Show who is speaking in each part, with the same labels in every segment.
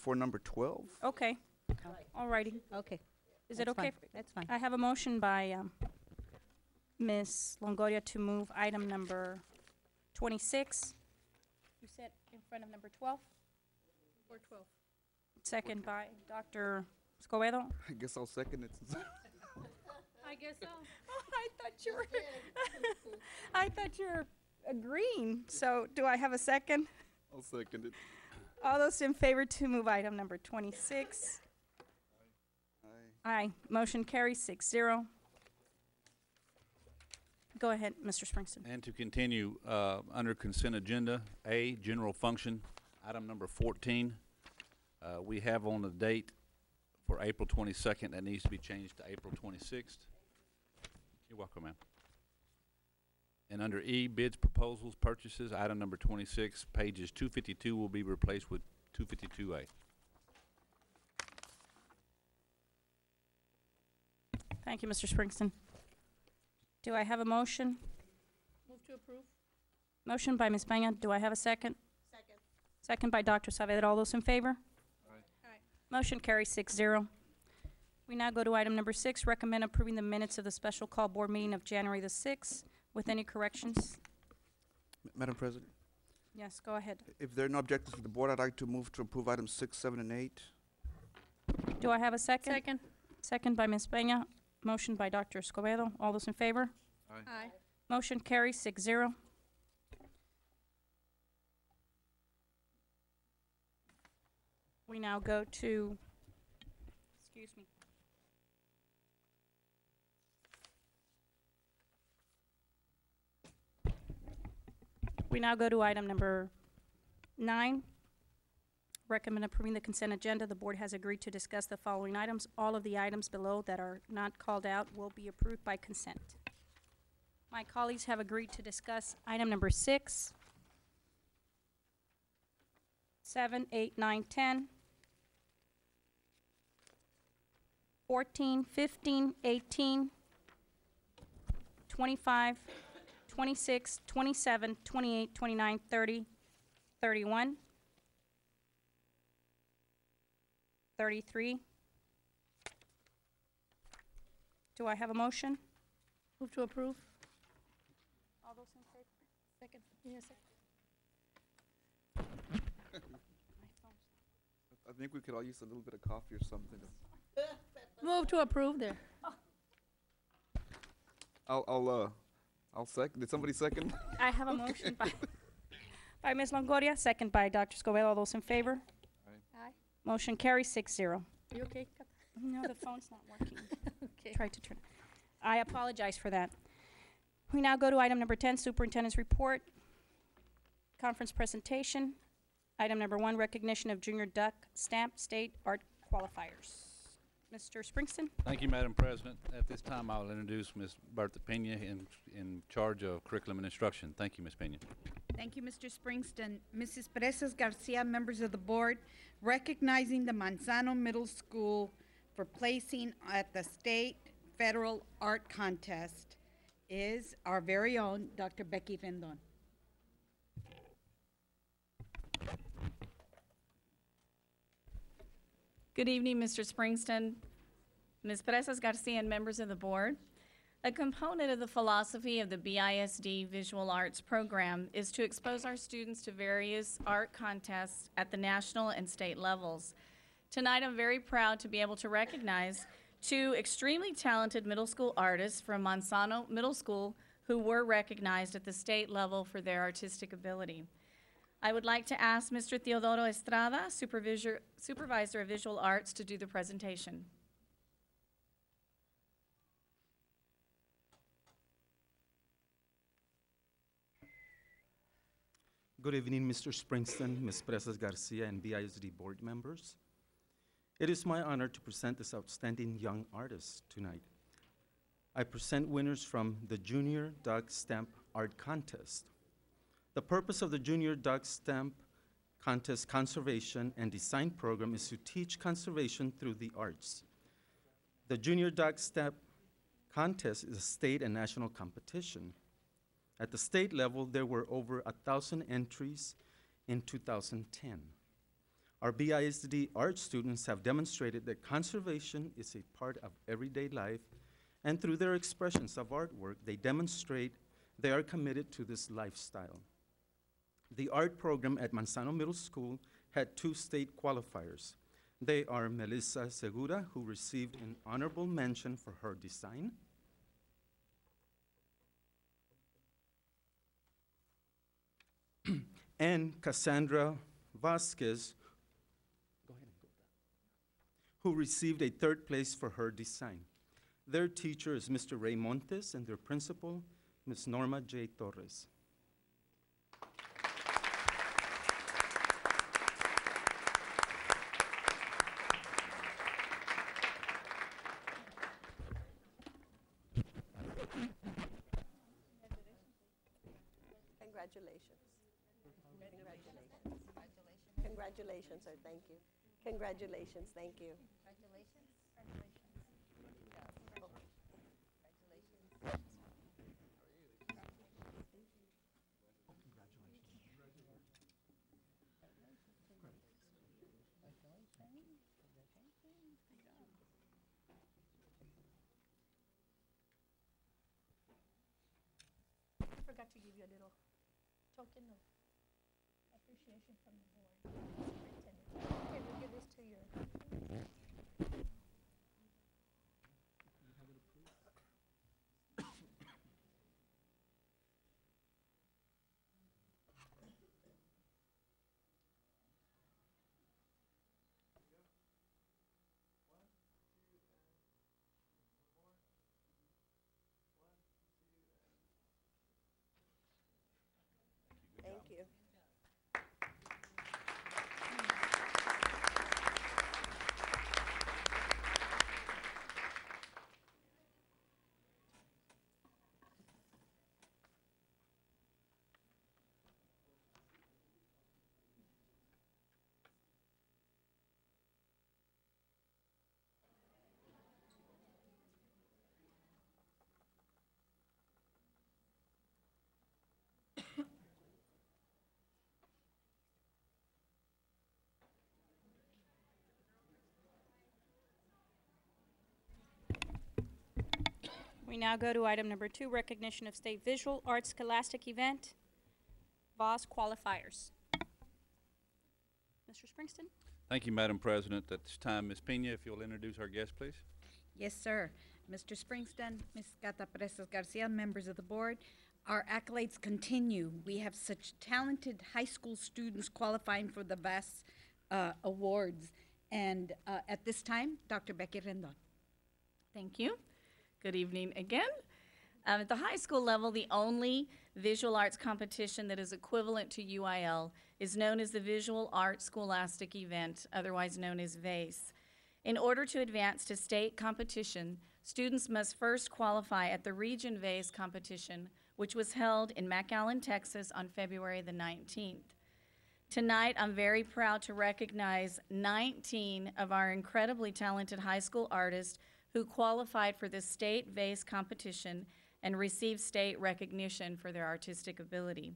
Speaker 1: before number 12.
Speaker 2: Okay, all righty.
Speaker 3: Okay.
Speaker 2: Is it
Speaker 3: That's
Speaker 2: okay?
Speaker 3: fine. That's fine.
Speaker 2: I have a motion by Ms. Longoria to move item number 26. You said in front of number 12?
Speaker 4: Or 12.
Speaker 2: Second by Dr. Escobedo.
Speaker 1: I guess I'll second it.
Speaker 4: I guess so.
Speaker 2: I thought you were, I thought you were agreeing. So do I have a second?
Speaker 1: I'll second it.
Speaker 2: All those in favor to move item number 26?
Speaker 1: Aye.
Speaker 2: Aye. Motion carries 6-0. Go ahead, Mr. Springston.
Speaker 5: And to continue, under consent agenda, A, general function, item number 14. We have on the date for April 22nd, that needs to be changed to April 26th. You're welcome, ma'am. And under E, bids, proposals, purchases, item number 26, pages 252 will be replaced with 252A.
Speaker 2: Thank you, Mr. Springston. Do I have a motion?
Speaker 4: Move to approve.
Speaker 2: Motion by Ms. Peña. Do I have a second?
Speaker 4: Second.
Speaker 2: Second by Dr. Saavedra. All those in favor?
Speaker 4: Aye.
Speaker 2: Motion carries 6-0. We now go to item number 6, recommend approving the minutes of the special call board meeting of January the 6th with any corrections.
Speaker 1: Madam President,
Speaker 2: Yes, go ahead.
Speaker 1: if there are no objections from the board, I'd like to move to approve items 6, 7, and 8.
Speaker 2: Do I have a second?
Speaker 4: Second.
Speaker 2: Second by Ms. Peña. Motion by Dr. Escobedo. All those in favor?
Speaker 4: Aye.
Speaker 2: Motion carries 6-0. We now go to, excuse me. We now go to item number 9. Recommend approving the consent agenda. The board has agreed to discuss the following items. All of the items below that are not called out will be approved by consent. My colleagues have agreed to discuss item number 6, 7, 8, 9, 10, 14, 15, 18, 25, 26, 27, 28, 29, 30, 31, 33. Do I have a motion?
Speaker 4: Move to approve.
Speaker 2: All those in favor?
Speaker 4: Second. Yes,
Speaker 1: I think we could all use a little bit of coffee or something.
Speaker 4: Move to approve there.
Speaker 1: I'll second. Did somebody second?
Speaker 2: I have a motion by Ms. Longoria, second by Dr. Escobedo. All those in favor?
Speaker 4: Aye.
Speaker 2: Motion carries 6-0.
Speaker 4: You okay?
Speaker 2: No, the phone's not working.
Speaker 4: Okay.
Speaker 2: Tried to turn it. I apologize for that. We now go to item number 10, Superintendent's Report, Conference Presentation. Item number 1, recognition of Junior Duck Stamp State Art Qualifiers. Mr. Springston?
Speaker 5: Thank you, Madam President. At this time, I'll introduce Ms. Bertha Pena in charge of curriculum and instruction. Thank you, Ms. Pena.
Speaker 6: Thank you, Mr. Springston. Mrs. Presas Garcia, members of the board, recognizing the Manzano Middle School for placing at the state federal art contest is our very own Dr. Becky Rendon.
Speaker 7: Good evening, Mr. Springston, Ms. Presas Garcia, and members of the board. A component of the philosophy of the BISD Visual Arts program is to expose our students to various art contests at the national and state levels. Tonight, I'm very proud to be able to recognize 2 extremely talented middle school artists from Manzano Middle School who were recognized at the state level for their artistic ability. I would like to ask Mr. Teodoro Estrada, Supervisor of Visual Arts, to do the presentation.
Speaker 8: Good evening, Mr. Springston, Ms. Presas Garcia, and BISD board members. It is my honor to present this outstanding young artist tonight. I present winners from the Junior Duck Stamp Art Contest. The purpose of the Junior Duck Stamp Contest Conservation and Design Program is to teach conservation through the arts. The Junior Duck Stamp Contest is a state and national competition. At the state level, there were over 1,000 entries in 2010. Our BISD art students have demonstrated that conservation is a part of everyday life, and through their expressions of artwork, they demonstrate they are committed to this lifestyle. The art program at Manzano Middle School had 2 state qualifiers. They are Melissa Segura, who received an honorable mention for her design, and Cassandra Vasquez, who received a 3rd place for her design. Their teacher is Mr. Ray Montes, and their principal, Ms. Norma J. Torres.
Speaker 3: Congratulations. Congratulations, sir. Thank you. Congratulations. Thank you.
Speaker 4: I forgot to give you a little token of appreciation from the board. Superintendent. Okay, we'll give this to your.
Speaker 3: Thank you.
Speaker 2: We now go to item number 2, recognition of state visual arts scholastic event, VOS qualifiers. Mr. Springston?
Speaker 5: Thank you, Madam President. At this time, Ms. Pena, if you'll introduce our guest, please.
Speaker 6: Yes, sir. Mr. Springston, Ms. Gata Presas Garcia, members of the board, our accolades continue. We have such talented high school students qualifying for the VAS awards. And at this time, Dr. Becky Rendon.
Speaker 7: Thank you. Good evening again. At the high school level, the only visual arts competition that is equivalent to UIL is known as the Visual Arts Scholastic Event, otherwise known as VASE. In order to advance to state competition, students must first qualify at the Region VASE competition, which was held in McAllen, Texas on February the 19th. Tonight, I'm very proud to recognize 19 of our incredibly talented high school artists who qualified for the state VASE competition and received state recognition for their artistic ability.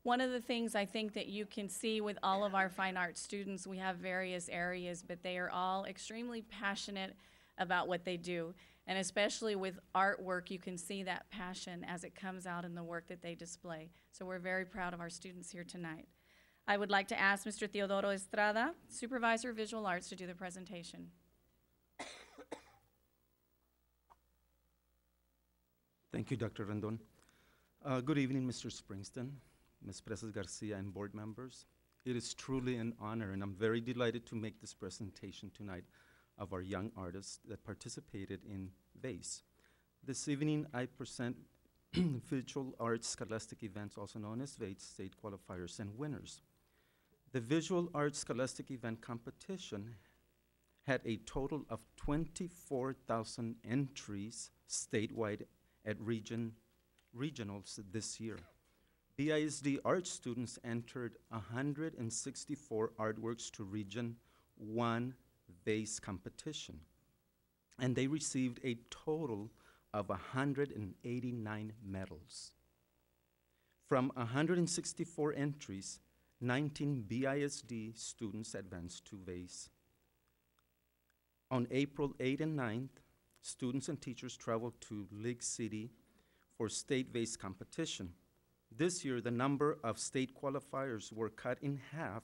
Speaker 7: One of the things I think that you can see with all of our fine arts students, we have various areas, but they are all extremely passionate about what they do. And especially with artwork, you can see that passion as it comes out in the work that they display. So we're very proud of our students here tonight. I would like to ask Mr. Teodoro Estrada, Supervisor of Visual Arts, to do the presentation.
Speaker 8: Thank you, Dr. Rendon. Good evening, Mr. Springston, Ms. Presas Garcia, and board members. It is truly an honor, and I'm very delighted to make this presentation tonight of our young artists that participated in VASE. This evening, I present Visual Arts Scholastic Events, also known as VASE, state qualifiers and winners. The Visual Arts Scholastic Event competition had a total of 24,000 entries statewide at regionals this year. BISD art students entered 164 artworks to Region 1 VASE competition, and they received a total of 189 medals. From 164 entries, 19 BISD students advanced to VACE. On April 8 and 9th, students and teachers traveled to League City for state VACE competition. This year, the number of state qualifiers were cut in half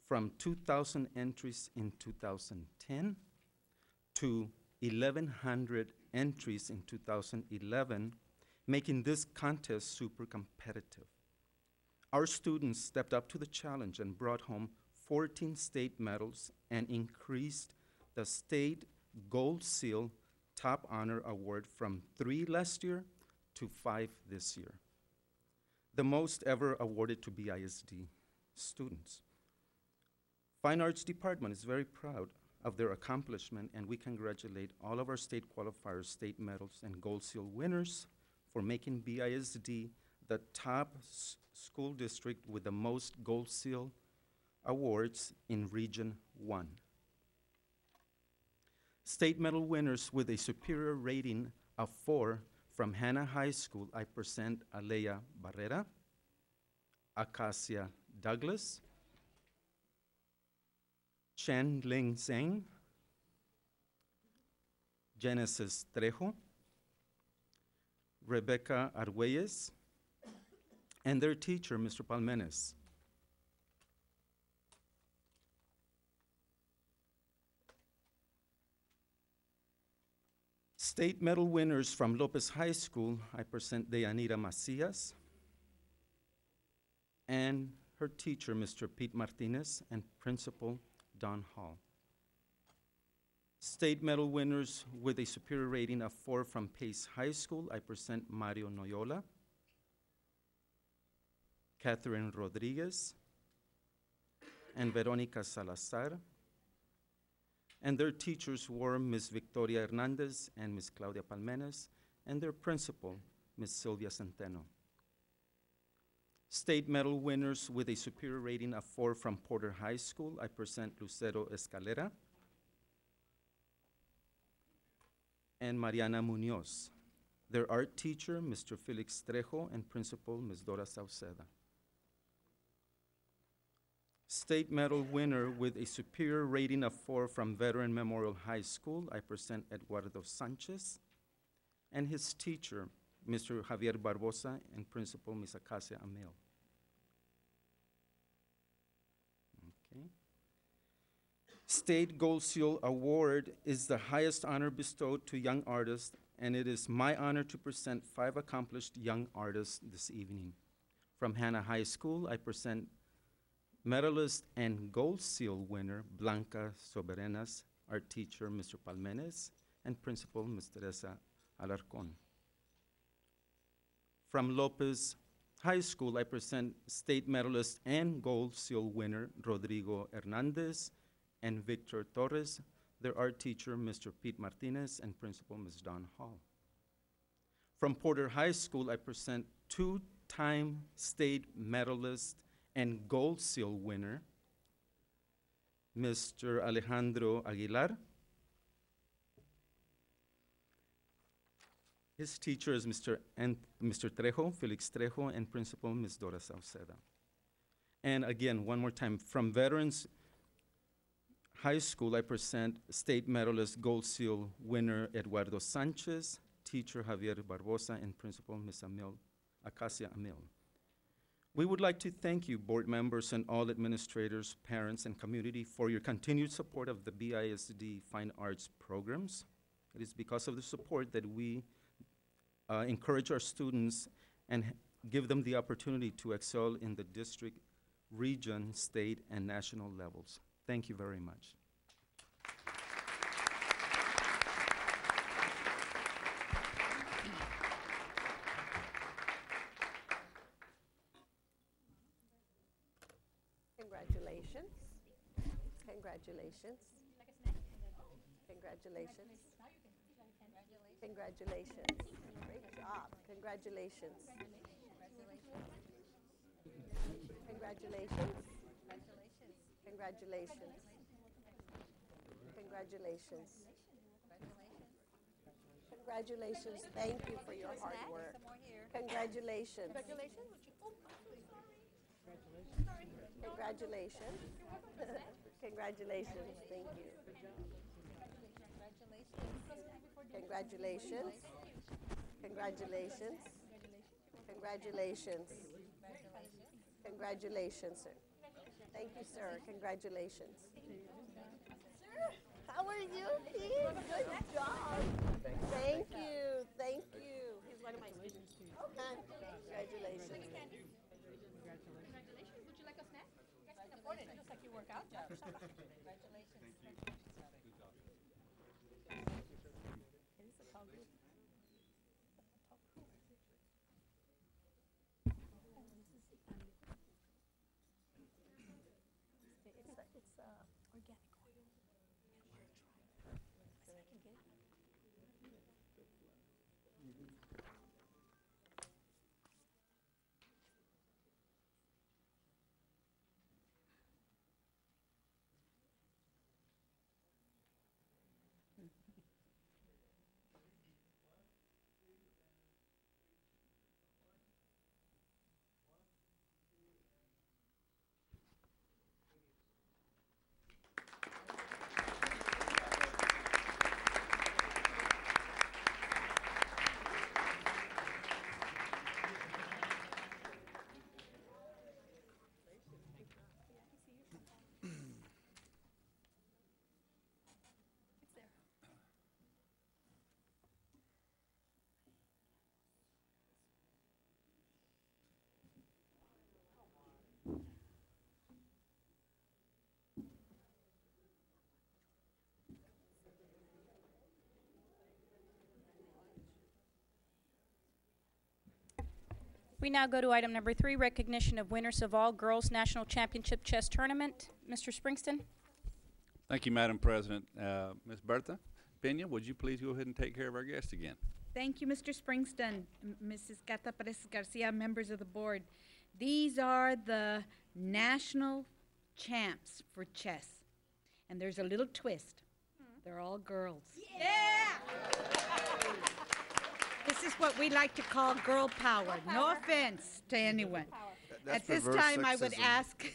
Speaker 8: from 2,000 entries in 2010 to 1,100 entries in 2011, making this contest super competitive. Our students stepped up to the challenge and brought home 14 state medals and increased the state Gold Seal Top Honor Award from 3 last year to 5 this year, the most ever awarded to BISD students. Fine Arts Department is very proud of their accomplishment, and we congratulate all of our state qualifiers, state medals, and Gold Seal winners for making BISD the top school district with the most Gold Seal awards in Region 1. State medal winners with a superior rating of 4 from Hannah High School, I present Alea Barrera, Acacia Douglas, Chen Ling Zheng, Genesis Trejo, Rebecca Arguelles, and their teacher, Mr. Palmenes. State medal winners from Lopez High School, I present Deyanira Macias and her teacher, Mr. Pete Martinez, and principal, Don Hall. State medal winners with a superior rating of 4 from Pace High School, I present Mario Noyola, Catherine Rodriguez, and Veronica Salazar. And their teachers were Ms. Victoria Hernandez and Ms. Claudia Palmenes, and their principal, Ms. Sylvia Centeno. State medal winners with a superior rating of 4 from Porter High School, I present Lucero Escalera and Mariana Munoz. Their art teacher, Mr. Felix Trejo, and principal, Ms. Dora Sauceda. State medal winner with a superior rating of 4 from Veteran Memorial High School, I present Eduardo Sanchez and his teacher, Mr. Javier Barbosa, and principal, Ms. Acacia Amil. Okay. State Gold Seal Award is the highest honor bestowed to young artists, and it is my honor to present 5 accomplished young artists this evening. From Hannah High School, I present medalist and Gold Seal winner, Blanca Soberenas, our teacher, Mr. Palmenes, and principal, Ms. Teresa Alarcon. From Lopez High School, I present state medalist and Gold Seal winner, Rodrigo Hernandez and Victor Torres, their art teacher, Mr. Pete Martinez, and principal, Ms. Dawn Hall. From Porter High School, I present 2-time state medalist and Gold Seal winner, Mr. Alejandro Aguilar. His teacher is Mr. Trejo, Felix Trejo, and principal, Ms. Dora Sauceda. And again, one more time, from Veterans High School, I present state medalist Gold Seal winner Eduardo Sanchez, teacher Javier Barbosa, and principal, Ms. Acacia Amil. We would like to thank you, board members and all administrators, parents, and community for your continued support of the BISD Fine Arts programs. It is because of the support that we encourage our students and give them the opportunity to excel in the district, region, state, and national levels. Thank you very much.
Speaker 3: Congratulations. Congratulations. Congratulations. Congratulations. Great job. Congratulations. Congratulations. Congratulations. Congratulations. Congratulations. Thank you for your hard work. Congratulations. Congratulations. Congratulations. Congratulations. Thank you. Congratulations. Congratulations. Congratulations. Congratulations, sir. Thank you, sir. Congratulations. Sir, how are you? Good job. Thank you. Thank you. He's one of my students. Okay. Congratulations.
Speaker 4: Congratulations. Would you like a snack? You guys can afford it, just like you work out. Congratulations.
Speaker 2: We now go to item number 3, recognition of winners of all girls national championship chess tournament. Mr. Springston?
Speaker 5: Thank you, Madam President. Ms. Bertha Pena, would you please go ahead and take care of our guest again?
Speaker 6: Thank you, Mr. Springston, Mrs. Cata Perez Garcia, members of the board. These are the national champs for chess. And there's a little twist. They're all girls. This is what we like to call girl power. No offense to anyone. At this
Speaker 1: reverse
Speaker 6: time, I would
Speaker 1: sexism.
Speaker 6: ask,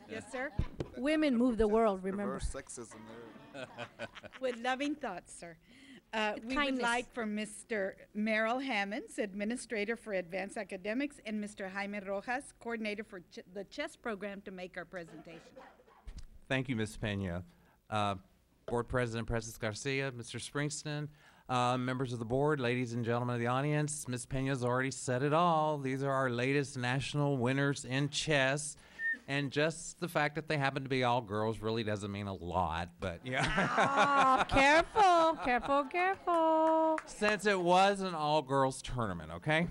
Speaker 6: yes, sir?
Speaker 4: Women move the world, remember?
Speaker 1: Reverse sexism there.
Speaker 6: With loving thoughts, sir. We would
Speaker 4: kindness.
Speaker 6: like for Mr. Merrill Hammonds, Administrator for Advanced Academics, and Mr. Jaime Rojas, Coordinator for the chess program, to make our presentation.
Speaker 9: Thank you, Ms. Pena. Board President Perez Garcia, Mr. Springston, members of the board, ladies and gentlemen of the audience, Ms. Pena's already said it all. These are our latest national winners in chess. And just the fact that they happen to be all girls really doesn't mean a lot, but yeah.
Speaker 4: Oh, careful, careful, careful.
Speaker 9: Since it was an all-girls tournament, okay?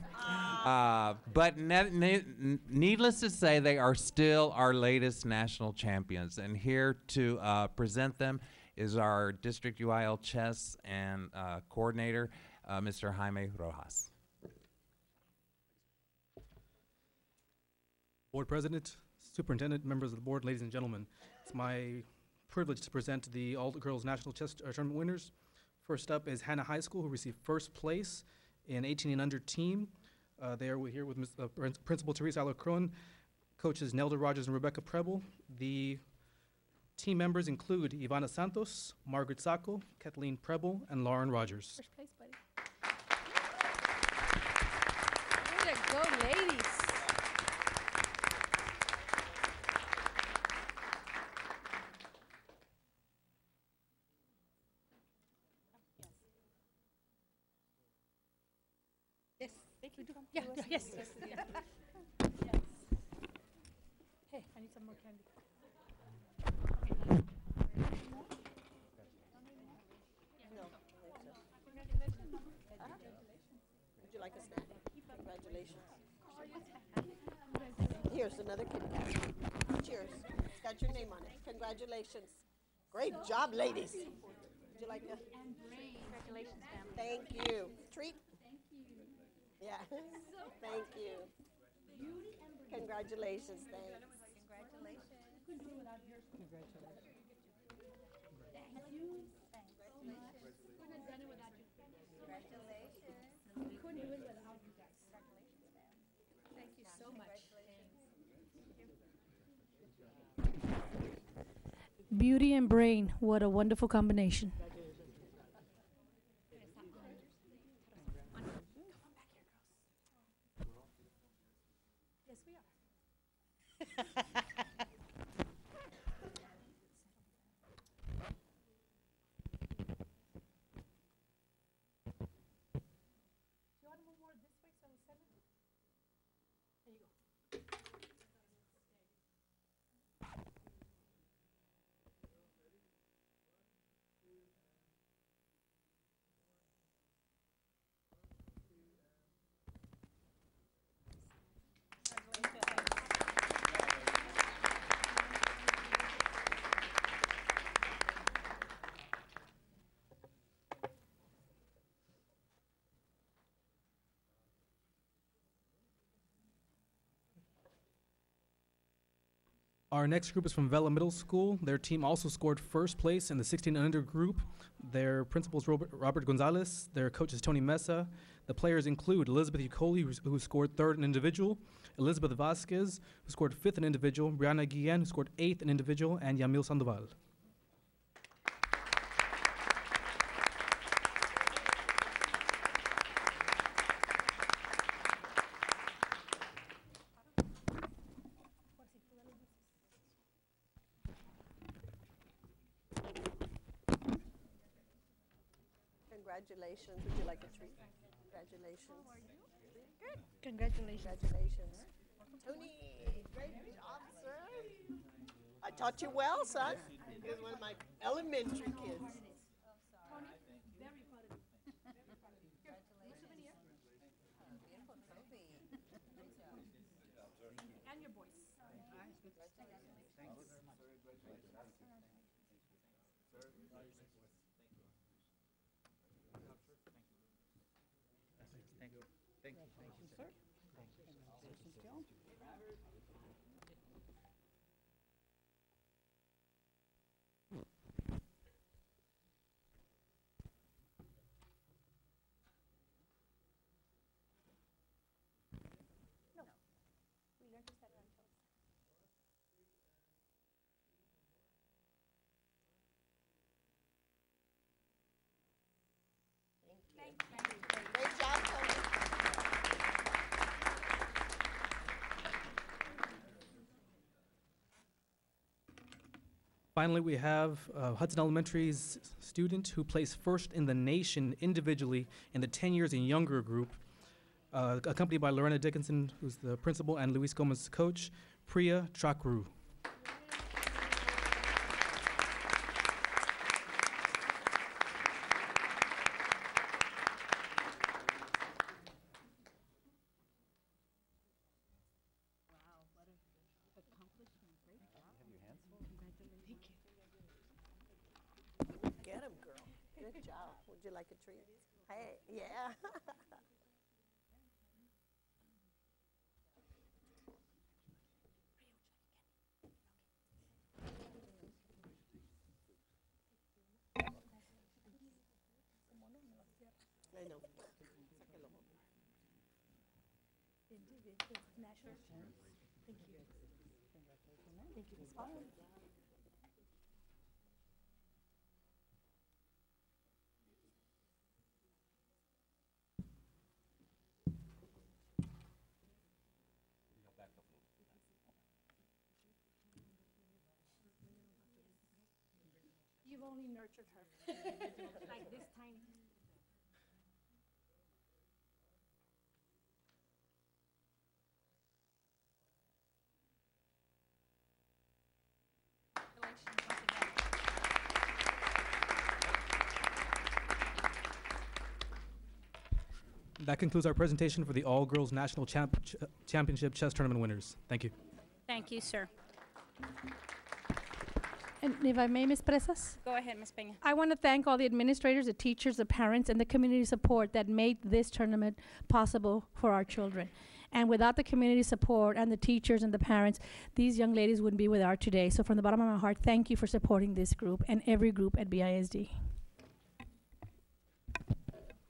Speaker 9: But needless to say, they are still our latest national champions. And here to present them is our District UIL Chess and Coordinator, Mr. Jaime Rojas.
Speaker 10: Board President, Superintendent, members of the board, ladies and gentlemen. It's my privilege to present the all-girls national chess tournament winners. First up is Hannah High School, who received first place in 18 and under team. They are here with Principal Teresa Alacron, coaches Nelda Rogers and Rebecca Preble. The team members include Ivana Santos, Margaret Sacco, Kathleen Preble, and Lauren Rogers.
Speaker 4: First place, buddy. Way to go, ladies.
Speaker 6: Yes.
Speaker 4: Yeah, yes. Hey, I need some more candy.
Speaker 3: No. Would you like a snack? Congratulations. Here's another Kit Kat. Cheers. It's got your name on it. Congratulations. Great job, ladies. Would you like a?
Speaker 2: Congratulations, ma'am.
Speaker 3: Thank you. Treat? Yeah. Thank you. Congratulations. Thanks.
Speaker 4: Beauty and brain, what a wonderful combination.
Speaker 10: Our next group is from Vela Middle School. Their team also scored first place in the 16 and under group. Their principal is Robert Gonzalez. Their coach is Tony Mesa. The players include Elizabeth Ucoli, who scored third in individual, Elizabeth Vasquez, who scored fifth in individual, Brianna Guillen, who scored eighth in individual, and Yamil Sandoval.
Speaker 3: Congratulations. Would you like a treat? Congratulations. Good.
Speaker 4: Congratulations.
Speaker 3: Congratulations. Tony, great job, sir. I taught you well, son. You're one of my elementary kids.
Speaker 4: And your voice.
Speaker 3: Great job, Tony.
Speaker 10: Finally, we have Hudson Elementary's student who placed first in the nation individually in the 10 years and younger group, accompanied by Lorena Dickinson, who's the principal, and Luis Gomez, coach, Priya Chakru.
Speaker 3: Get him, girl. Good job. Would you like a treat? Hey, yeah. I know. Sáquelo.
Speaker 4: National. Thank you. Thank you. You've only nurtured her like this tiny.
Speaker 10: That concludes our presentation for the All-Girls National Championship Chess Tournament winners. Thank you.
Speaker 2: Thank you, sir.
Speaker 4: And if I may, Ms. Presas?
Speaker 2: Go ahead, Ms. Peña.
Speaker 4: I want to thank all the administrators, the teachers, the parents, and the community support that made this tournament possible for our children. And without the community support and the teachers and the parents, these young ladies wouldn't be where they are today. So from the bottom of my heart, thank you for supporting this group and every group at BISD.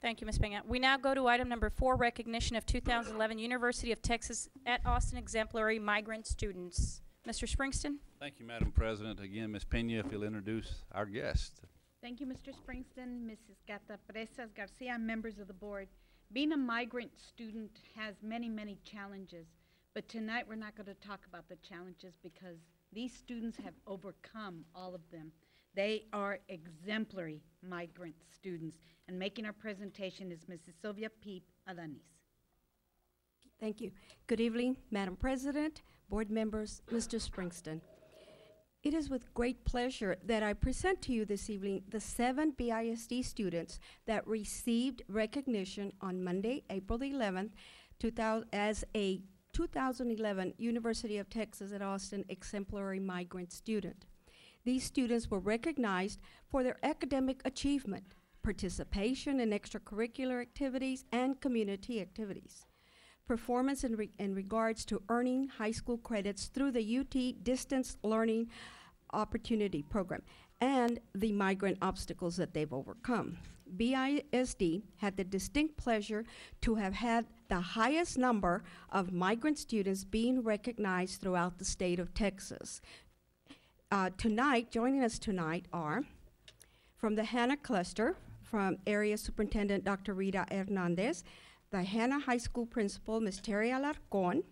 Speaker 2: Thank you, Ms. Peña. We now go to item number 4, recognition of 2011 University of Texas at Austin exemplary migrant students. Mr. Springston?
Speaker 5: Thank you, Madam President. Again, Ms. Pena, if you'll introduce our guest.
Speaker 6: Thank you, Mr. Springston, Mrs. Gata Presas Garcia, members of the board. Being a migrant student has many, many challenges, but tonight we're not going to talk about the challenges because these students have overcome all of them. They are exemplary migrant students, and making our presentation is Mrs. Sylvia Peep Alanis.
Speaker 11: Thank you. Good evening, Madam President, board members, Mr. Springston. It is with great pleasure that I present to you this evening the 7 BISD students that received recognition on Monday, April the 11th, as a 2011 University of Texas at Austin exemplary migrant student. These students were recognized for their academic achievement, participation in extracurricular activities, and community activities. Performance in regards to earning high school credits through the UT Distance Learning Opportunity Program and the migrant obstacles that they've overcome. BISD had the distinct pleasure to have had the highest number of migrant students being recognized throughout the state of Texas. Joining us tonight are from the Hanna Cluster, from Area Superintendent Dr. Rita Hernandez, the Hanna High School Principal, Ms. Terry Alarcon.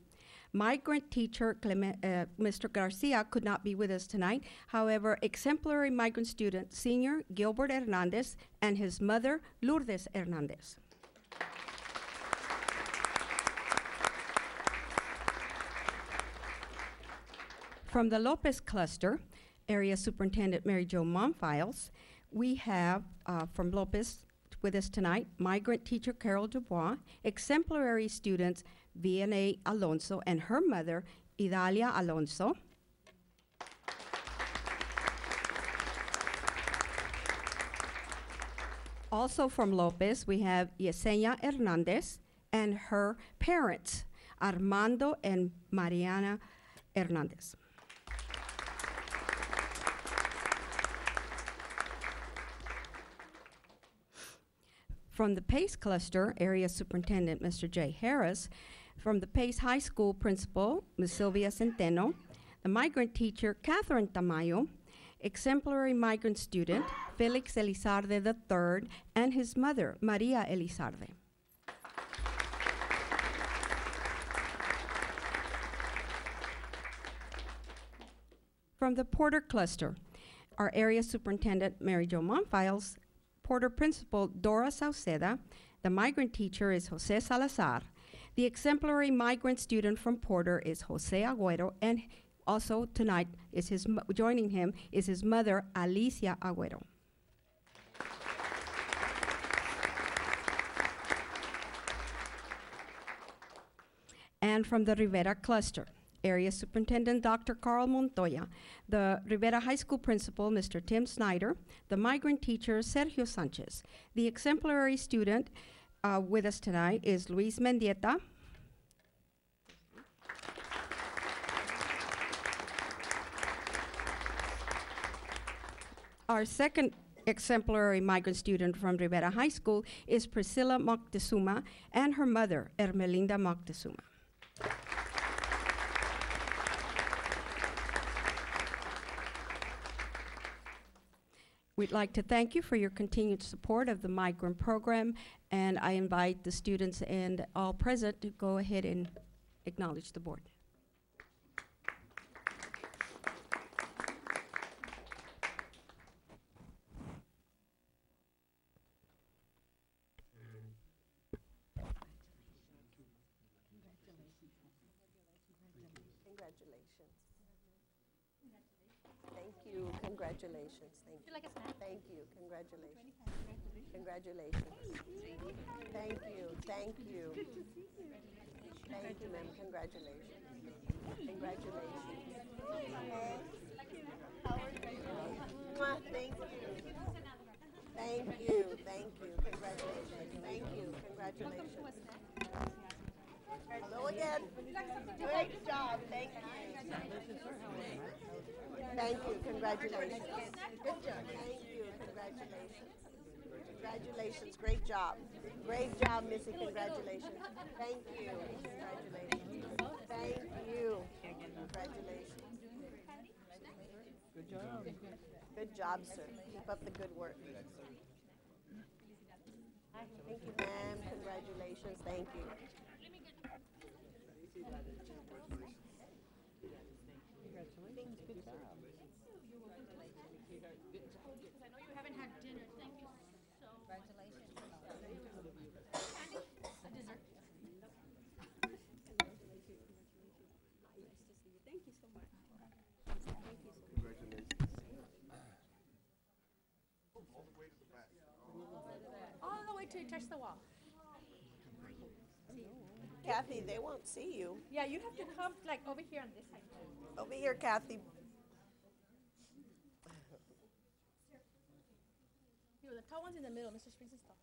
Speaker 11: Migrant teacher, Mr. Garcia, could not be with us tonight. However, exemplary migrant student, senior Gilbert Hernandez, and his mother, Lourdes Hernandez. From the Lopez Cluster, Area Superintendent Mary Jo Monfiles, we have from Lopez with us tonight, migrant teacher Carol Dubois, exemplary students Vianney Alonso and her mother, Idalia Alonso. Also from Lopez, we have Yesenia Hernandez and her parents, Armando and Mariana Hernandez. From the Pace Cluster, Area Superintendent Mr. Jay Harris, from the Pace High School Principal, Ms. Sylvia Centeno, the migrant teacher, Catherine Tamayo, exemplary migrant student, Felix Elizarde III, and his mother, Maria Elizarde. From the Porter Cluster, our Area Superintendent, Mary Jo Monfiles, Porter Principal Dora Sauceda, the migrant teacher is Jose Salazar. The exemplary migrant student from Porter is Jose Agüero, and also tonight is joining him is his mother, Alicia Agüero. And from the Rivera Cluster, Area Superintendent Dr. Carl Montoya, the Rivera High School Principal, Mr. Tim Snyder, the migrant teacher, Sergio Sanchez. The exemplary student with us tonight is Luis Mendieta. Our second exemplary migrant student from Rivera High School is Priscilla Moctezuma and her mother, Ermelinda Moctezuma. We'd like to thank you for your continued support of the migrant program, and I invite the students and all present to go ahead and acknowledge the board.
Speaker 3: Congratulations. Thank you. Thank you. Congratulations. Congratulations. Thank you. Thank you. Thank you, ma'am. Congratulations. Congratulations. How are you? Thank you. Thank you. Thank you. Congratulations. Thank you. Congratulations. Hello again. Great job. Thank you. Thank you. Congratulations. Good job. Thank you. Congratulations. Congratulations. Great job. Great job, Missy. Congratulations. Thank you. Congratulations. Thank you. Congratulations. Good job, sir. Keep up the good work. Thank you, ma'am. Congratulations. Thank you.
Speaker 4: All the way till you touch the wall.
Speaker 3: Kathy, they won't see you.
Speaker 4: Yeah, you have to come like over here on this side.
Speaker 3: Over here, Kathy.
Speaker 4: The tall one's in the middle. Mr. Springs is tall.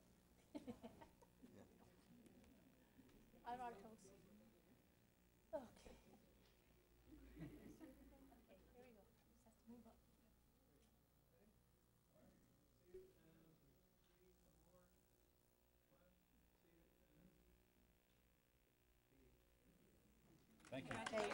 Speaker 4: Out of our toes. Okay. Okay, here we go. Just have to move up.
Speaker 5: Thank you.
Speaker 3: Thank you.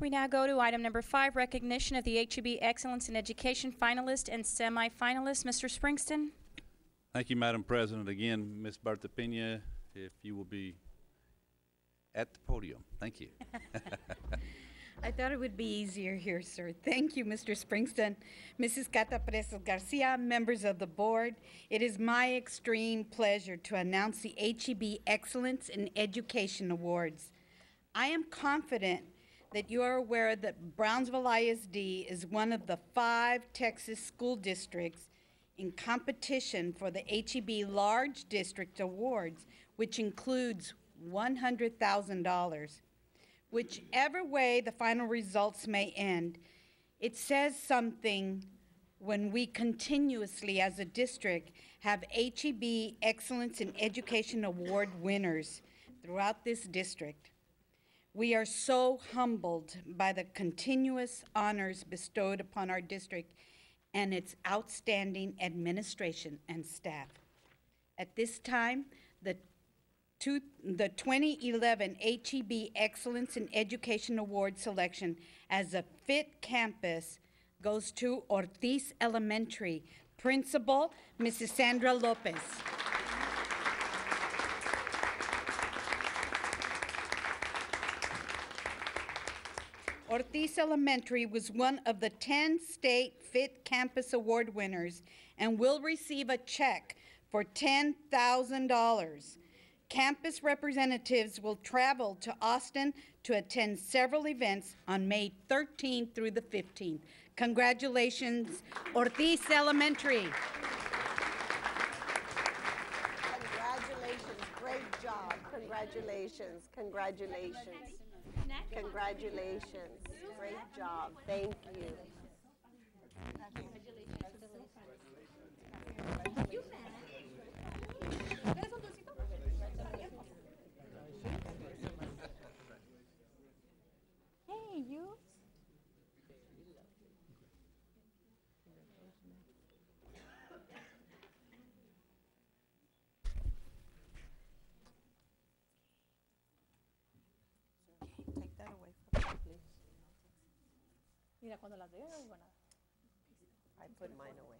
Speaker 2: We now go to item number 5, recognition of the HEB Excellence in Education finalist and semi-finalist. Mr. Springston?
Speaker 5: Thank you, Madam President. Again, Ms. Bertha Pena, if you will be at the podium. Thank you.
Speaker 6: I thought it would be easier here, sir. Thank you, Mr. Springston. Mrs. Cata Presas Garcia, members of the board, it is my extreme pleasure to announce the HEB Excellence in Education Awards. I am confident that you are aware that Brownsville ISD is one of the 5 Texas school districts in competition for the HEB Large District Awards, which includes $100,000. Whichever way the final results may end, it says something when we continuously, as a district, have HEB Excellence in Education Award winners throughout this district. We are so humbled by the continuous honors bestowed upon our district and its outstanding administration and staff. At this time, the 2011 HEB Excellence in Education Award selection as a fit campus goes to Ortiz Elementary. Principal, Mrs. Sandra Lopez. Ortiz Elementary was one of the 10 state Fit Campus Award winners and will receive a check for $10,000. Campus representatives will travel to Austin to attend several events on May 13th through the 15th. Congratulations, Ortiz Elementary.
Speaker 3: Congratulations. Great job. Congratulations. Congratulations. Congratulations. Great job. Thank you.
Speaker 4: Hey, you.
Speaker 3: Take that away from me, please.
Speaker 4: Mira, cuando las veo, bueno.
Speaker 3: I put mine away.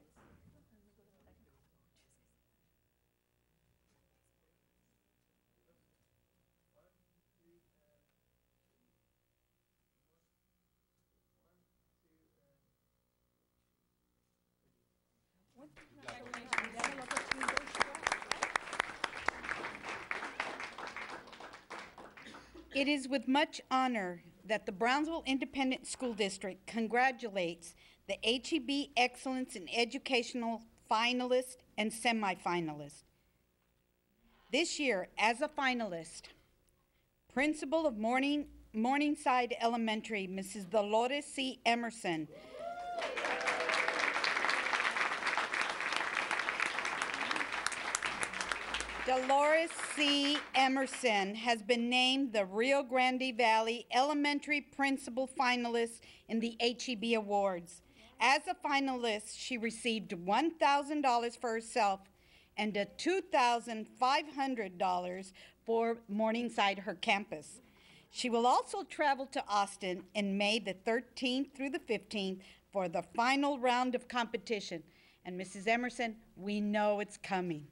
Speaker 6: It is with much honor that the Brownsville Independent School District congratulates the HEB Excellence in Educational finalist and semifinalist. This year, as a finalist, Principal of Morningside Elementary, Mrs. Dolores C. Emerson. Dolores C. Emerson has been named the Rio Grande Valley Elementary Principal Finalist in the HEB Awards. As a finalist, she received $1,000 for herself and a $2,500 for Morningside, her campus. She will also travel to Austin in May the 13th through the 15th for the final round of competition. And Mrs. Emerson, we know it's coming.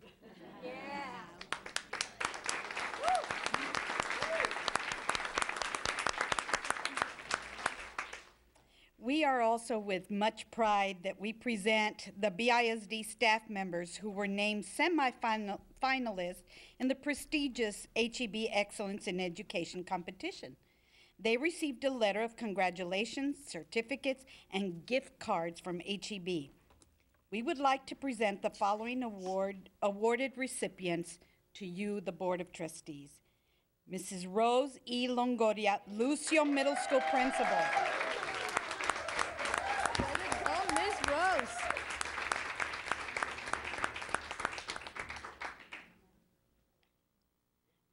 Speaker 6: We are also with much pride that we present the BISD staff members who were named semi-finalists in the prestigious HEB Excellence in Education competition. They received a letter of congratulations, certificates, and gift cards from HEB. We would like to present the following awarded recipients to you, the Board of Trustees. Mrs. Rose E. Longoria, Lucio Middle School Principal.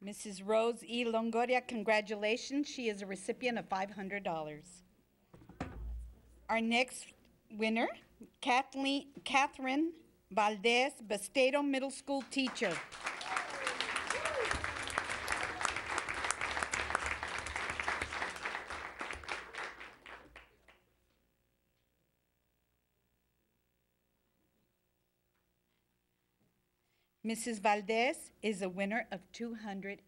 Speaker 6: Mrs. Rose E. Longoria, congratulations. She is a recipient of $500. Our next winner, Catherine Valdez, Bastedo Middle School teacher. Mrs. Valdez is a winner of $250.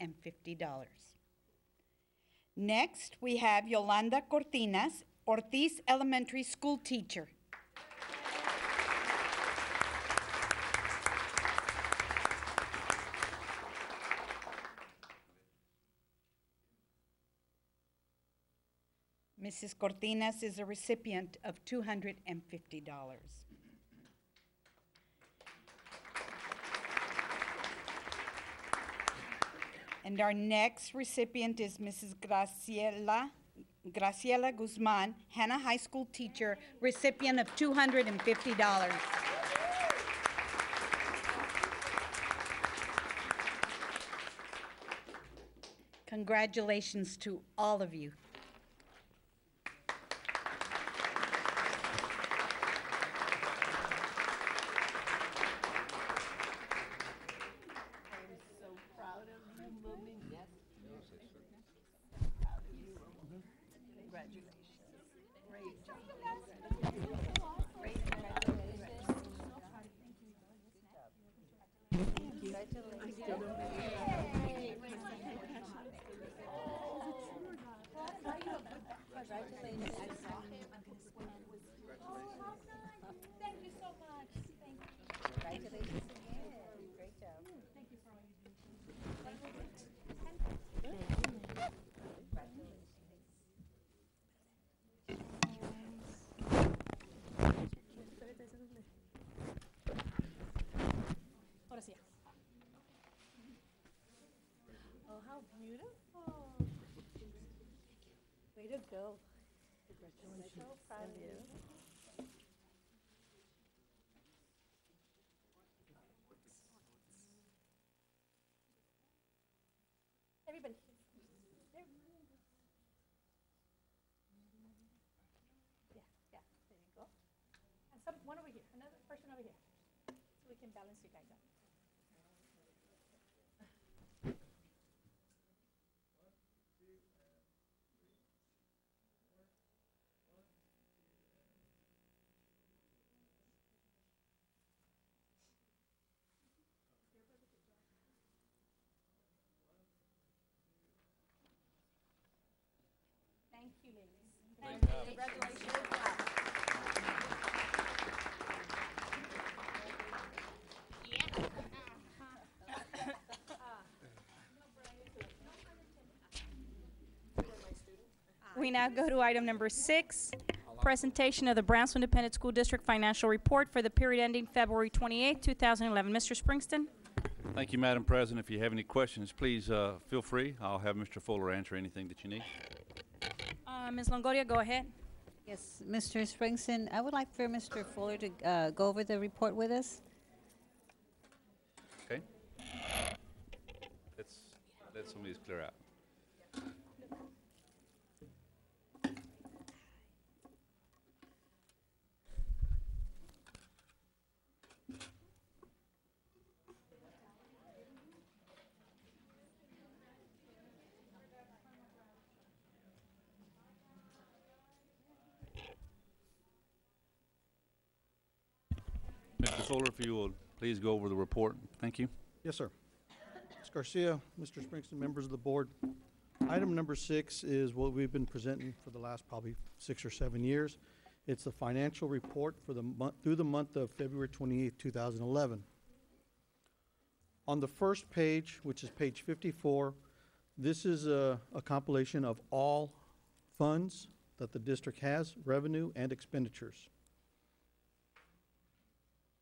Speaker 6: Next, we have Yolanda Cortinas, Ortiz Elementary School teacher. Mrs. Cortinas is a recipient of $250. And our next recipient is Mrs. Graciela Guzman, Hannah High School teacher, recipient of $250. Congratulations to all of you.
Speaker 3: Oh, how beautiful. Way to go. Congratulations. So proud of you. Everybody. There. Yeah, there you go. And one over here, another person over here. So we can balance you guys out. Thank you, ladies. Congratulations.
Speaker 2: We now go to item number 6, presentation of the Brownsville Independent School District Financial Report for the period ending February 28, 2011. Mr. Springston?
Speaker 5: Thank you, Madam President. If you have any questions, please feel free. I'll have Mr. Fuller answer anything that you need.
Speaker 2: Ms. Longoria, go ahead.
Speaker 12: Yes, Mr. Springston, I would like for Mr. Fuller to go over the report with us.
Speaker 5: Okay? Let some of these clear out. Fuller, if you will please go over the report. Thank you.
Speaker 13: Yes, sir. Ms. Garcia, Mr. Springston, members of the board. Item number 6 is what we've been presenting for the last probably 6 or 7 years. It's the financial report for the month through the month of February 28, 2011. On the first page, which is page 54, this is a compilation of all funds that the district has, revenue and expenditures.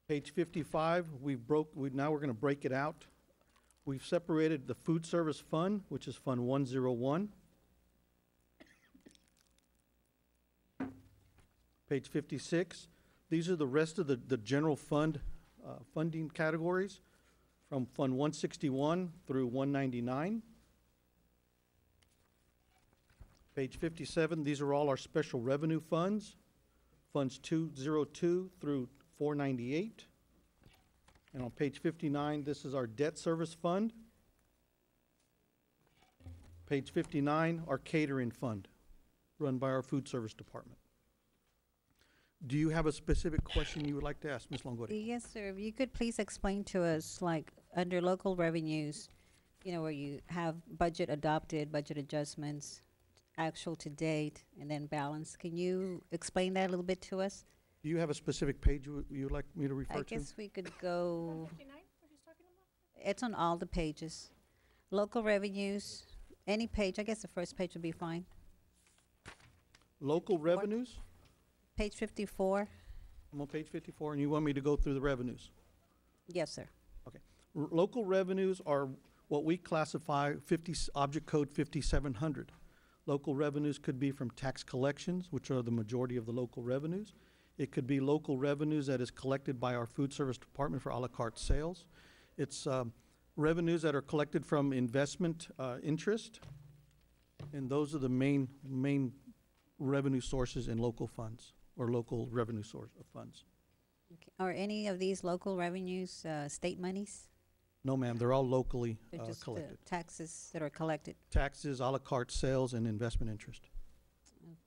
Speaker 13: Page 55, now we're going to break it out. We've separated the food service fund, which is Fund 101. Page 56, these are the rest of the general fund funding categories from Fund 161 through 199. Page 57, these are all our special revenue funds, Funds 202 through 498. And on page 59, this is our debt service fund. Page 59, our catering fund, run by our food service department. Do you have a specific question you would like to ask, Ms. Longoria?
Speaker 12: Yes, sir. If you could please explain to us, like, under local revenues, you know, where you have budget adopted, budget adjustments, actual to date, and then balance. Can you explain that a little bit to us?
Speaker 13: Do you have a specific page you'd like me to refer to?
Speaker 12: I guess we could go. It's on all the pages. Local revenues, any page. I guess the first page would be fine.
Speaker 13: Local revenues?
Speaker 12: Page 54.
Speaker 13: I'm on page 54, and you want me to go through the revenues?
Speaker 12: Yes, sir.
Speaker 13: Okay. Local revenues are what we classify object code 5700. Local revenues could be from tax collections, which are the majority of the local revenues. It could be local revenues that is collected by our food service department for a la carte sales. It's revenues that are collected from investment interest, and those are the main revenue sources in local funds or local revenue source of funds.
Speaker 12: Okay. Are any of these local revenues state monies?
Speaker 13: No, ma'am, they're all locally
Speaker 12: They're just
Speaker 13: collected.
Speaker 12: taxes that are collected.
Speaker 13: Taxes, a la carte sales, and investment interest.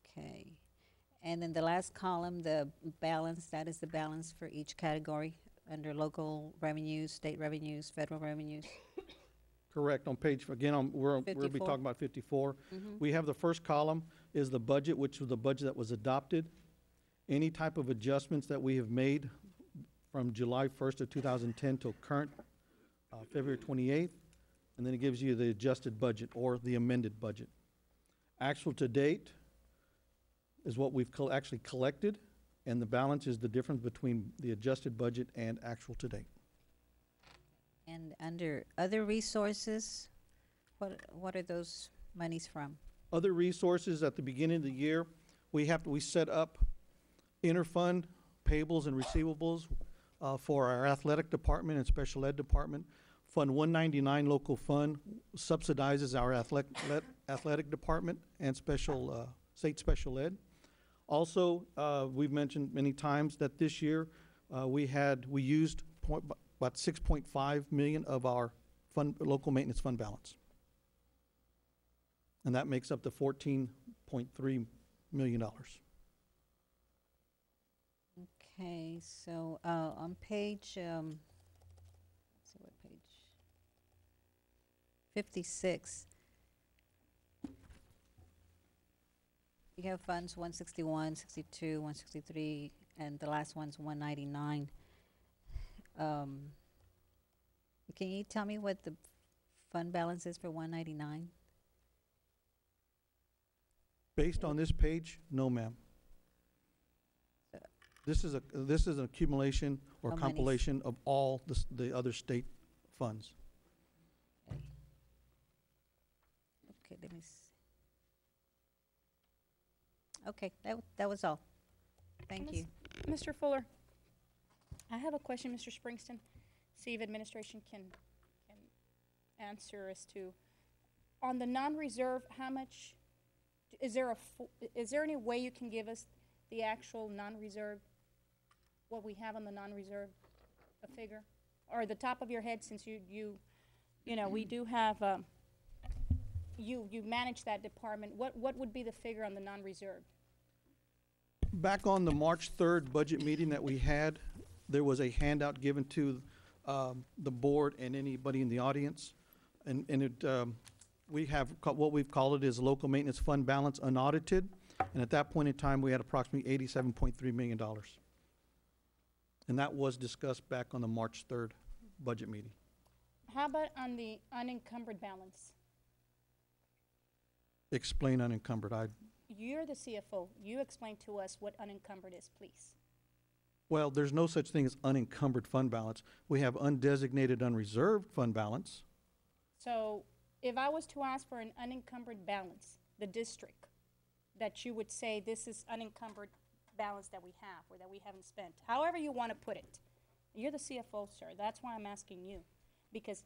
Speaker 12: Okay. And then the last column, the balance, that is the balance for each category under local revenues, state revenues, federal revenues.
Speaker 13: Correct. On page, again, we'll be
Speaker 12: 54?
Speaker 13: talking about 54.
Speaker 12: Mhm.
Speaker 13: We have the first column is the budget, which was the budget that was adopted. Any type of adjustments that we have made from July 1st of 2010 till current February 28th, and then it gives you the adjusted budget or the amended budget. Actual to date is what we've actually collected, and the balance is the difference between the adjusted budget and actual to date.
Speaker 12: And under other resources, what are those monies from?
Speaker 13: Other resources at the beginning of the year, we set up interfund payables and receivables for our athletic department and special ed department. Fund 199 local fund subsidizes our athletic department and state special ed. Also, we've mentioned many times that this year we used about 6.5 million of our local maintenance fund balance. And that makes up the $14.3 million.
Speaker 12: Okay, so on page, let's see what page, 56. You have funds 161, 62, 163, and the last one's 199. Can you tell me what the fund balance is for 199?
Speaker 13: Based on this page, no, ma'am. This is an accumulation or
Speaker 12: How many?
Speaker 13: compilation of all the other state funds.
Speaker 12: Okay, let me see. Okay, that was all. Thank you.
Speaker 2: Mr. Fuller, I have a question, Mr. Springston. See if administration can answer as to, on the non-reserve, how much, is there any way you can give us the actual non-reserve, what we have on the non-reserve, a figure? Or the top of your head, since you know, we do have, you manage that department, what would be the figure on the non-reserve?
Speaker 13: Back on the March 3rd budget meeting that we had, there was a handout given to the board and anybody in the audience. And we have what we've called it is local maintenance fund balance unaudited. And at that point in time, we had approximately $87.3 million. And that was discussed back on the March 3rd budget meeting.
Speaker 2: How about on the unencumbered balance?
Speaker 13: Explain unencumbered.
Speaker 2: You're the CFO. You explain to us what unencumbered is, please.
Speaker 13: Well, there's no such thing as unencumbered fund balance. We have undesignated unreserved fund balance.
Speaker 2: So if I was to ask for an unencumbered balance, the district, that you would say this is unencumbered balance that we have or that we haven't spent, however you want to put it. You're the CFO, sir. That's why I'm asking you. Because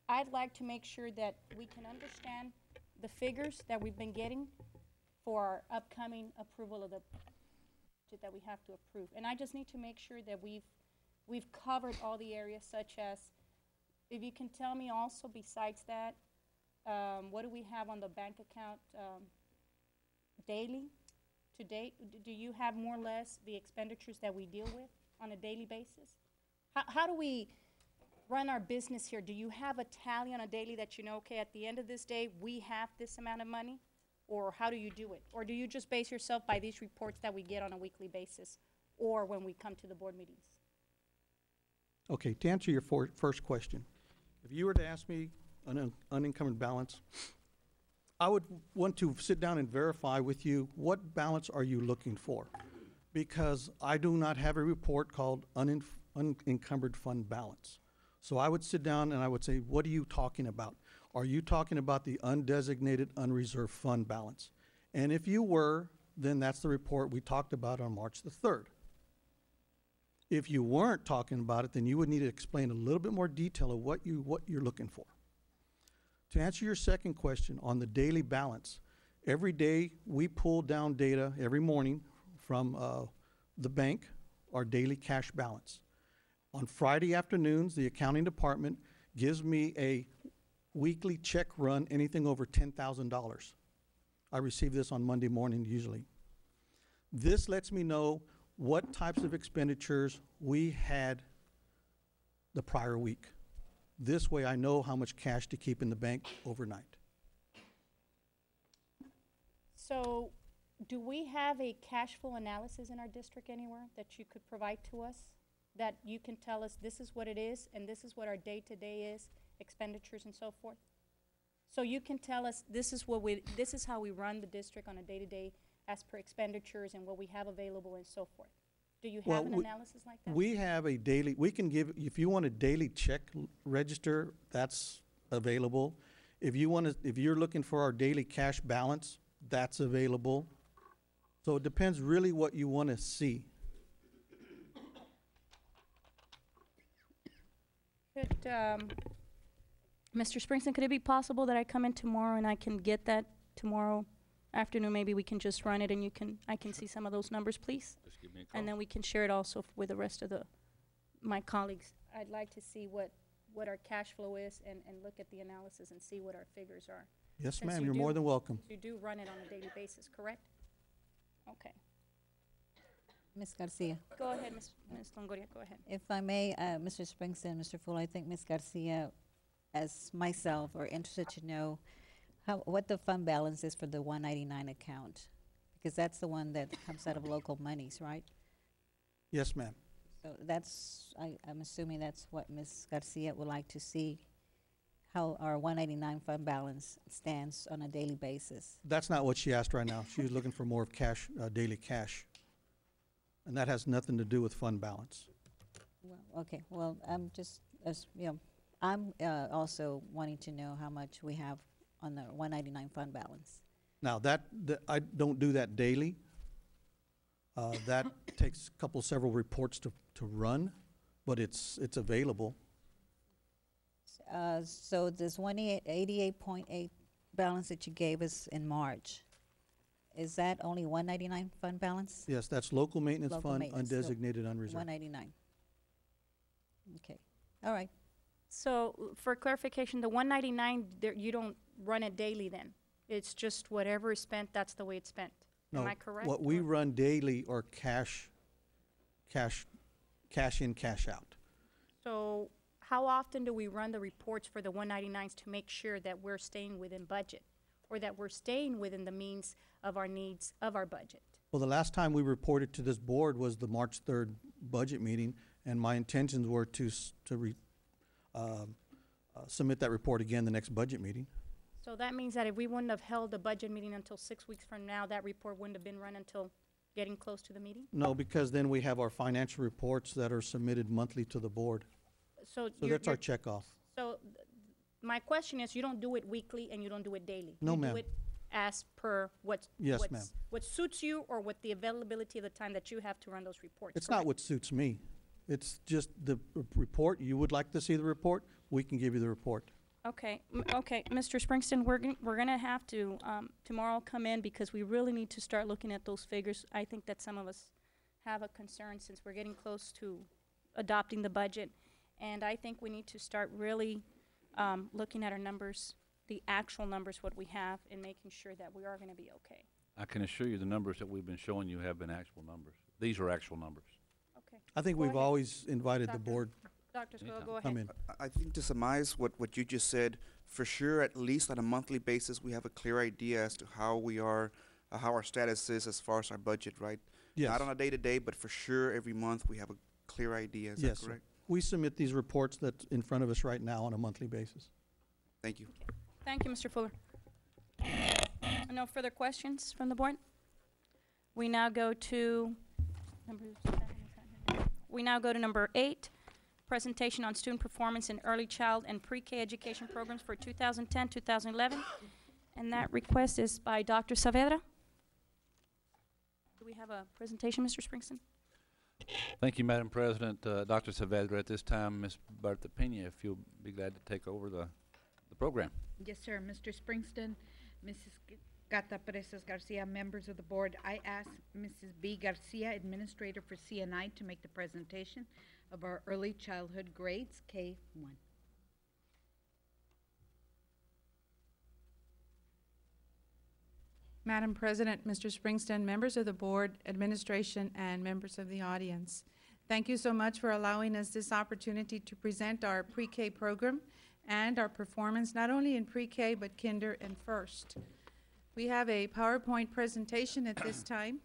Speaker 2: I'd like to make sure that we can understand the figures that we've been getting for our upcoming approval of the budget that we have to approve. And I just need to make sure that we've covered all the areas, such as, if you can tell me also besides that, what do we have on the bank account daily, to date? Do you have more or less the expenditures that we deal with on a daily basis? How do we run our business here? Do you have a tally on a daily that you know, okay, at the end of this day, we have this amount of money? Or how do you do it? Or do you just base yourself by these reports that we get on a weekly basis or when we come to the board meetings?
Speaker 13: Okay, to answer your first question, if you were to ask me an unencumbered balance, I would want to sit down and verify with you what balance are you looking for, because I do not have a report called unencumbered fund balance. So I would sit down and I would say, what are you talking about? Are you talking about the undesignated unreserved fund balance? And if you were, then that's the report we talked about on March the 3rd. If you weren't talking about it, then you would need to explain a little bit more detail of what you're looking for. To answer your second question on the daily balance, every day we pull down data every morning from the bank, our daily cash balance. On Friday afternoons, the accounting department gives me a weekly check run, anything over $10,000. I receive this on Monday morning usually. This lets me know what types of expenditures we had the prior week. This way I know how much cash to keep in the bank overnight.
Speaker 2: So do we have a cash flow analysis in our district anywhere that you could provide to us? That you can tell us this is what it is and this is what our day-to-day is, expenditures and so forth? So you can tell us this is how we run the district on a day-to-day as per expenditures and what we have available and so forth. Do you have an analysis like that?
Speaker 13: We have a daily, we can give, if you want a daily check register, that's available. If you're looking for our daily cash balance, that's available. So it depends really what you want to see.
Speaker 2: Mr. Springston, could it be possible that I come in tomorrow and I can get that tomorrow afternoon? Maybe we can just run it and I can see some of those numbers, please?
Speaker 5: Just give me a call.
Speaker 2: And then we can share it also with the rest of my colleagues. I'd like to see what our cash flow is and look at the analysis and see what our figures are.
Speaker 13: Yes, ma'am, you're more than welcome.
Speaker 2: You do run it on a daily basis, correct? Okay.
Speaker 12: Ms. Garcia.
Speaker 2: Go ahead, Ms. Longoria, go ahead.
Speaker 12: If I may, Mr. Springston, Mr. Fuller, I think Ms. Garcia, as myself, are interested to know what the fund balance is for the 199 account, because that's the one that comes out of local monies, right?
Speaker 13: Yes, ma'am.
Speaker 12: So I'm assuming that's what Ms. Garcia would like to see, how our 199 fund balance stands on a daily basis.
Speaker 13: That's not what she asked right now. She was looking for more of cash, daily cash. And that has nothing to do with fund balance.
Speaker 12: Well, okay, well, I'm just, I'm also wanting to know how much we have on the 199 fund balance.
Speaker 13: Now, I don't do that daily. That takes several reports to run, but it's available.
Speaker 12: So this 88.8 balance that you gave us in March, is that only 199 fund balance?
Speaker 13: Yes, that's local maintenance
Speaker 12: Local
Speaker 13: fund,
Speaker 12: maintenance,
Speaker 13: undesignated, unreserved.
Speaker 12: 199. Okay, all right.
Speaker 2: So for clarification, the 199, you don't run it daily then? It's just whatever is spent, that's the way it's spent? Am I correct?
Speaker 13: What we run daily are cash cash in, cash out.
Speaker 2: So how often do we run the reports for the 199s to make sure that we're staying within budget, or that we're staying within the means of our needs of our budget?
Speaker 13: Well, the last time we reported to this board was the March 3rd budget meeting, and my intentions were to submit that report again the next budget meeting.
Speaker 2: So that means that if we wouldn't have held the budget meeting until 6 weeks from now, that report wouldn't have been run until getting close to the meeting?
Speaker 13: No, because then we have our financial reports that are submitted monthly to the board.
Speaker 2: So
Speaker 13: So that's our checkoff.
Speaker 2: So my question is, you don't do it weekly and you don't do it daily?
Speaker 13: No,
Speaker 2: You
Speaker 13: ma'am.
Speaker 2: do it as per
Speaker 13: Yes, ma'am.
Speaker 2: what suits you, or what the availability of the time that you have to run those reports?
Speaker 13: It's not what suits me. It's just the report. You would like to see the report, we can give you the report.
Speaker 2: Okay, okay, Mr. Springston, we're gonna have to, tomorrow come in, because we really need to start looking at those figures. I think that some of us have a concern, since we're getting close to adopting the budget. And I think we need to start really, looking at our numbers, the actual numbers, what we have, and making sure that we are gonna be okay.
Speaker 5: I can assure you the numbers that we've been showing you have been actual numbers. These are actual numbers.
Speaker 2: Okay.
Speaker 13: I think
Speaker 2: Go
Speaker 13: we've
Speaker 2: ahead.
Speaker 13: always invited the
Speaker 2: Doctor.
Speaker 13: board
Speaker 2: Dr. Scola,
Speaker 5: Anytime.
Speaker 2: go
Speaker 13: come
Speaker 2: ahead.
Speaker 13: in.
Speaker 1: I think to surmise what you just said, for sure, at least on a monthly basis, we have a clear idea as to how we are, how our status is as far as our budget, right?
Speaker 13: Yes.
Speaker 1: Not on a day-to-day, but for sure, every month, we have a clear idea. Is
Speaker 13: Yes,
Speaker 1: that
Speaker 13: sir.
Speaker 1: correct?
Speaker 13: We submit these reports that's in front of us right now on a monthly basis.
Speaker 1: Thank you.
Speaker 2: Thank you, Mr. Fuller. No further questions from the board? We now go to number 8, presentation on student performance in early child and pre-K education programs for 2010-2011. And that request is by Dr. Saavedra. Do we have a presentation, Mr. Springston?
Speaker 5: Thank you, Madam President. Dr. Saavedra, at this time, Ms. Bertha Pena, if you'll be glad to take over the program.
Speaker 6: Yes, sir. Mr. Springston, Mrs. Gata Perez Garcia, members of the board, I ask Mrs. B. Garcia, Administrator for CNI, to make the presentation of our early childhood grades, K-1.
Speaker 14: Madam President, Mr. Springston, members of the board, administration, and members of the audience. Thank you so much for allowing us this opportunity to present our pre-K program and our performance, not only in pre-K, but kinder and first. We have a PowerPoint presentation at this time.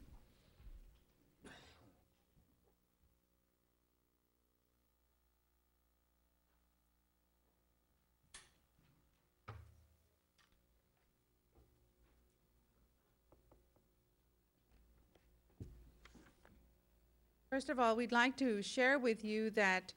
Speaker 14: First of all, we'd like to share with you that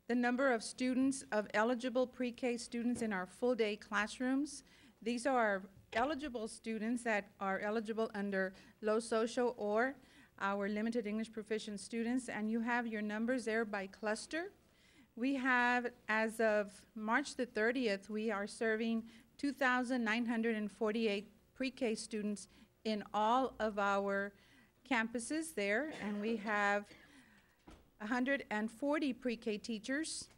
Speaker 14: the number of students, of eligible pre-K students in our full-day classrooms, these are our eligible students that are eligible under low social or our limited English proficient students, and you have your numbers there by cluster. We have, as of March the 30th, we are serving 2,948 pre-K students in all of our campuses there, and we have 140 pre-K teachers,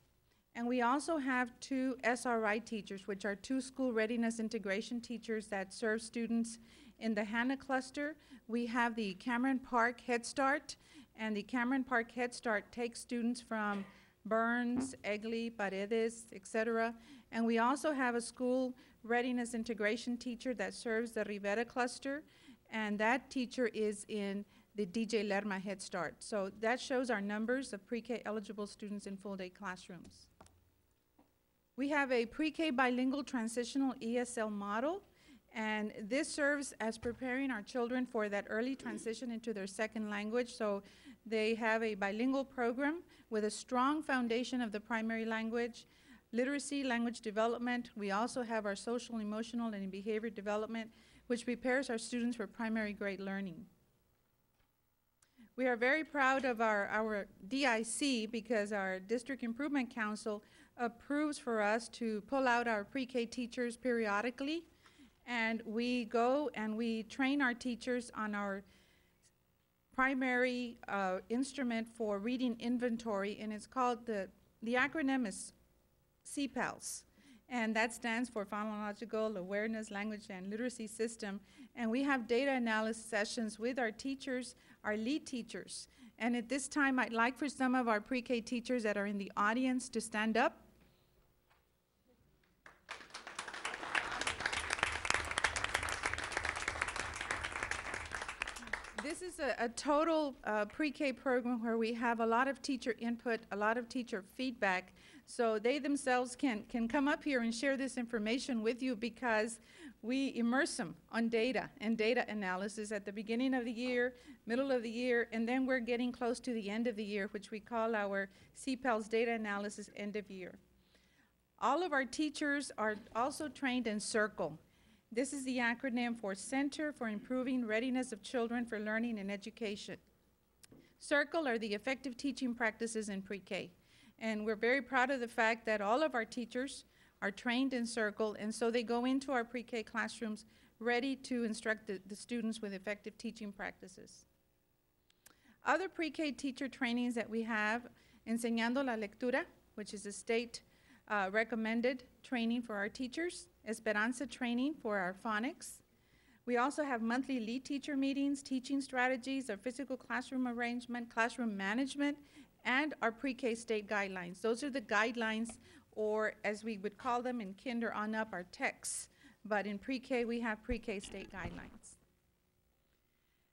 Speaker 14: and we also have 2 SRI teachers, which are 2 school readiness integration teachers that serve students in the Hannah cluster. We have the Cameron Park Head Start, and the Cameron Park Head Start takes students from Burns, Egley, Paredes, etc. And we also have a school readiness integration teacher that serves the Rivera cluster, and that teacher is in the DJ Lerma Head Start. So that shows our numbers of pre-K eligible students in full-day classrooms. We have a pre-K bilingual transitional ESL model, and this serves as preparing our children for that early transition into their second language. So they have a bilingual program with a strong foundation of the primary language, literacy, language development. We also have our social, emotional, and behavior development, which prepares our students for primary grade learning. We are very proud of our DIC because our District Improvement Council approves for us to pull out our pre-K teachers periodically, and we go and we train our teachers on our primary instrument for reading inventory, and it's called, the acronym is CPALS, and that stands for Phonological Awareness, Language, and Literacy System. And we have data analysis sessions with our teachers, our lead teachers, And at this time, I'd like for some of our pre-K teachers that are in the audience to stand up. This is a total pre-K program where we have a lot of teacher input, a lot of teacher feedback. So they themselves can come up here and share this information with you because we immerse them on data and data analysis at the beginning of the year, middle of the year, and then we're getting close to the end of the year, which we call our CPEL's data analysis end of year. All of our teachers are also trained in CIRCLE. This is the acronym for Center for Improving Readiness of Children for Learning and Education. CIRCLE are the effective teaching practices in pre-K. And we're very proud of the fact that all of our teachers are trained in CIRCLE, and so they go into our pre-K classrooms ready to instruct the students with effective teaching practices. Other pre-K teacher trainings that we have, Enseñando la Lectura, which is a state recommended training for our teachers, Esperanza training for our phonics. We also have monthly lead teacher meetings, teaching strategies, our physical classroom arrangement, classroom management, and our pre-K state guidelines. Those are the guidelines, or as we would call them in kinder on up, our texts. But in pre-K, we have pre-K state guidelines.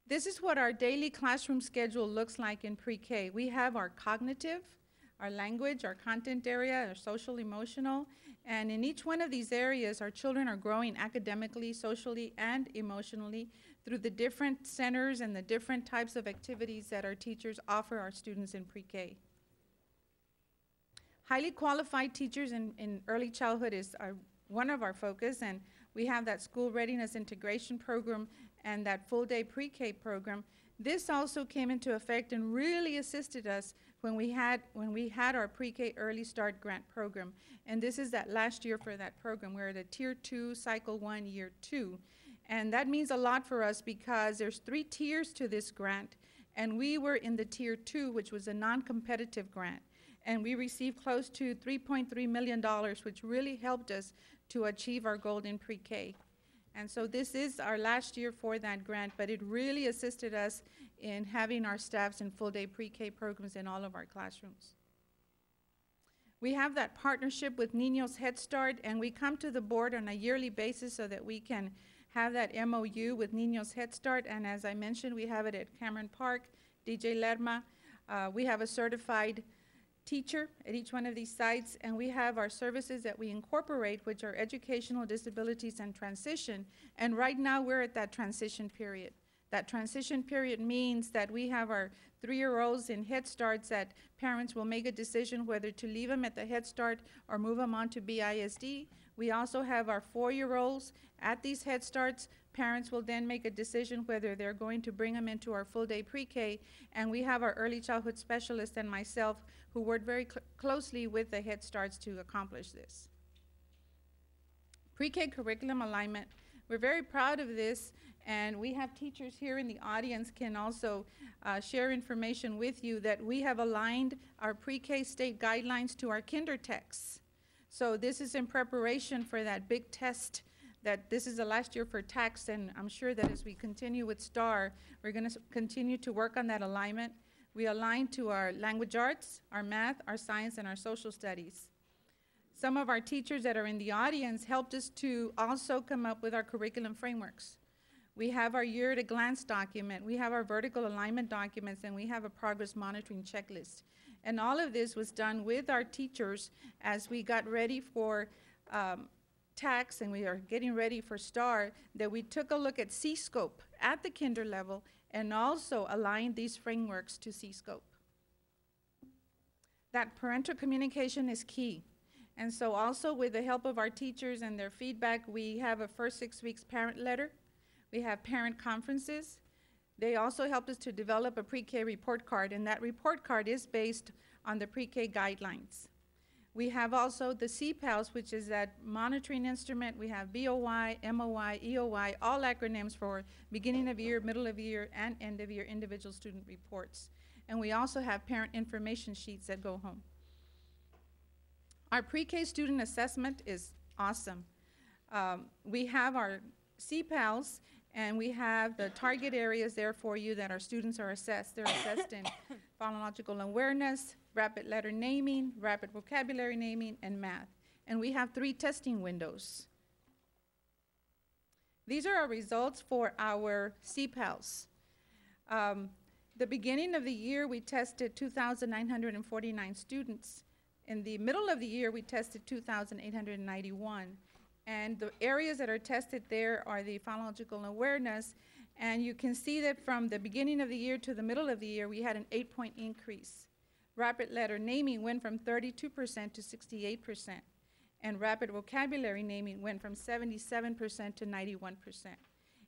Speaker 14: This is what our daily classroom schedule looks like in pre-K. We have our cognitive, our language, our content area, our social, emotional, and in each one of these areas, our children are growing academically, socially, and emotionally through the different centers and the different types of activities that our teachers offer our students in pre-K. Highly qualified teachers in early childhood is one of our focus, and we have that school readiness integration program and that full-day pre-K program. This also came into effect and really assisted us when we had our pre-K early start grant program. And this is that last year for that program. We're at a Tier 2, Cycle 1, Year 2. And that means a lot for us because there's 3 tiers to this grant. And we were in the Tier 2, which was a non-competitive grant. And we received close to $3.3 million, which really helped us to achieve our goal in pre-K. And so this is our last year for that grant, but it really assisted us in having our staffs in full-day pre-K programs in all of our classrooms. We have that partnership with Niños Head Start, and we come to the board on a yearly basis so that we can have that MOU with Niños Head Start. And as I mentioned, we have it at Cameron Park, DJ Lerma. We have a certified teacher at each one of these sites, and we have our services that we incorporate, which are educational disabilities and transition. And right now we're at that transition period. That transition period means that we have our 3-year-olds in Head Starts that parents will make a decision whether to leave them at the Head Start or move them on to BISD. We also have our 4-year-olds at these Head Starts. Parents will then make a decision whether they're going to bring them into our full-day pre-K. And we have our early childhood specialist and myself who work very closely with the Head Starts to accomplish this. Pre-K curriculum alignment. We're very proud of this, and we have teachers here in the audience can also share information with you that we have aligned our pre-K state guidelines to our kinder texts. So this is in preparation for that big test that this is the last year for tax, and I'm sure that as we continue with STAR, we're going to continue to work on that alignment. We align to our language arts, our math, our science, and our social studies. Some of our teachers that are in the audience helped us to also come up with our curriculum frameworks. We have our year at a glance document, we have our vertical alignment documents, and we have a progress monitoring checklist. And all of this was done with our teachers as we got ready for tax and we are getting ready for STAR, that we took a look at C-scope at the kinder level and also aligned these frameworks to C-scope. That parental communication is key. And so also with the help of our teachers and their feedback, we have a first 6 weeks parent letter. We have parent conferences. They also helped us to develop a pre-K report card, and that report card is based on the pre-K guidelines. We have also the CPALS, which is that monitoring instrument. We have BOY, MOY, EOY, all acronyms for beginning of year, middle of year, and end of year individual student reports. And we also have parent information sheets that go home. Our pre-K student assessment is awesome. We have our CPALS, And we have the target areas there for you that our students are assessed. They're assessed in phonological awareness, rapid letter naming, rapid vocabulary naming, and math. And we have 3 testing windows. These are our results for our CPALs. The beginning of the year, we tested 2,949 students. In the middle of the year, we tested 2,891. And the areas that are tested there are the phonological awareness. And you can see that from the beginning of the year to the middle of the year, we had an 8-point increase. Rapid letter naming went from 32% to 68%. And rapid vocabulary naming went from 77% to 91%.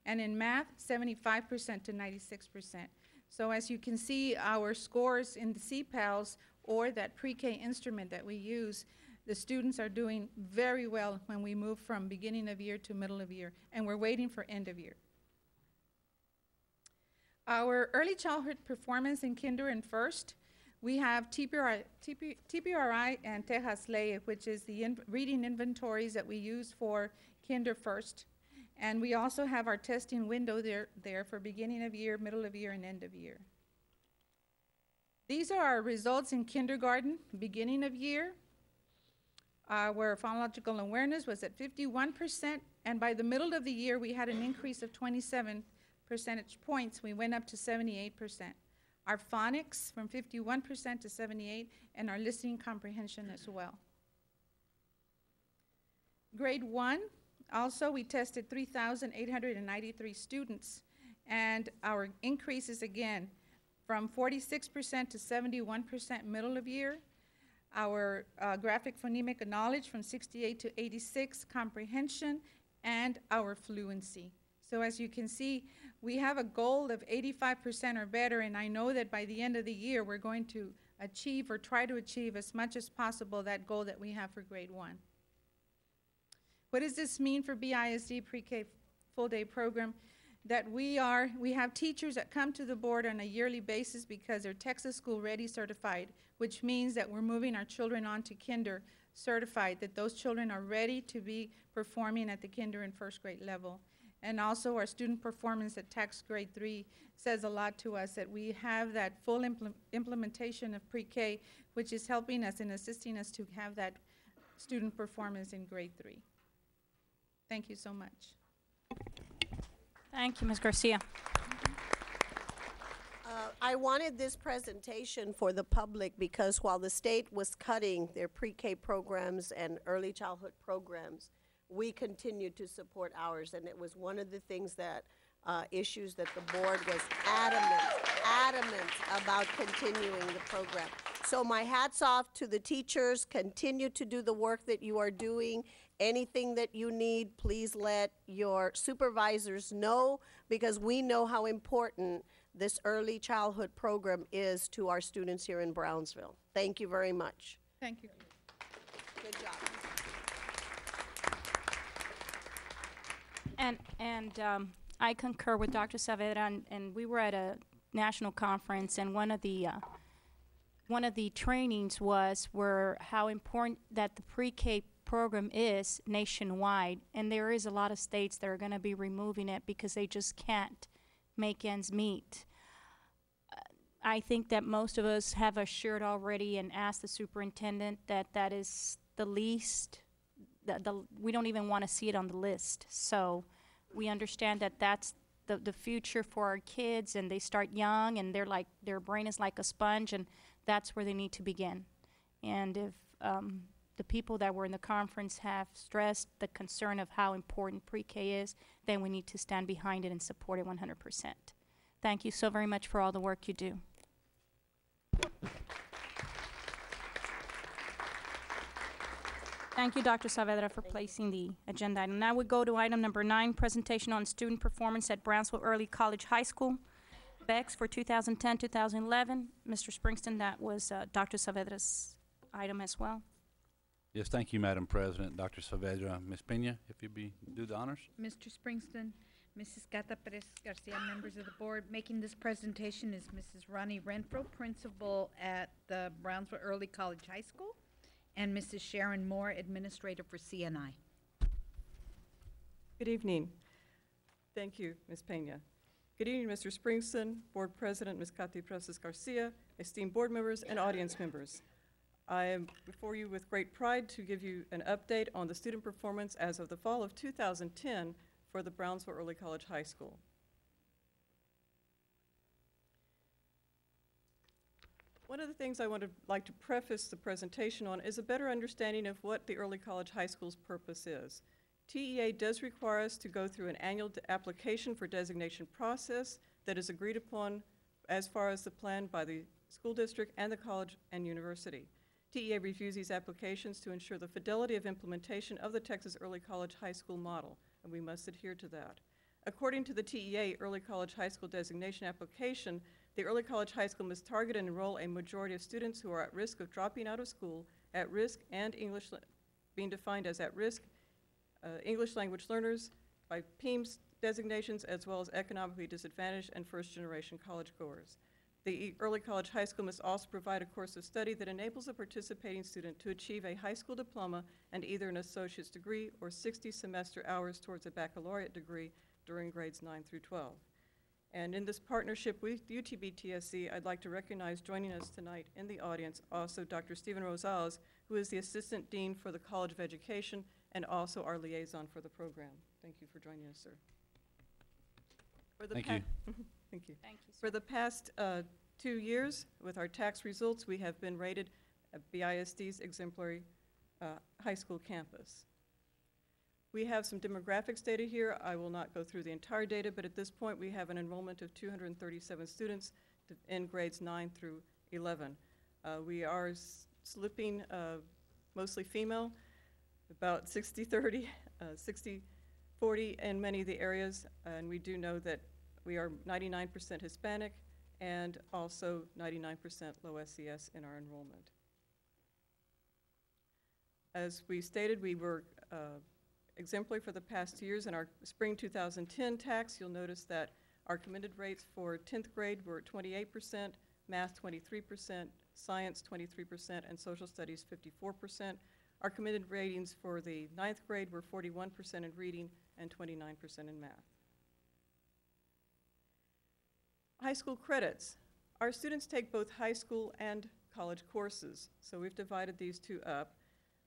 Speaker 14: And in math, 75% to 96%. So as you can see, our scores in the CPALs, or that pre-K instrument that we use, the students are doing very well when we move from beginning of year to middle of year, and we're waiting for end of year. Our early childhood performance in kinder and first, we have TPRI and Tejas Ley, which is the reading inventories that we use for kinder first. And we also have our testing window there for beginning of year, middle of year, and end of year. These are our results in kindergarten, beginning of year, where phonological awareness was at 51%, and by the middle of the year, we had an increase of 27 percentage points. We went up to 78%. Our phonics from 51% to 78%, and our listening comprehension as well. Grade 1, also we tested 3,893 students, and our increases again from 46% to 71% middle of year. Our graphic phonemic knowledge from 68 to 86, comprehension, and our fluency. So as you can see, we have a goal of 85% or better, and I know that by the end of the year, we're going to achieve or try to achieve as much as possible that goal that we have for grade 1. What does this mean for BISD pre-K full-day program? That we have teachers that come to the board on a yearly basis because they're Texas School Ready certified, which means that we're moving our children on to kinder certified, that those children are ready to be performing at the kinder and first grade level. And also our student performance at tax grade 3 says a lot to us, that we have that full implementation of pre-K, which is helping us and assisting us to have that student performance in grade 3. Thank you so much.
Speaker 2: Thank you, Ms. Garcia.
Speaker 3: I wanted this presentation for the public because while the state was cutting their pre-K programs and early childhood programs, we continued to support ours, and it was one of the things that issues that the board was adamant about continuing the program. So my hat's off to the teachers. Continue to do the work that you are doing. Anything that you need, please let your supervisors know, because we know how important this early childhood program is to our students here in Brownsville. Thank you very much.
Speaker 14: Thank you.
Speaker 3: Good job.
Speaker 2: And I concur with Dr. Saavedra, and we were at a national conference, and one of the trainings were how important that the pre-K program is nationwide, and there is a lot of states that are going to be removing it because they just can't make ends meet. I think that most of us have assured already and asked the superintendent that is the least, we don't even want to see it on the list. So we understand that that's the future for our kids, and they start young, and their brain is like a sponge, and that's where they need to begin. And if the people that were in the conference have stressed the concern of how important pre-K is, then we need to stand behind it and support it 100%. Thank you so very much for all the work you do. Thank you, Dr. Saavedra, for placing the agenda item. Now we go to item number 9, presentation on student performance at Brownsville Early College High School, BEX for 2010-2011. Mr. Springston, that was Dr. Saavedra's item as well.
Speaker 5: Yes, thank you, Madam President. Dr. Saavedra. Ms. Pena, if you'd do the honors.
Speaker 6: Mr. Springston, Mrs. Gata Perez Garcia, members of the board. Making this presentation is Mrs. Ronnie Renfro, principal at the Brownsville Early College High School, and Mrs. Sharon Moore, administrator for CNI.
Speaker 15: Good evening. Thank you, Ms. Pena. Good evening, Mr. Springston, Board President, Ms. Cathy Presas Garcia, esteemed board members and audience members. I am before you with great pride to give you an update on the student performance as of the fall of 2010 for the Brownsville Early College High School. One of the things I like to preface the presentation on is a better understanding of what the Early College High School's purpose is. TEA does require us to go through an annual application for designation process that is agreed upon as far as the plan by the school district and the college and university. TEA reviews these applications to ensure the fidelity of implementation of the Texas Early College High School model, and we must adhere to that. According to the TEA Early College High School designation application, the Early College High School must target and enroll a majority of students who are at risk of dropping out of school, at risk and English being defined as at risk, English language learners by PEIMS designations, as well as economically disadvantaged and first-generation college goers. The Early College High School must also provide a course of study that enables a participating student to achieve a high school diploma and either an associate's degree or 60 semester hours towards a baccalaureate degree during grades 9 through 12. And in this partnership with UTB-TSC, I'd like to recognize joining us tonight in the audience also Dr. Stephen Rosales, who is the Assistant Dean for the College of Education and also our liaison for the program. Thank you for joining us, sir.
Speaker 5: Thank you.
Speaker 15: Thank you.
Speaker 2: Thank you, sir.
Speaker 15: For the past 2 years, with our tax results, we have been rated at BISD's exemplary high school campus. We have some demographics data here. I will not go through the entire data, but at this point we have an enrollment of 237 students in grades 9 through 11. We are slipping mostly female, about 60-30, 60-40 in many of the areas, and we do know that we are 99% Hispanic and also 99% low SES in our enrollment. As we stated, we were exemplary for the past 2 years. In our spring 2010 tax, you'll notice that our commended rates for 10th grade were 28%, math 23%, science 23%, and social studies 54%. Our commended ratings for the 9th grade were 41% in reading and 29% in math. High school credits. Our students take both high school and college courses, so we've divided these two up.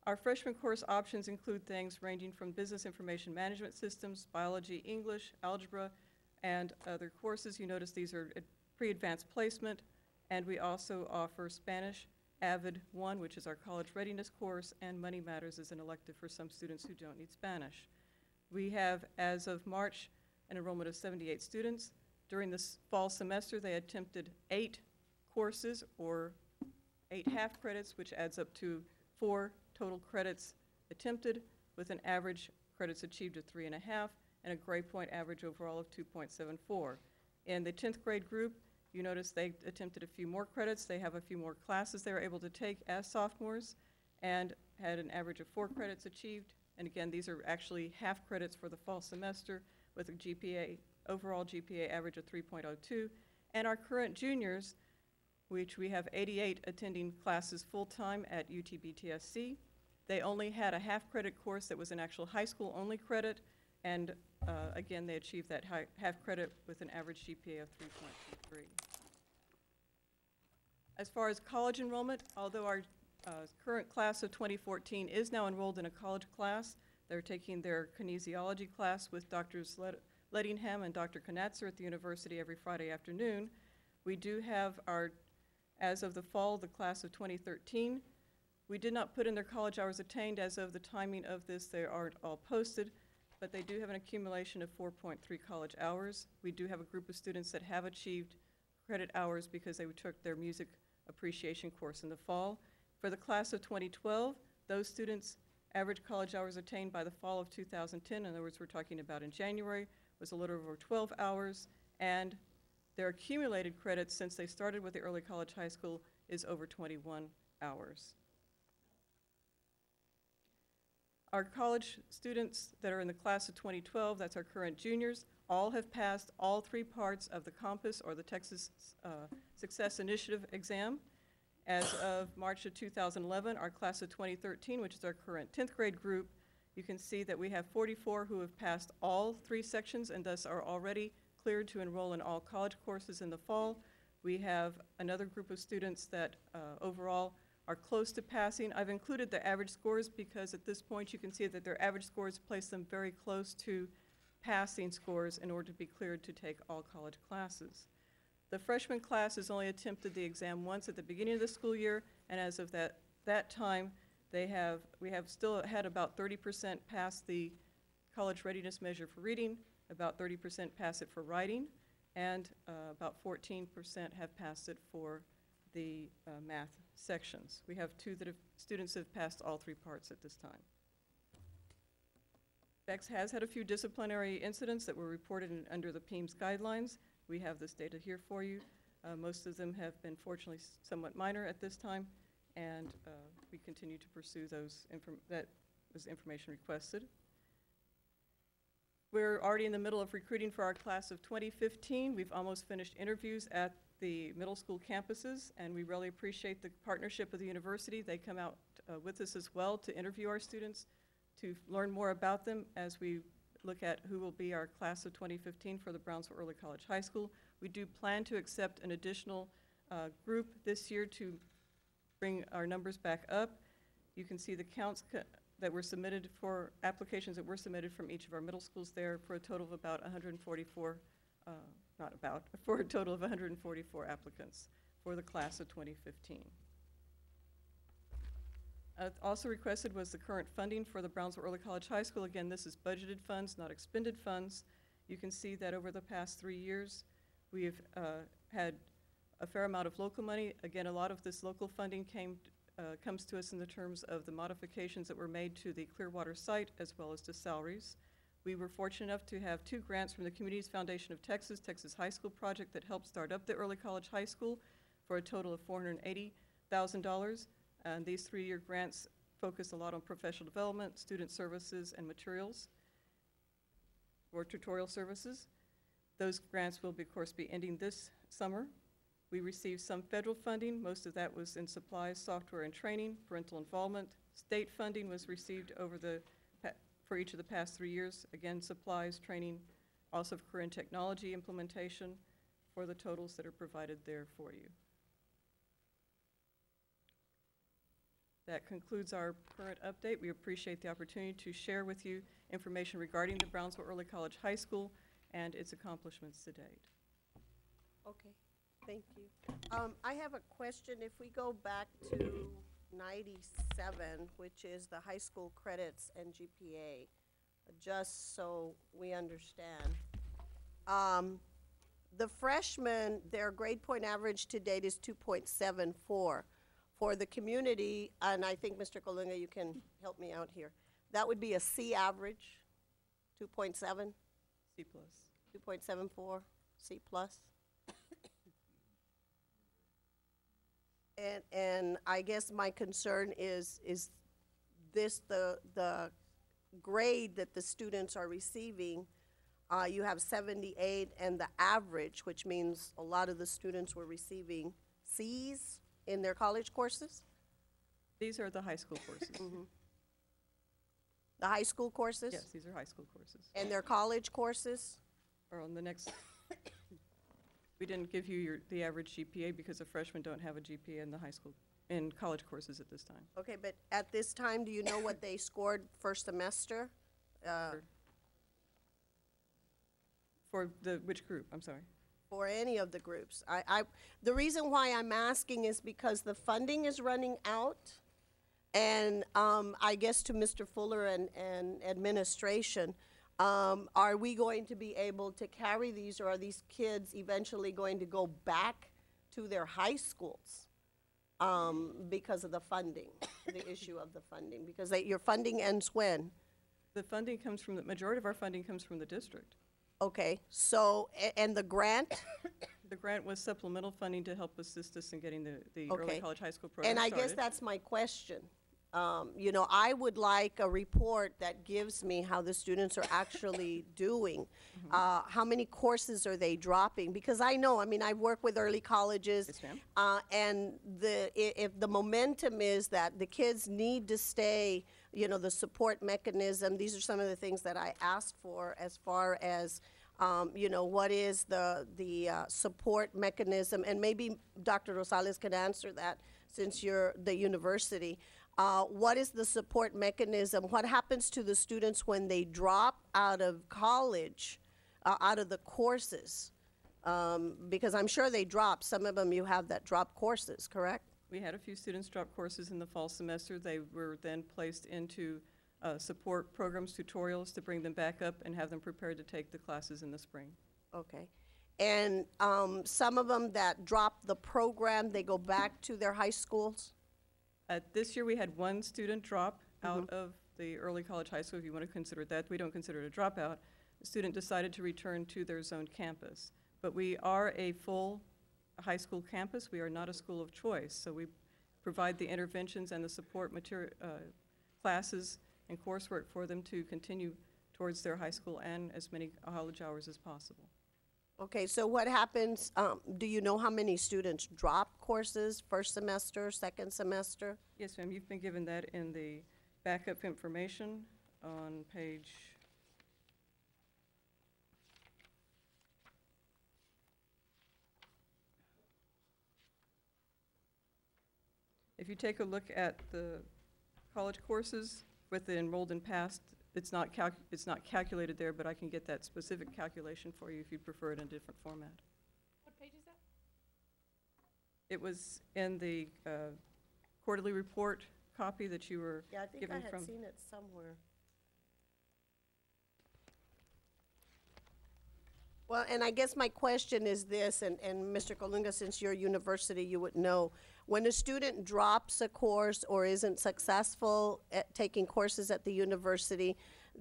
Speaker 15: Our freshman course options include things ranging from business information management systems, biology, English, algebra, and other courses. You notice these are pre-advanced placement, and we also offer Spanish, AVID 1, which is our college readiness course, and Money Matters is an elective for some students who don't need Spanish. We have, as of March, an enrollment of 78 students. During this fall semester, they attempted 8 courses or 8 half credits, which adds up to 4 total credits attempted with an average credits achieved of 3.5 and a grade point average overall of 2.74. In the 10th grade group, you notice they attempted a few more credits. They have a few more classes they were able to take as sophomores and had an average of 4 credits achieved. And again, these are actually half credits for the fall semester with a GPA, overall GPA average of 3.02. And our current juniors, which we have 88 attending classes full-time at UTB-TSC. They only had a half credit course that was an actual high school only credit, and again, they achieved that half credit with an average GPA of 3.23. As far as college enrollment, although our current class of 2014 is now enrolled in a college class, they're taking their kinesiology class with Drs. Lettingham and Dr. Knatzer at the university every Friday afternoon. We do have our, as of the fall, the class of 2013. We did not put in their college hours attained. As of the timing of this, they aren't all posted, but they do have an accumulation of 4.3 college hours. We do have a group of students that have achieved credit hours because they took their music appreciation course in the fall. For the class of 2012, those students' average college hours attained by the fall of 2010, in other words, we're talking about in January, was a little over 12 hours, and their accumulated credits since they started with the early college high school is over 21 hours. Our college students that are in the class of 2012, that's our current juniors, all have passed all 3 parts of the Compass or the Texas Success Initiative exam. As of March of 2011, our class of 2013, which is our current 10th grade group, You can see that we have 44 who have passed all 3 sections and thus are already cleared to enroll in all college courses in the fall. We have another group of students that overall are close to passing. I've included the average scores because at this point you can see that their average scores place them very close to passing scores in order to be cleared to take all college classes. The freshman class has only attempted the exam once at the beginning of the school year, and as of that time, we have still had about 30% pass the college readiness measure for reading, about 30% pass it for writing, and about 14% have passed it for the math sections. We have students have passed all 3 parts at this time. BEX has had a few disciplinary incidents that were reported under the PEAMS guidelines. We have this data here for you. Most of them have been fortunately somewhat minor at this time, and we continue to pursue that was information requested. We're already in the middle of recruiting for our class of 2015. We've almost finished interviews at the middle school campuses, and we really appreciate the partnership of the university. They come out with us as well to interview our students, to learn more about them as we look at who will be our class of 2015 for the Brownsville Early College High School. We do plan to accept an additional group this year to bring our numbers back up. You can see the counts that were submitted for applications that were submitted from each of our middle schools there for a total of about 144, for a total of 144 applicants for the class of 2015. Also requested was the current funding for the Brownsville Early College High School. Again, this is budgeted funds, not expended funds. You can see that over the past 3 years, we've had a fair amount of local money. Again, a lot of this local funding comes to us in the terms of the modifications that were made to the Clearwater site as well as to salaries. We were fortunate enough to have 2 grants from the Communities Foundation of Texas High School Project that helped start up the Early College High School for a total of $480,000. And these 3-year grants focus a lot on professional development, student services, and materials or tutorial services. Those grants will, of course, be ending this summer. We received some federal funding. Most of that was in supplies, software, and training, parental involvement. State funding was received for each of the past 3 years. Again, supplies, training, also for career and technology implementation for the totals that are provided there for you. That concludes our current update. We appreciate the opportunity to share with you information regarding the Brownsville Early College High School and its accomplishments to date.
Speaker 3: Okay, thank you. I have a question. If we go back to 97, which is the high school credits and GPA, just so we understand. The freshmen, their grade point average to date is 2.74. For the community, and I think Mr. Colunga, you can help me out here, that would be a C average, 2.7?
Speaker 15: C plus.
Speaker 3: 2.74, C plus. And I guess my concern is this the grade that the students are receiving? You have 78, and the average, which means a lot of the students were receiving C's in their college courses?
Speaker 15: These are the high school courses.
Speaker 3: Mm-hmm. The high school courses?
Speaker 15: Yes, these are high school courses.
Speaker 3: And their college courses?
Speaker 15: Or on the next, we didn't give you the average GPA because the freshmen don't have a GPA in the high school, in college courses at this time.
Speaker 3: Okay, but at this time, do you know what they scored first semester?
Speaker 15: For which group? I'm sorry.
Speaker 3: For any of the groups. The reason why I'm asking is because the funding is running out, and I guess to Mr. Fuller and administration, are we going to be able to carry these, or are these kids eventually going to go back to their high schools because of the funding, the issue of the funding? Because your funding ends when?
Speaker 15: The funding comes from, the majority of our funding comes from the district.
Speaker 3: Okay, so, and the grant?
Speaker 15: The grant was supplemental funding to help assist us in getting the
Speaker 3: Okay.
Speaker 15: early college high school program
Speaker 3: And I
Speaker 15: started.
Speaker 3: guess that's my question. You know, I would like a report that gives me how the students are actually doing. How many courses are they dropping? Because I know, I mean, I've worked with early colleges.
Speaker 15: Yes, ma'am.
Speaker 3: And if the momentum is that the kids need to stay you know, the support mechanism. These are some of the things that I asked for as far as, you know, what is the support mechanism? And maybe Dr. Rosales can answer that since you're the university. What is the support mechanism? What happens to the students when they drop out of college, out of the courses? Because I'm sure they drop. Some of them you have that drop courses, correct?
Speaker 15: We had a few students drop courses in the fall semester. They were then placed into support programs, tutorials to bring them back up and have them prepared to take the classes in the spring.
Speaker 3: Okay. And some of them that drop the program, they go back to their high schools?
Speaker 15: This year we had one student drop out of the early college high school, if you want to consider it that. We don't consider it a dropout. The student decided to return to their zoned campus. But we are a full high school campus. We are not a school of choice. So we provide the interventions and the support material, classes and coursework for them to continue towards their high school and as many college hours as possible.
Speaker 3: Okay, so what happens, do you know how many students drop courses, first semester, second semester?
Speaker 15: Yes, ma'am, you've been given that in the backup information on page If you take a look at the college courses with the enrolled and passed, it's not calculated there, but I can get that specific calculation for you if you prefer it in a different format.
Speaker 14: What page is that?
Speaker 15: It was in the quarterly report copy that you were
Speaker 3: Yeah, I think
Speaker 15: given
Speaker 3: I had
Speaker 15: from.
Speaker 3: seen it somewhere. Well, and I guess my question is this, and Mr. Colunga, since you're a university, you would know. When a student drops a course or isn't successful at taking courses at the university,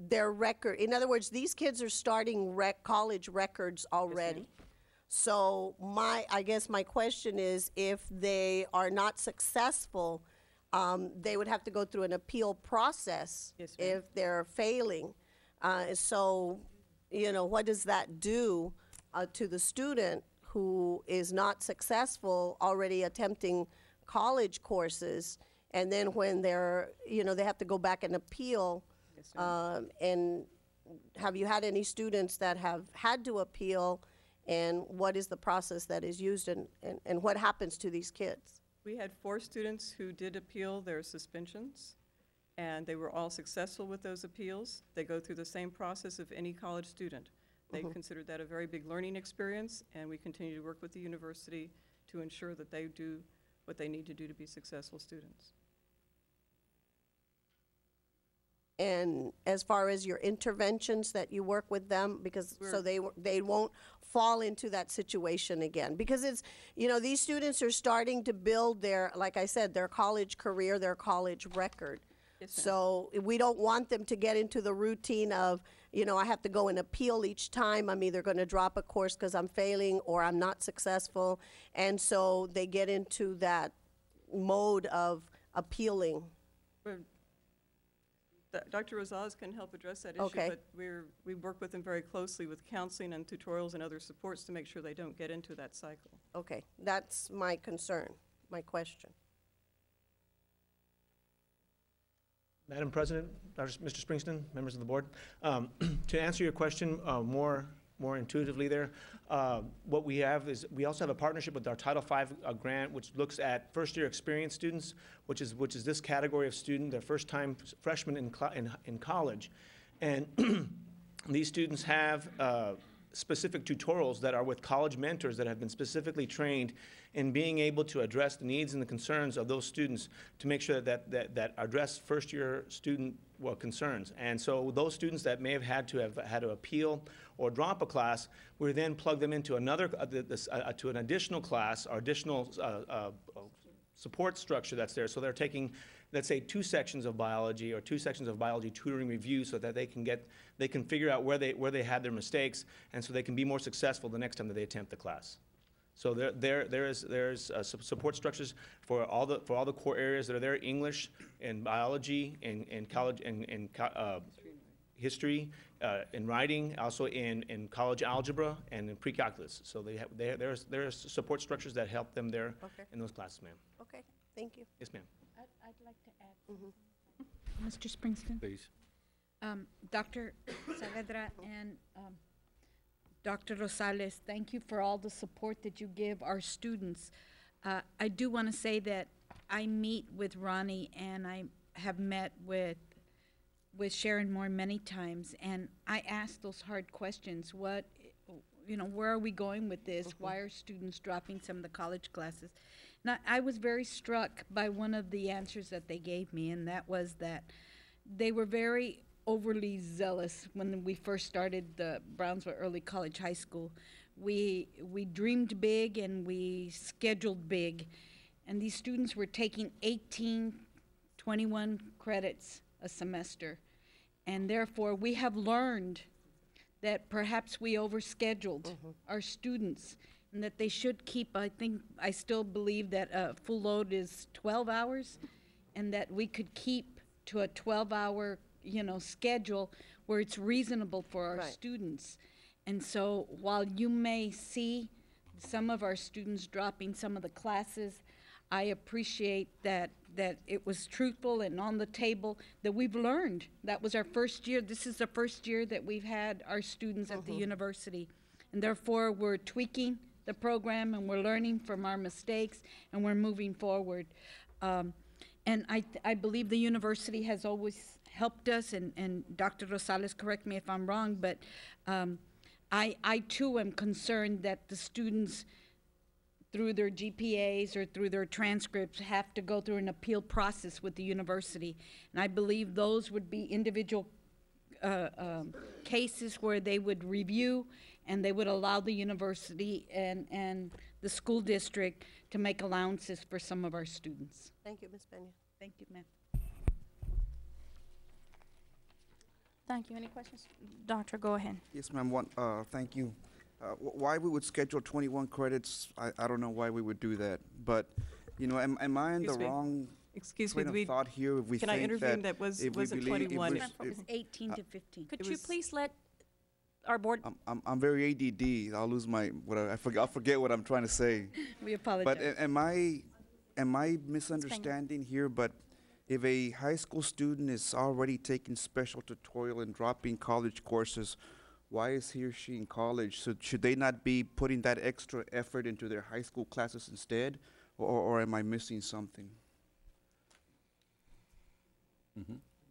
Speaker 3: their record, in other words, these kids are starting college records already. So I guess my question is, if they are not successful, they would have to go through an appeal process if they're failing. So, you know, what does that do to the student who is not successful already attempting college courses, and then when they're, you know, they have to go back and appeal? And have you had any students that have had to appeal, and what is the process that is used, and what happens to these kids?
Speaker 15: We had 4 students who did appeal their suspensions, and they were all successful with those appeals. They go through the same process of any college student. They considered that a very big learning experience, and we continue to work with the university to ensure that they do what they need to do to be successful students.
Speaker 3: And as far as your interventions that you work with them, because so they won't fall into that situation again, because it's, you know, these students are starting to build their, like I said, their college career, their college record. So we don't want them to get into the routine of, you know, I have to go and appeal each time. I'm either going to drop a course because I'm failing or I'm not successful. And so they get into that mode of appealing.
Speaker 15: Dr. Rosales can help address that issue, but we work with them very closely with counseling and tutorials and other supports to make sure they don't get into that cycle.
Speaker 3: Okay, that's my concern, my question.
Speaker 16: Madam President, Mr. Springston, members of the board, to answer your question more intuitively there, what we have is we also have a partnership with our Title V grant, which looks at first-year experience students, which is this category of student, their first-time freshmen in college, and these students have specific tutorials that are with college mentors that have been specifically trained in being able to address the needs and the concerns of those students to make sure that address first-year student concerns. And so those students that may have had to appeal or drop a class, we then plug them into another to an additional class or additional support structure that's there. So they're taking, let's say, 2 sections of biology or 2 sections of biology tutoring review, so that they can figure out where they had their mistakes, and so they can be more successful the next time that they attempt the class. So there's support structures for all the core areas that are there: English and biology and college and history, in writing, also in college algebra and in pre-calculus. So there's support structures that help them there in those classes, ma'am.
Speaker 3: Okay, thank you.
Speaker 16: Yes, ma'am.
Speaker 14: I'd like to add.
Speaker 6: Mr. Springston?
Speaker 5: Please.
Speaker 6: Dr. Saavedra and Dr. Rosales, thank you for all the support that you give our students. I do want to say that I meet with Ronnie and I have met with Sharon Moore many times, and I ask those hard questions. What, where are we going with this? Why are students dropping some of the college classes? Now, I was very struck by one of the answers that they gave me, and that was that they were very overly zealous when we first started the Brownsville Early College High School. We dreamed big and we scheduled big, and these students were taking 18, 21 credits a semester, and therefore we have learned that perhaps we overscheduled our students and that they should keep, I still believe that a full load is 12 hours, and that we could keep to a 12-hour schedule where it's reasonable for our students. And so while you may see some of our students dropping some of the classes, I appreciate that it was truthful and on the table, that we've learned. That was our first year. This is the first year that we've had our students at the university. And therefore, we're tweaking the program and we're learning from our mistakes and we're moving forward. And I believe the university has always helped us, and Dr. Rosales, correct me if I'm wrong, but I too am concerned that the students, through their GPAs or through their transcripts, have to go through an appeal process with the university. And I believe those would be individual cases where they would review and they would allow the university and the school district to make allowances for some of our students.
Speaker 3: Thank you, Ms. Peña.
Speaker 6: Thank you, ma'am.
Speaker 2: Thank you. Any questions? Doctor, go ahead.
Speaker 1: Yes, ma'am. Thank you. Why we would schedule 21 credits, I don't know why we would do that. But, am I in the wrong train of thought here if we
Speaker 15: Can
Speaker 1: think
Speaker 15: I intervene? That wasn't 21.
Speaker 6: It was 18 to 15.
Speaker 2: Could you please let our board?
Speaker 1: I'm very ADD. I'll lose my I'll forget what I'm trying to say.
Speaker 6: We apologize.
Speaker 1: But am I misunderstanding here? But if a high school student is already taking special tutorial and dropping college courses, why is he or she in college? So should they not be putting that extra effort into their high school classes instead, or am I missing something?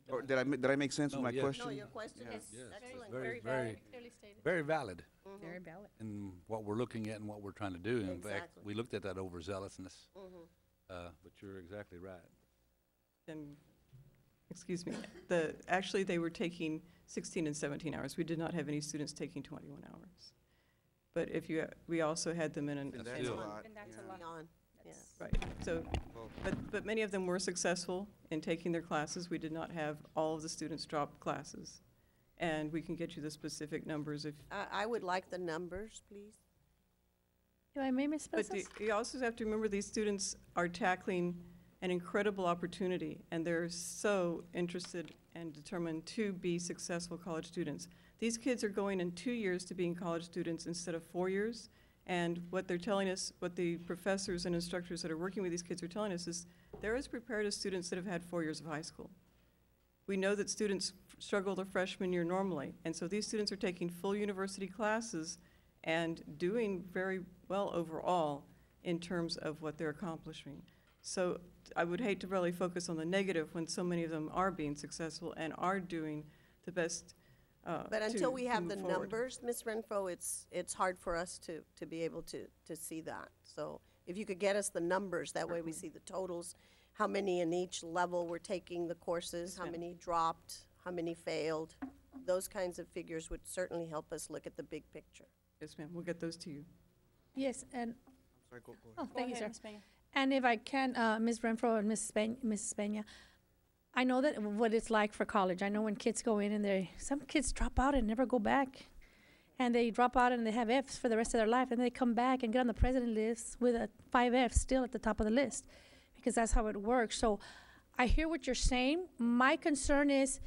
Speaker 1: Or did I make sense with my question?
Speaker 3: No, your question is excellent.
Speaker 5: Very valid.
Speaker 6: Very valid.
Speaker 5: In what we're looking at and what we're trying to do. In fact, we looked at that overzealousness. But you're exactly right.
Speaker 15: And, excuse me, actually they were taking 16 and 17 hours. We did not have any students taking 21 hours. But we also had them in
Speaker 1: And that's a lot.
Speaker 2: And that's
Speaker 1: yeah.
Speaker 2: a lot.
Speaker 3: Yes.
Speaker 15: Right, so, but many of them were successful in taking their classes. We did not have all of the students drop classes. And we can get you the specific numbers if.
Speaker 3: I would like the numbers, please.
Speaker 4: If I may, Ms.
Speaker 15: But
Speaker 4: Pesas?
Speaker 15: you also have to remember these students are tackling an incredible opportunity, and they're so interested and determined to be successful college students. These kids are going in 2 years to being college students instead of 4 years. And what they're telling us, what the professors and instructors that are working with these kids are telling us is they're as prepared as students that have had 4 years of high school. We know that students struggle their freshman year normally, and so these students are taking full university classes and doing very well overall in terms of what they're accomplishing. So I would hate to really focus on the negative when so many of them are being successful and are doing the best.
Speaker 3: But until we have
Speaker 15: move
Speaker 3: the
Speaker 15: forward.
Speaker 3: numbers, Ms. Renfro, it's hard for us to be able to see that. So if you could get us the numbers, that way we see the totals, how many in each level were taking the courses, how many dropped, how many failed. Those kinds of figures would certainly help us look at the big picture.
Speaker 15: Yes, ma'am, we'll get those to you.
Speaker 4: Yes, and,
Speaker 1: Sorry, go
Speaker 4: oh,
Speaker 1: ahead.
Speaker 4: thank you, sir.
Speaker 2: Ms. Peña.
Speaker 4: And if I can, Ms. Renfro and Mrs. Peña, I know that what it's like for college. I know when kids go in and some kids drop out and never go back. And they drop out and they have Fs for the rest of their life. And they come back and get on the president list with a 5 Fs still at the top of the list, because that's how it works. So I hear what you're saying. My concern is,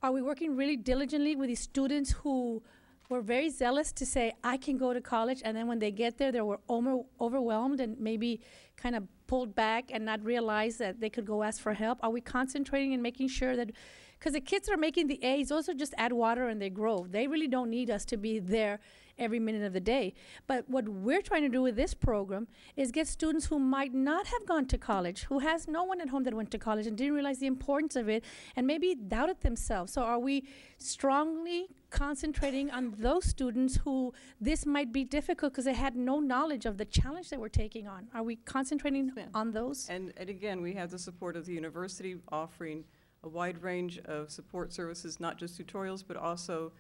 Speaker 4: are we working really diligently with these students who were very zealous to say, I can go to college, and then when they get there, they were overwhelmed and maybe kind of pulled back and not realize that they could go ask for help? Are we concentrating and making sure that, because the kids are making the A's, those are just add water and they grow. They really don't need us to be there every minute of the day. But what we're trying to do with this program is get students who might not have gone to college, who has no one at home that went to college and didn't realize the importance of it and maybe doubted themselves. So are we strongly concentrating on those students who this might be difficult because they had no knowledge of the challenge that we're taking on? Are we concentrating on those?
Speaker 15: And again, we have the support of the university offering a wide range of support services, not just tutorials, but also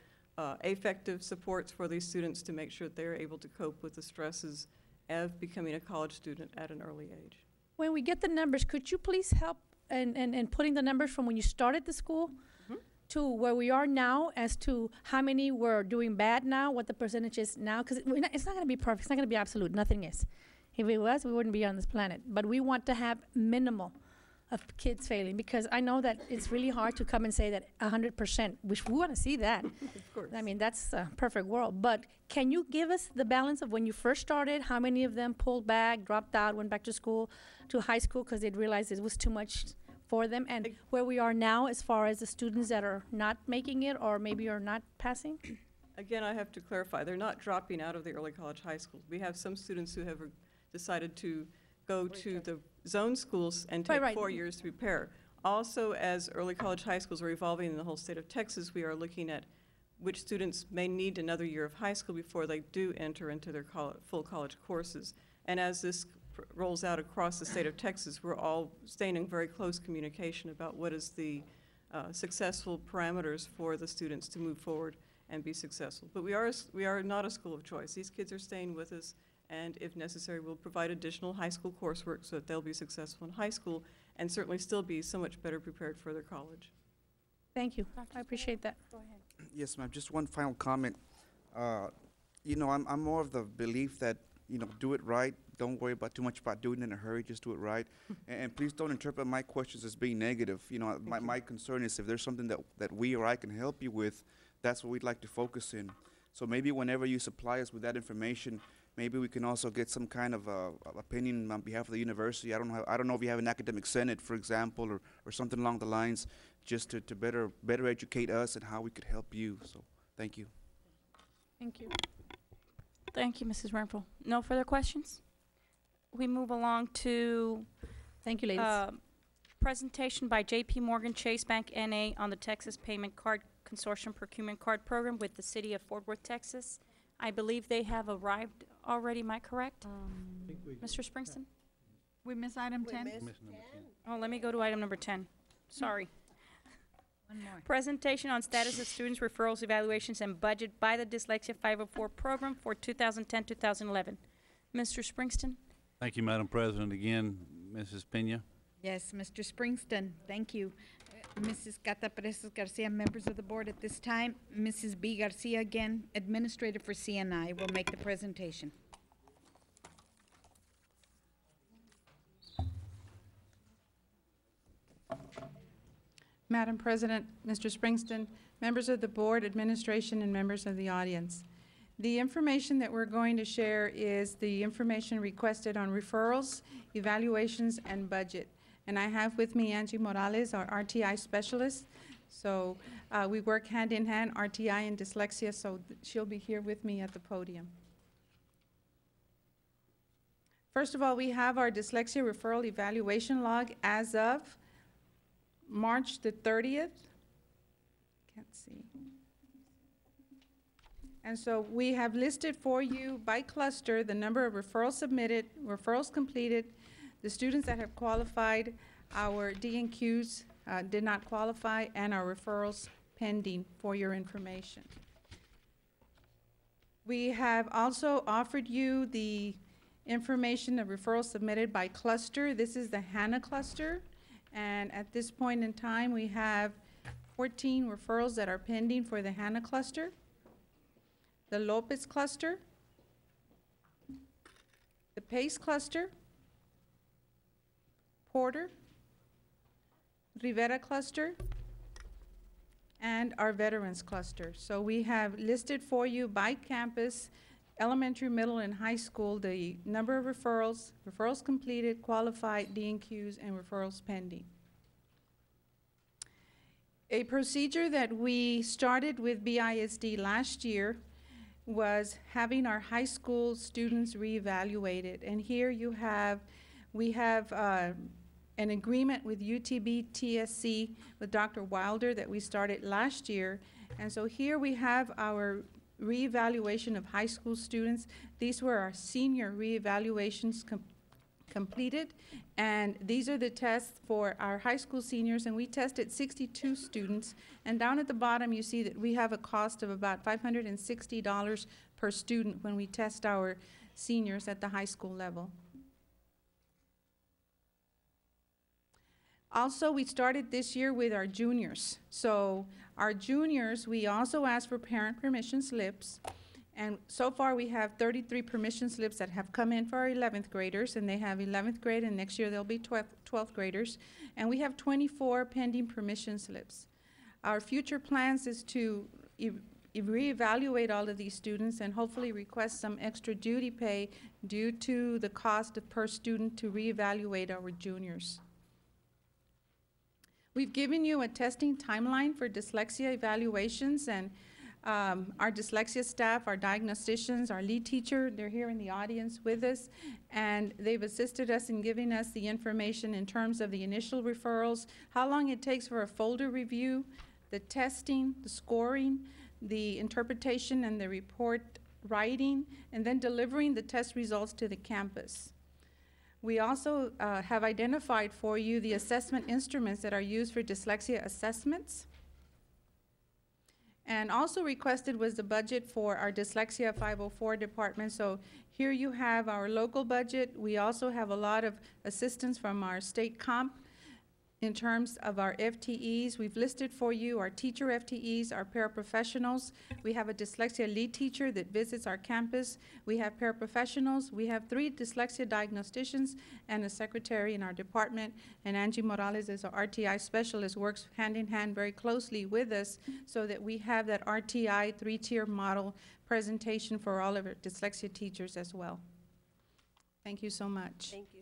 Speaker 15: affective supports for these students to make sure that they're able to cope with the stresses of becoming a college student at an early age.
Speaker 4: When we get the numbers, could you please help in putting the numbers from when you started the school to where we are now, as to how many were doing bad now, what the percentage is now? Because it's not going to be perfect. It's not going to be absolute. Nothing is. If it was, we wouldn't be on this planet. But we want to have minimal of kids failing, because I know that it's really hard to come and say that 100%, which we want to see that.
Speaker 15: Of course.
Speaker 4: I mean, that's a perfect world. But can you give us the balance of when you first started, how many of them pulled back, dropped out, went back to school, to high school because they'd realized it was too much for them, and where we are now as far as the students that are not making it or maybe are not passing?
Speaker 15: Again, I have to clarify, they're not dropping out of the early college high schools. We have some students who have decided to go to the zone schools and take 4 years to prepare. Also, as early college high schools are evolving in the whole state of Texas, we are looking at which students may need another year of high school before they do enter into their full college courses. And as this rolls out across the state of Texas, we're all staying in very close communication about what is the successful parameters for the students to move forward and be successful. But we are not a school of choice. These kids are staying with us, and if necessary, we'll provide additional high school coursework so that they'll be successful in high school and certainly still be so much better prepared for their college.
Speaker 4: Thank you. I appreciate that.
Speaker 2: Go ahead.
Speaker 1: Yes, ma'am. Just one final comment. You know, I'm more of the belief that, you know, do it right. Don't worry about too much about doing it in a hurry. Just do it right. And please don't interpret my questions as being negative. You know, my concern is if there's something that we or I can help you with, that's what we'd like to focus in. So maybe whenever you supply us with that information, maybe we can also get some kind of opinion on behalf of the university. I don't know if you have an academic senate, for example, or something along the lines, just to better educate us and how we could help you. So thank you.
Speaker 2: Thank you. Thank you, Mrs. Renfro. No further questions? We move along to
Speaker 4: thank you, ladies.
Speaker 2: Presentation by J.P. Morgan Chase Bank N.A. on the Texas Payment Card Consortium Procurement Card Program with the City of Fort Worth, Texas. I believe they have arrived already. Am I correct? Mr. Springston?
Speaker 6: We miss item 10?
Speaker 2: Oh, let me go to item number 10. Sorry.
Speaker 6: One more.
Speaker 2: Presentation on status of students' referrals, evaluations, and budget by the Dyslexia 504 program for 2010-2011. Mr. Springston?
Speaker 5: Thank you, Madam President. Again, Mrs. Pena.
Speaker 6: Yes, Mr. Springston, thank you. Mrs. Cata Perez Garcia, members of the board at this time. Mrs. B. Garcia again, administrator for CNI, will make the presentation.
Speaker 14: Madam President, Mr. Springston, members of the board, administration, and members of the audience. The information that we're going to share is the information requested on referrals, evaluations, and budget. And I have with me Angie Morales, our RTI specialist. So we work hand in hand, RTI and dyslexia, so she'll be here with me at the podium. First of all, we have our dyslexia referral evaluation log as of March the 30th. Can't see. And so we have listed for you by cluster the number of referrals submitted, referrals completed, the students that have qualified, our D&Qs did not qualify, and our referrals pending for your information. We have also offered you the information of referrals submitted by cluster. This is the HANA cluster, and at this point in time, we have 14 referrals that are pending for the HANA cluster, the Lopez cluster, the Pace cluster, Porter, Rivera cluster, and our veterans cluster. So we have listed for you by campus, elementary, middle, and high school, the number of referrals, referrals completed, qualified, D&Qs, and referrals pending. A procedure that we started with BISD last year was having our high school students reevaluated. And here we have an agreement with UTB TSC with Dr. Wilder that we started last year. And so here we have our reevaluation of high school students. These were our senior reevaluations completed, and these are the tests for our high school seniors, and we tested 62 students. And down at the bottom you see that we have a cost of about $560 per student when we test our seniors at the high school level. Also, we started this year with our juniors. So our juniors, we also asked for parent permission slips. And so far, we have 33 permission slips that have come in for our 11th graders, and they have 11th grade, and next year they'll be 12th graders. And we have 24 pending permission slips. Our future plans is to reevaluate all of these students and hopefully request some extra duty pay due to the cost of per student to reevaluate our juniors. We've given you a testing timeline for dyslexia evaluations, and our dyslexia staff, our diagnosticians, our lead teacher, they're here in the audience with us, and they've assisted us in giving us the information in terms of the initial referrals, how long it takes for a folder review, the testing, the scoring, the interpretation and the report writing, and then delivering the test results to the campus. We also have identified for you the assessment instruments that are used for dyslexia assessments. And also requested was the budget for our Dyslexia 504 department. So here you have our local budget. We also have a lot of assistance from our state comp in terms of our FTEs. We've listed for you our teacher FTEs, our paraprofessionals. We have a dyslexia lead teacher that visits our campus. We have paraprofessionals. We have 3 dyslexia diagnosticians and a secretary in our department. And Angie Morales is our RTI specialist, works hand in hand very closely with us so that we have that RTI 3-tier model presentation for all of our dyslexia teachers as well. Thank you so much.
Speaker 3: Thank you.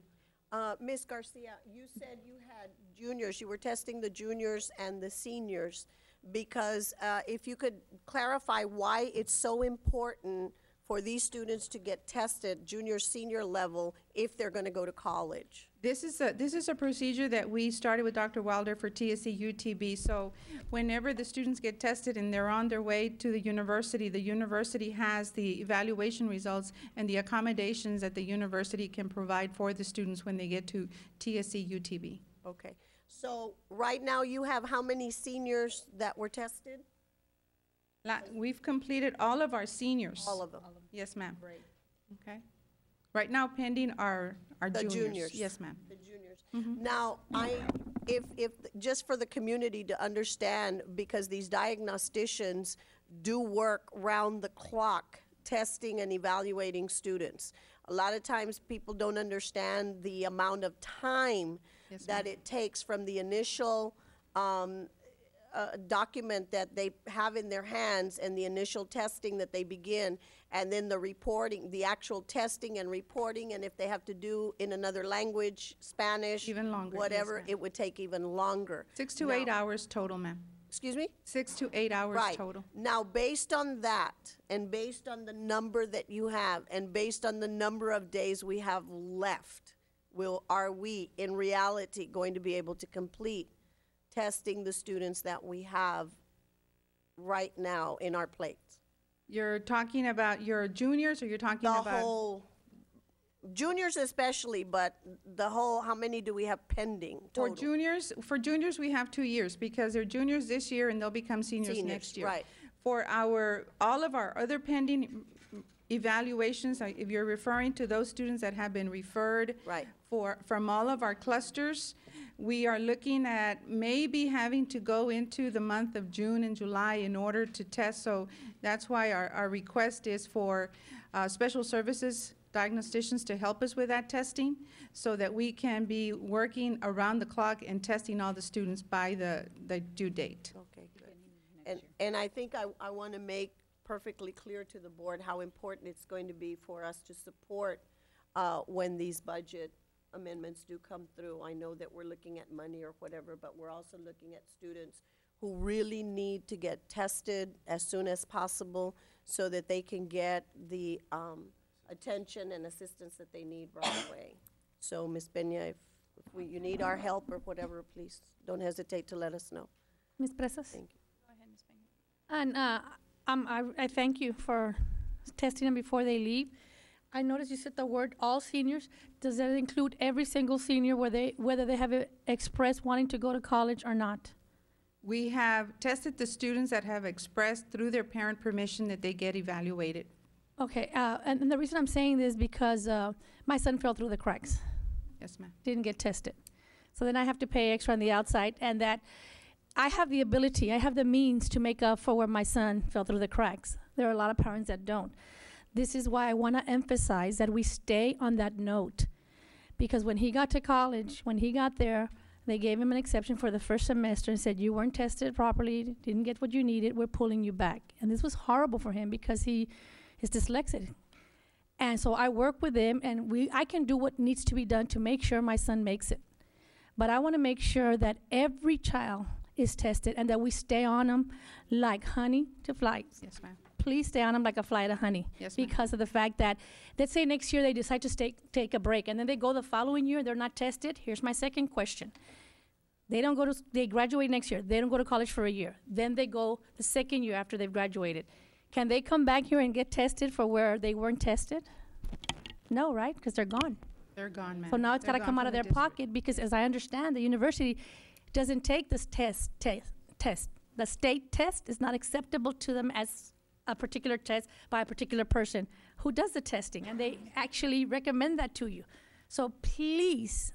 Speaker 3: Ms. Garcia, you said you had juniors. You were testing the juniors and the seniors because if you could clarify why it's so important for these students to get tested junior, senior level if they're going to go to college.
Speaker 14: This is a procedure that we started with Dr. Wilder for TSC UTB. So whenever the students get tested and they're on their way to the university has the evaluation results and the accommodations that the university can provide for the students when they get to TSC UTB.
Speaker 3: Okay. So right now you have how many seniors that were tested?
Speaker 14: We've completed all of our seniors.
Speaker 3: All of them?
Speaker 14: Yes, ma'am. Great. Okay. Right now pending are
Speaker 3: the
Speaker 14: juniors. Yes, ma'am.
Speaker 3: The juniors. Now, if just for the community to understand, because these diagnosticians do work round the clock testing and evaluating students. A lot of times people don't understand the amount of time that it takes from the initial document that they have in their hands and the initial testing that they begin, and then the reporting, the actual testing and reporting, and if they have to do in another language, Spanish,
Speaker 14: even longer,
Speaker 3: whatever,
Speaker 14: yes,
Speaker 3: it would take even longer.
Speaker 14: 6 to 8 hours total, ma'am.
Speaker 3: Excuse me?
Speaker 14: 6 to 8 hours total.
Speaker 3: Now, based on that, and based on the number that you have, and based on the number of days we have left, are we, in reality, going to be able to complete testing the students that we have right now in our plates?
Speaker 14: You're talking about your juniors, or you're talking about?
Speaker 3: The whole, juniors especially, but the whole, how many do we have pending total?
Speaker 14: For juniors, we have 2 years, because they're juniors this year and they'll become seniors next year.
Speaker 3: Right.
Speaker 14: For all of our other pending evaluations, if you're referring to those students that have been referred from all of our clusters, we are looking at maybe having to go into the month of June and July in order to test. So that's why our request is for special services diagnosticians to help us with that testing so that we can be working around the clock and testing all the students by the due date.
Speaker 3: Okay, good. And I think I want to make perfectly clear to the board how important it's going to be for us to support when these budget amendments do come through. I know that we're looking at money or whatever, but we're also looking at students who really need to get tested as soon as possible so that they can get the attention and assistance that they need right away. So, Ms. Peña, if you need our help or whatever, please don't hesitate to let us know.
Speaker 4: Ms. Presas?
Speaker 3: Thank you.
Speaker 7: Go ahead, Ms. Peña.
Speaker 4: And I thank you for testing them before they leave. I noticed you said the word all seniors. Does that include every single senior, whether they have expressed wanting to go to college or not?
Speaker 14: We have tested the students that have expressed through their parent permission that they get evaluated.
Speaker 4: Okay, and the reason I'm saying this is because my son fell through the cracks.
Speaker 14: Yes, ma'am.
Speaker 4: Didn't get tested. So then I have to pay extra on the outside, and that I have the ability, I have the means to make up for where my son fell through the cracks. There are a lot of parents that don't. This is why I want to emphasize that we stay on that note. Because when he got to college, when he got there, they gave him an exception for the first semester and said, you weren't tested properly, didn't get what you needed, we're pulling you back. And this was horrible for him because he is dyslexic. And so I work with him, and I can do what needs to be done to make sure my son makes it. But I want to make sure that every child is tested and that we stay on them like honey to flies.
Speaker 14: Yes, ma'am.
Speaker 4: Please stay on them like a fly to honey.
Speaker 14: Yes, ma'am.
Speaker 4: Because of the fact that, let's say next year they decide to take a break, and then they go the following year, they're not tested. Here's my second question. They graduate next year. They don't go to college for a year. Then they go the second year after they've graduated. Can they come back here and get tested for where they weren't tested? No, right? Because they're gone.
Speaker 14: They're gone, ma'am.
Speaker 4: So now it's got to
Speaker 14: They're
Speaker 4: come
Speaker 14: gone
Speaker 4: out of
Speaker 14: from
Speaker 4: their
Speaker 14: the district.
Speaker 4: pocket because, as I understand, the university doesn't take this test. The state test is not acceptable to them as a particular test by a particular person who does the testing, and they actually recommend that to you. So please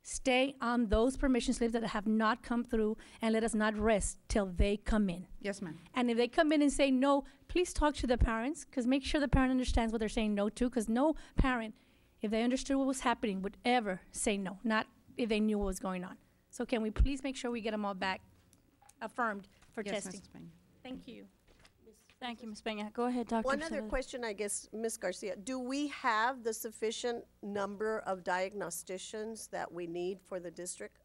Speaker 4: stay on those permission slips that have not come through, and let us not rest till they come in.
Speaker 14: Yes, ma'am.
Speaker 4: And if they come in and say no, please talk to the parents, because make sure the parent understands what they're saying no to, because no parent, if they understood what was happening, would ever say no, not if they knew what was going on. So can we please make sure we get them all back affirmed for
Speaker 14: Yes,
Speaker 4: testing?
Speaker 14: Mrs. Peña.
Speaker 4: Thank you.
Speaker 2: Thank you, Ms. Peña. Go ahead, Dr.
Speaker 3: One other
Speaker 2: Saavedra.
Speaker 3: question, I guess, Ms. Garcia. Do we have the sufficient number of diagnosticians that we need for the district?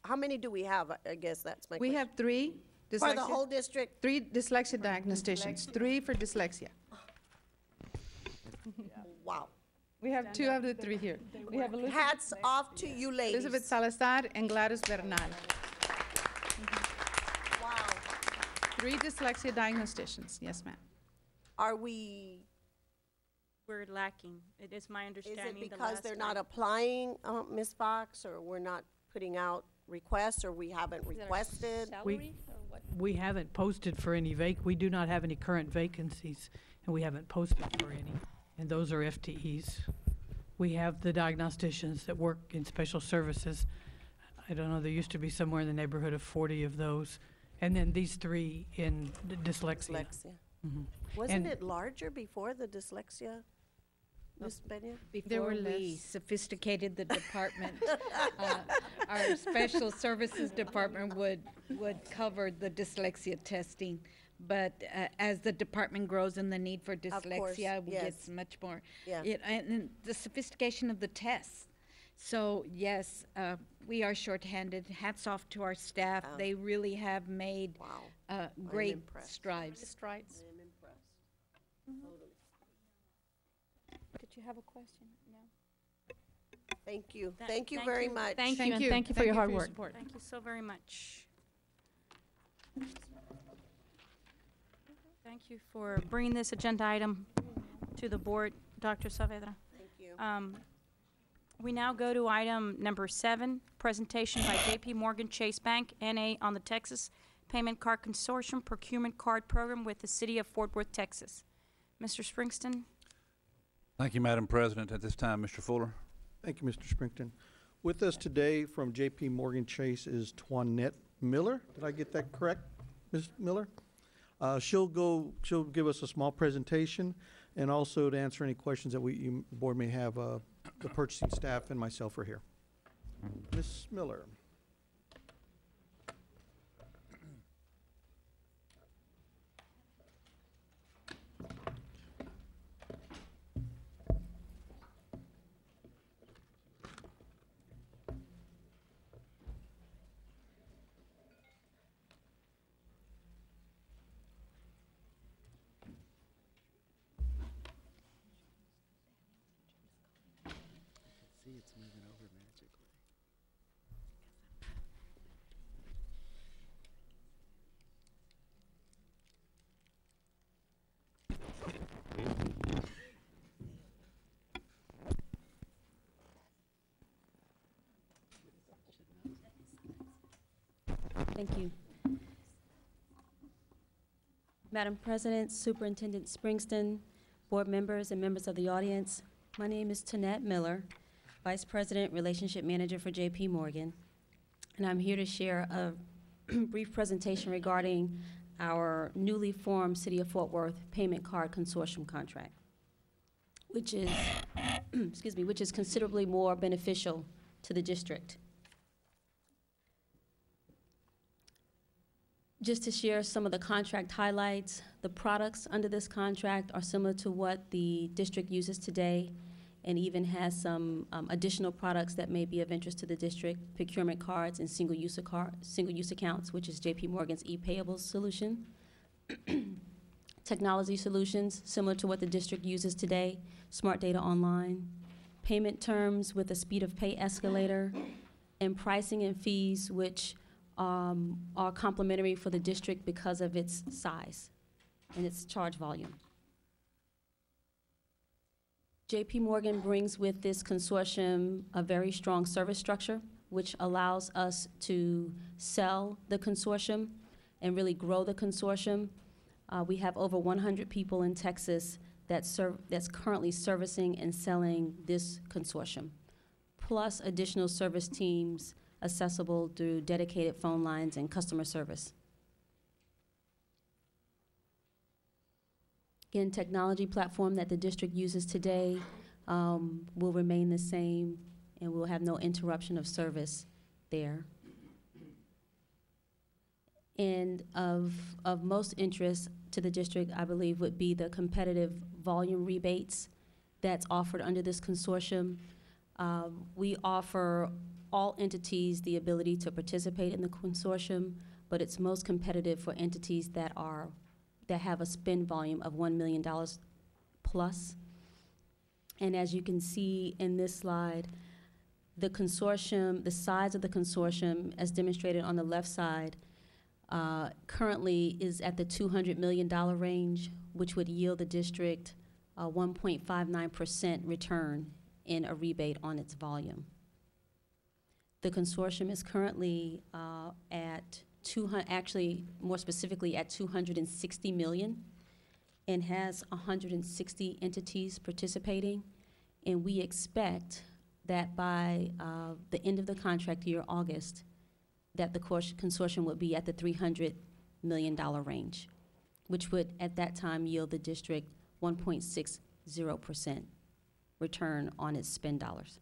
Speaker 3: How many do we have? I guess that's my
Speaker 14: We
Speaker 3: question.
Speaker 14: have 3 dyslexia.
Speaker 3: For the whole district?
Speaker 14: 3 dyslexia diagnosticians, 3 for dyslexia.
Speaker 3: Wow.
Speaker 14: We have 2 of the 3 here. We have Elizabeth,
Speaker 3: Hats off to you ladies.
Speaker 14: Elizabeth Salazar and Gladys Bernal.
Speaker 3: Wow.
Speaker 14: 3 dyslexia diagnosticians, yes, ma'am.
Speaker 3: Are we,
Speaker 2: We're lacking. It is my
Speaker 3: is
Speaker 2: understanding.
Speaker 3: it
Speaker 2: the
Speaker 3: because
Speaker 2: last
Speaker 3: they're
Speaker 2: time-
Speaker 3: not applying, Ms. Fox, or we're not putting out requests, or we haven't requested?
Speaker 17: We haven't posted for any we do not have any current vacancies, and we haven't posted for any, and those are FTEs. We have the diagnosticians that work in special services. I don't know, there used to be somewhere in the neighborhood of 40 of those, and then these 3 in dyslexia.
Speaker 3: Dyslexia.
Speaker 17: Mhm.
Speaker 3: Wasn't
Speaker 17: And-
Speaker 3: it larger before the dyslexia, Ms. Peña?
Speaker 18: Before we sophisticated the department, our special services department would cover the dyslexia testing. But as the department grows and the need for dyslexia gets much more.
Speaker 3: Yeah.
Speaker 18: And the sophistication of the tests. So yes, we are shorthanded. Hats off to our staff.
Speaker 3: Wow.
Speaker 18: They really have made great
Speaker 3: impressed.
Speaker 18: strides.
Speaker 2: Strides.
Speaker 3: I am impressed.
Speaker 2: Mm-hmm.
Speaker 3: Totally.
Speaker 2: Did you have a question? No.
Speaker 3: Thank you.
Speaker 2: Tha-
Speaker 3: Thank you
Speaker 2: thank
Speaker 3: very
Speaker 2: you.
Speaker 3: much.
Speaker 4: Thank you, and thank you for your hard work.
Speaker 14: support.
Speaker 2: Thank you so very much. Thank you for bringing this agenda item to the board, Dr. Saavedra.
Speaker 3: Thank you.
Speaker 2: We now go to item number 7, presentation by J.P. Morgan Chase Bank, N.A. on the Texas Payment Card Consortium Procurement Card Program with the City of Fort Worth, Texas. Mr. Springston?
Speaker 5: Thank you, Madam President. At this time, Mr. Fuller.
Speaker 13: Thank you, Mr. Springton. With us today from J.P. Morgan Chase is Twanette Miller. Did I get that correct, Ms. Miller? She'll give us a small presentation, and also to answer any questions that the board may have, the purchasing staff and myself are here. Ms. Miller.
Speaker 1: it's moving over magically.
Speaker 19: Thank you. Madam President, Superintendent Springston, board members, and members of the audience, my name is Tanette Miller, Vice President, Relationship Manager for J.P. Morgan, and I'm here to share a brief presentation regarding our newly formed City of Fort Worth Payment Card Consortium contract, which is, excuse me, which is considerably more beneficial to the district. Just to share some of the contract highlights, the products under this contract are similar to what the district uses today, and even has some additional products that may be of interest to the district: procurement cards and single-use accounts, which is J.P. Morgan's e-payables solution. Technology solutions, similar to what the district uses today: Smart Data Online, payment terms with a speed of pay escalator, and pricing and fees, which are complementary for the district because of its size and its charge volume. J.P. Morgan brings with this consortium a very strong service structure, which allows us to sell the consortium and really grow the consortium. We have over 100 people in Texas that's currently servicing and selling this consortium, plus additional service teams accessible through dedicated phone lines and customer service. Again, technology platform that the district uses today will remain the same, and we'll have no interruption of service there. And of most interest to the district, I believe, would be the competitive volume rebates that's offered under this consortium. We offer all entities the ability to participate in the consortium, but it's most competitive for entities that have a spend volume of $1 million plus. And as you can see in this slide, the consortium, the size of the consortium, as demonstrated on the left side, currently is at the $200 million range, which would yield the district a 1.59% return in a rebate on its volume. The consortium is currently at actually more specifically at 260 million, and has 160 entities participating. And we expect that by the end of the contract year, August, that the consortium would be at the $300 million range, which would at that time yield the district 1.60% return on its spend dollars.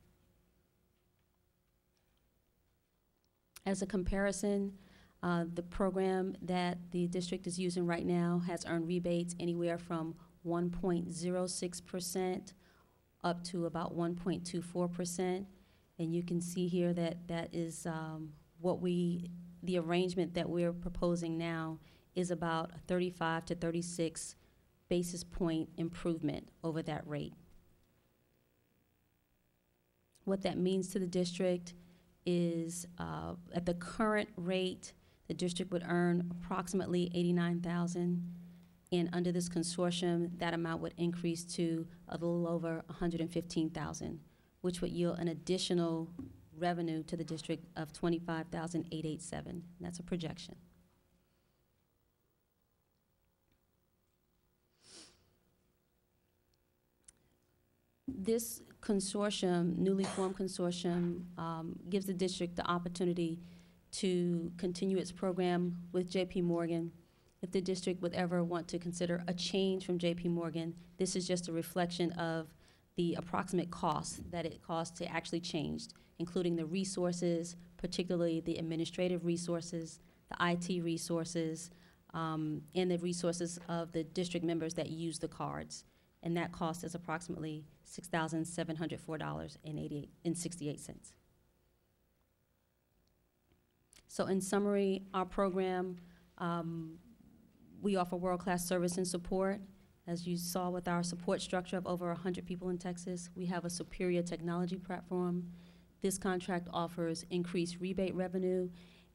Speaker 19: As a comparison, the program that the district is using right now has earned rebates anywhere from 1.06% up to about 1.24%. And you can see here that that is the arrangement that we're proposing now is about a 35 to 36 basis point improvement over that rate. What that means to the district is at the current rate, the district would earn approximately $89,000, and under this consortium, that amount would increase to a little over $115,000, which would yield an additional revenue to the district of $25,887. That's a projection. This consortium, newly formed consortium, gives the district the opportunity to continue its program with J.P. Morgan. If the district would ever want to consider a change from J.P. Morgan, this is just a reflection of the approximate cost that it costs to actually change, including the resources, particularly the administrative resources, the IT resources, and the resources of the district members that use the cards. And that cost is approximately $6,704.68. So in summary, our program, we offer world-class service and support. As you saw with our support structure of over 100 people in Texas, we have a superior technology platform. This contract offers increased rebate revenue,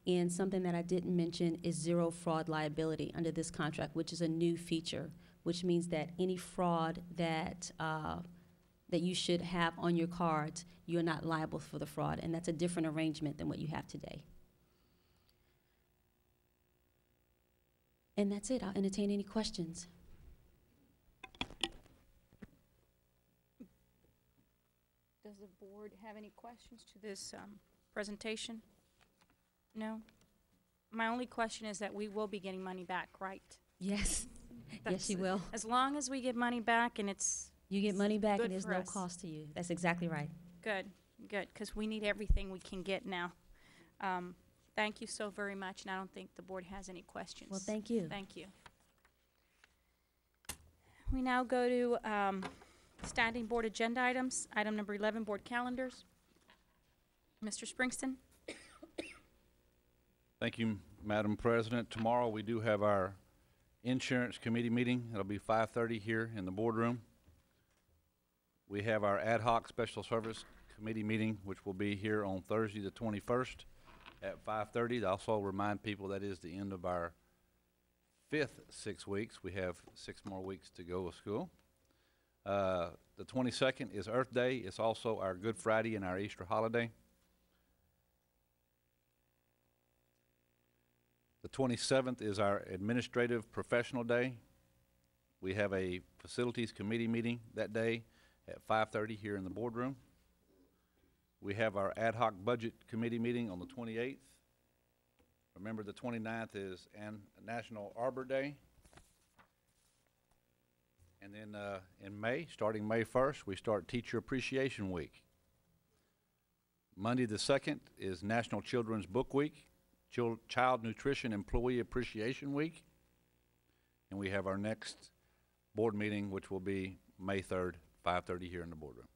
Speaker 19: and something that I didn't mention is zero fraud liability under this contract, which is a new feature, which means that any fraud that you should have on your cards, you're not liable for the fraud, and that's a different arrangement than what you have today. And that's it. I'll entertain any questions.
Speaker 2: Does the board have any questions to this presentation? No? My only question is that we will be getting money back, right?
Speaker 19: Yes. Yes, you will.
Speaker 2: As long as we get money back and it's
Speaker 19: You get money back
Speaker 2: good
Speaker 19: and there's
Speaker 2: for
Speaker 19: no
Speaker 2: us.
Speaker 19: cost to you. That's exactly right.
Speaker 2: Good, good, because we need everything we can get now. Thank you so very much, and I don't think the board has any questions.
Speaker 19: Well, thank you.
Speaker 2: Thank you. We now go to standing board agenda items. Item number 11, board calendars. Mr. Springston?
Speaker 5: Thank you, Madam President. Tomorrow, we do have our insurance committee meeting. It'll be 5:30 here in the boardroom. We have our ad hoc special service committee meeting, which will be here on Thursday, the 21st at 5:30. Also remind people that is the end of our 5th 6 weeks. We have 6 more weeks to go of school. The 22nd is Earth Day. It's also our Good Friday and our Easter holiday. The 27th is our Administrative Professional Day. We have a Facilities Committee meeting that day at 5:30 here in the boardroom. We have our Ad Hoc Budget Committee meeting on the 28th. Remember, the 29th is National Arbor Day. And then in May, starting May 1st, we start Teacher Appreciation Week. Monday the 2nd is National Children's Book Week, Child Nutrition Employee Appreciation Week, and we have our next board meeting, which will be May 3rd, 5:30 here in the boardroom.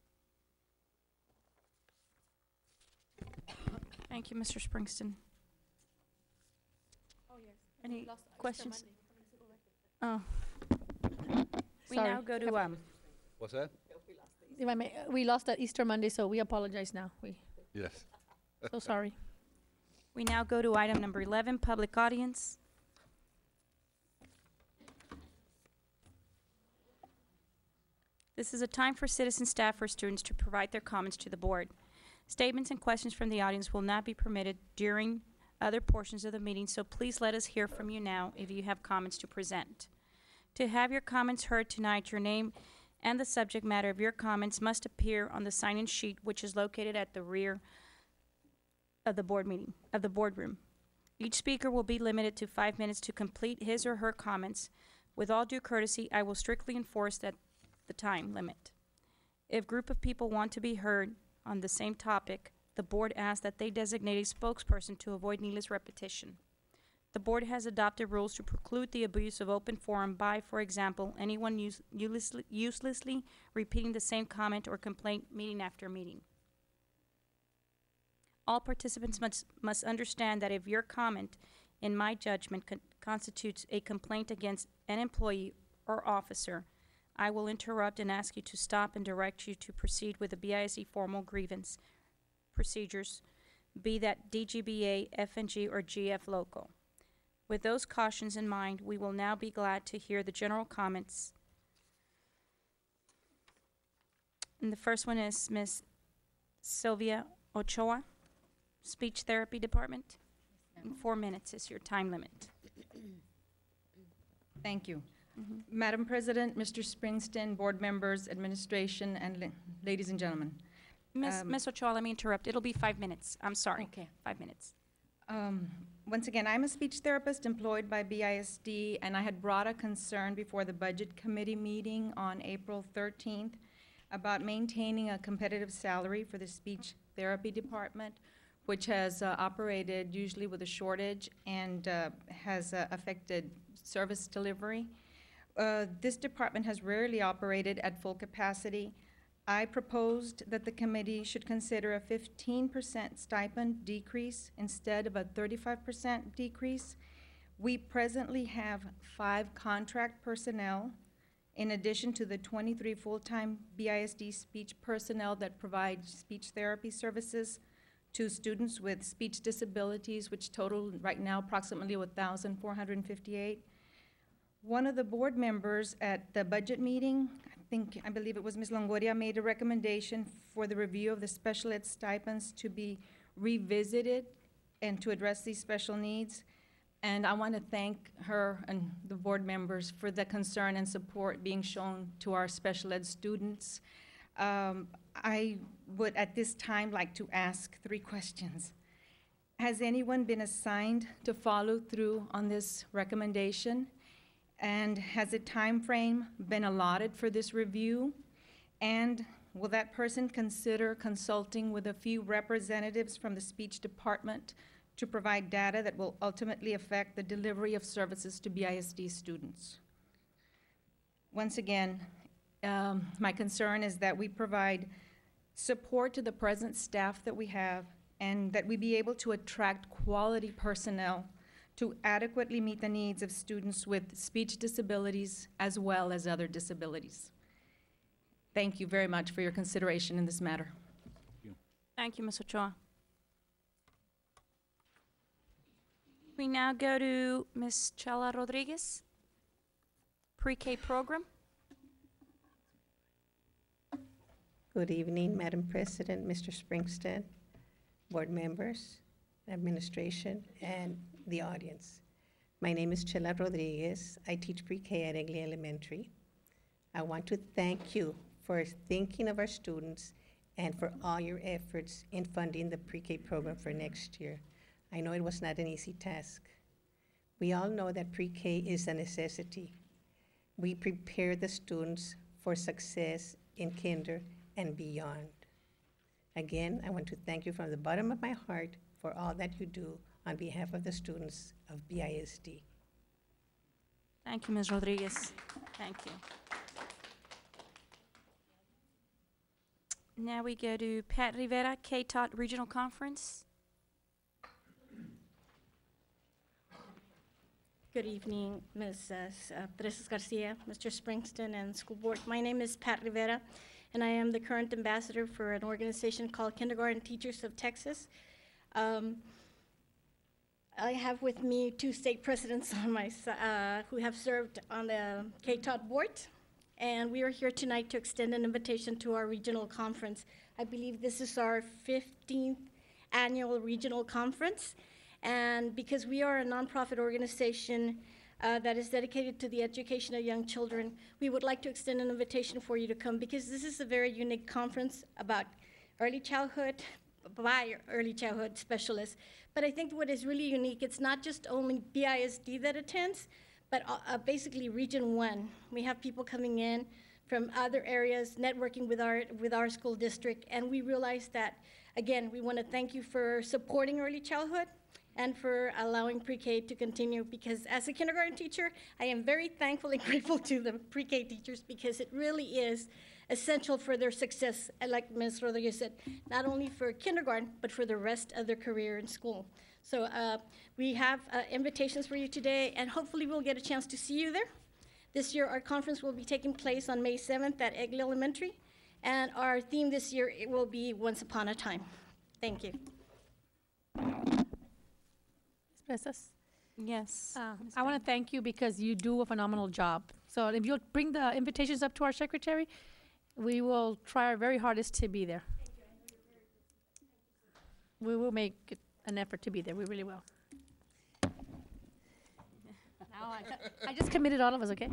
Speaker 2: Thank you, Mr. Springston. Any questions? Oh. We
Speaker 4: Sorry.
Speaker 2: now go to,
Speaker 5: What's that?
Speaker 4: If I may, we lost that Easter Monday, so we apologize now.
Speaker 5: Yes.
Speaker 4: So sorry.
Speaker 2: we now go to item number 11, public audience. This is a time for citizen, staff, or students to provide their comments to the board. Statements and questions from the audience will not be permitted during other portions of the meeting, so please let us hear from you now if you have comments to present. To have your comments heard tonight, your name and the subject matter of your comments must appear on the sign-in sheet, which is located at the rear of the boardroom. Each speaker will be limited to 5 minutes to complete his or her comments. With all due courtesy, I will strictly enforce the time limit. If group of people want to be heard on the same topic, the board asks that they designate a spokesperson to avoid needless repetition. The board has adopted rules to preclude the abuse of open forum by, for example, anyone uselessly repeating the same comment or complaint meeting after meeting. All participants must understand that if your comment, in my judgment, constitutes a complaint against an employee or officer, I will interrupt and ask you to stop and direct you to proceed with the BISD formal grievance procedures, be that DGBA, FNG, or GF local. With those cautions in mind, we will now be glad to hear the general comments. And the first one is Ms. Sylvia Ochoa, Speech Therapy Department. 4 minutes is your time limit.
Speaker 20: Thank you. Madam President, Mr. Springston, board members, administration, and ladies and gentlemen.
Speaker 2: Ms. Ochoa, let me interrupt. It'll be 5 minutes. I'm sorry.
Speaker 20: Okay.
Speaker 2: 5 minutes.
Speaker 20: Once again, I'm a speech therapist employed by BISD, and I had brought a concern before the Budget Committee meeting on April 13th about maintaining a competitive salary for the speech therapy department, which has operated usually with a shortage and has affected service delivery. This department has rarely operated at full capacity. I proposed that the committee should consider a 15% stipend decrease instead of a 35% decrease. We presently have 5 contract personnel in addition to the 23 full-time BISD speech personnel that provide speech therapy services to students with speech disabilities, which total right now approximately 1,458. One of the board members at the budget meeting, I believe it was Ms. Longoria, made a recommendation for the review of the special ed stipends to be revisited and to address these special needs. And I want to thank her and the board members for the concern and support being shown to our special ed students. I would at this time like to ask 3 questions. Has anyone been assigned to follow through on this recommendation? And has a time frame been allotted for this review? And will that person consider consulting with a few representatives from the speech department to provide data that will ultimately affect the delivery of services to BISD students? Once again, my concern is that we provide support to the present staff that we have and that we be able to attract quality personnel to adequately meet the needs of students with speech disabilities as well as other disabilities. Thank you very much for your consideration in this matter.
Speaker 2: Thank you, Ms. Ochoa. We now go to Ms. Chela Rodriguez, pre-K program.
Speaker 3: Good evening, Madam President, Mr. Springston, board members, administration, and the audience. My name is Chela Rodriguez. I teach pre-K at Egley Elementary. I want to thank you for thinking of our students and for all your efforts in funding the pre-K program for next year. I know it was not an easy task. We all know that pre-K is a necessity. We prepare the students for success in kinder and beyond. Again, I want to thank you from the bottom of my heart for all that you do on behalf of the students of BISD.
Speaker 2: Thank you, Ms. Rodriguez. Thank you. Now we go to Pat Rivera, K-TOT Regional Conference.
Speaker 21: Good evening, Ms. Teresa's Garcia, Mr. Springston, and school board. My name is Pat Rivera, and I am the current ambassador for an organization called Kindergarten Teachers of Texas. I have with me 2 state presidents on my who have served on the K-TOT board, and we are here tonight to extend an invitation to our regional conference. I believe this is our 15th annual regional conference, and because we are a nonprofit organization that is dedicated to the education of young children, we would like to extend an invitation for you to come, because this is a very unique conference about early childhood, by early childhood specialists. But I think what is really unique, it's not just only BISD that attends, but basically Region 1. We have people coming in from other areas, networking with our school district, and we realize that, again, we want to thank you for supporting early childhood and for allowing pre-K to continue, because as a kindergarten teacher, I am very thankful and grateful to the pre-K teachers, because it really is essential for their success, and like Ms. Rodriguez said, not only for kindergarten, but for the rest of their career in school. So we have invitations for you today, and hopefully we'll get a chance to see you there. This year, our conference will be taking place on May 7th at Egley Elementary, and our theme this year, it will be Once Upon a Time. Thank you.
Speaker 4: Presas?
Speaker 2: Yes.
Speaker 4: I want to thank you because you do a phenomenal job. So if you'll bring the invitations up to our secretary, we will try our very hardest to be there. We will make an effort to be there. We really will. Now I just committed all of us, okay?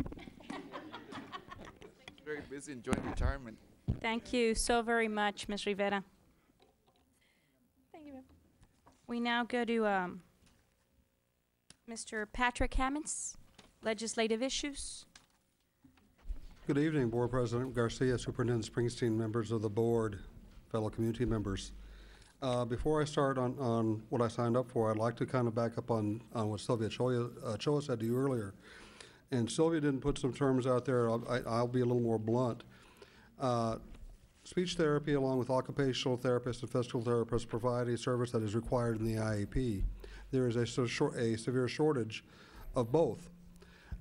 Speaker 1: Very busy enjoying retirement.
Speaker 2: Thank you so very much, Ms. Rivera.
Speaker 21: Thank you, ma'am.
Speaker 2: We now go to Mr. Patrick Hammonds, Legislative Issues.
Speaker 22: Good evening, Board President Garcia, Superintendent Springsteen, members of the board, fellow community members. Before I start on what I signed up for, I'd like to kind of back up on what Sylvia Choa said to you earlier. And Sylvia didn't put some terms out there. I'll be a little more blunt. Speech therapy, along with occupational therapists and physical therapists, provide a service that is required in the IEP. There is a severe shortage of both.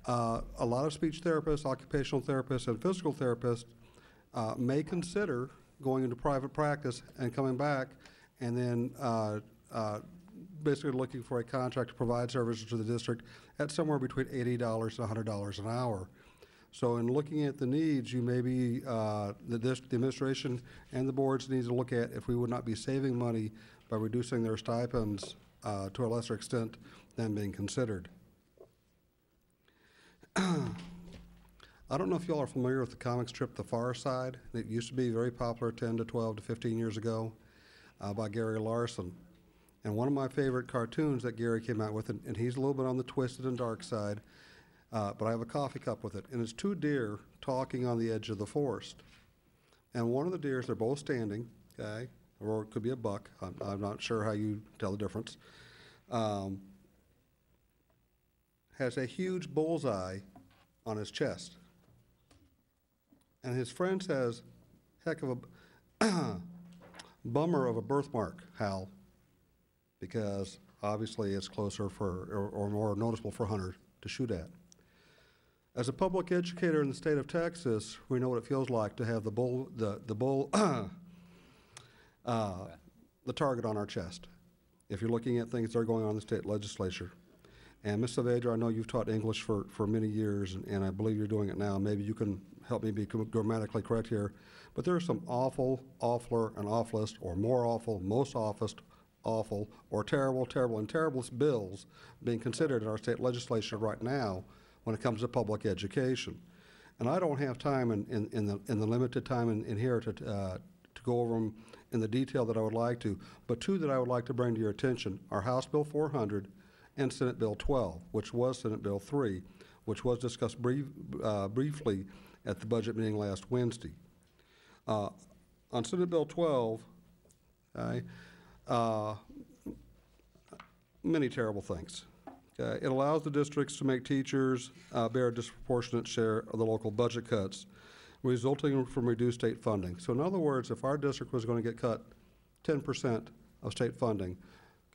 Speaker 22: A lot of speech therapists, occupational therapists, and physical therapists may consider going into private practice and coming back and then basically looking for a contract to provide services to the district at somewhere between $80 and $100 an hour. So in looking at the needs, you may be, the administration and the boards need to look at if we would not be saving money by reducing their stipends to a lesser extent than being considered. I don't know if you all are familiar with the comic strip The Far Side. It used to be very popular 10 to 12 to 15 years ago by Gary Larson. And one of my favorite cartoons that Gary came out with, and he's a little bit on the twisted and dark side, but I have a coffee cup with it, and it's two deer talking on the edge of the forest. And one of the deers, they're both standing, okay, or it could be a buck. I'm not sure how you tell the difference. Has a huge bullseye on his chest. And his friend says, heck of a bummer of a birthmark, Hal, because obviously it's closer for, or more noticeable for a hunter to shoot at. As a public educator in the state of Texas, we know what it feels like to have the target on our chest. If you're looking at things that are going on in the state legislature. And Ms. Saavedra, I know you've taught English for many years, and I believe you're doing it now. Maybe you can help me be grammatically correct here. But there are some awful, awfuler, and awfulest, or more awful, most awfulest, awful, or terrible, terrible, and terriblest bills being considered in our state legislature right now when it comes to public education. And I don't have time in the limited time in here to go over them in the detail that I would like to, but two that I would like to bring to your attention are House Bill 400 and Senate Bill 12, which was Senate Bill 3, which was discussed briefly at the budget meeting last Wednesday. On Senate Bill 12, many terrible things. It allows the districts to make teachers bear a disproportionate share of the local budget cuts, resulting from reduced state funding. So in other words, if our district was going to get cut 10% of state funding,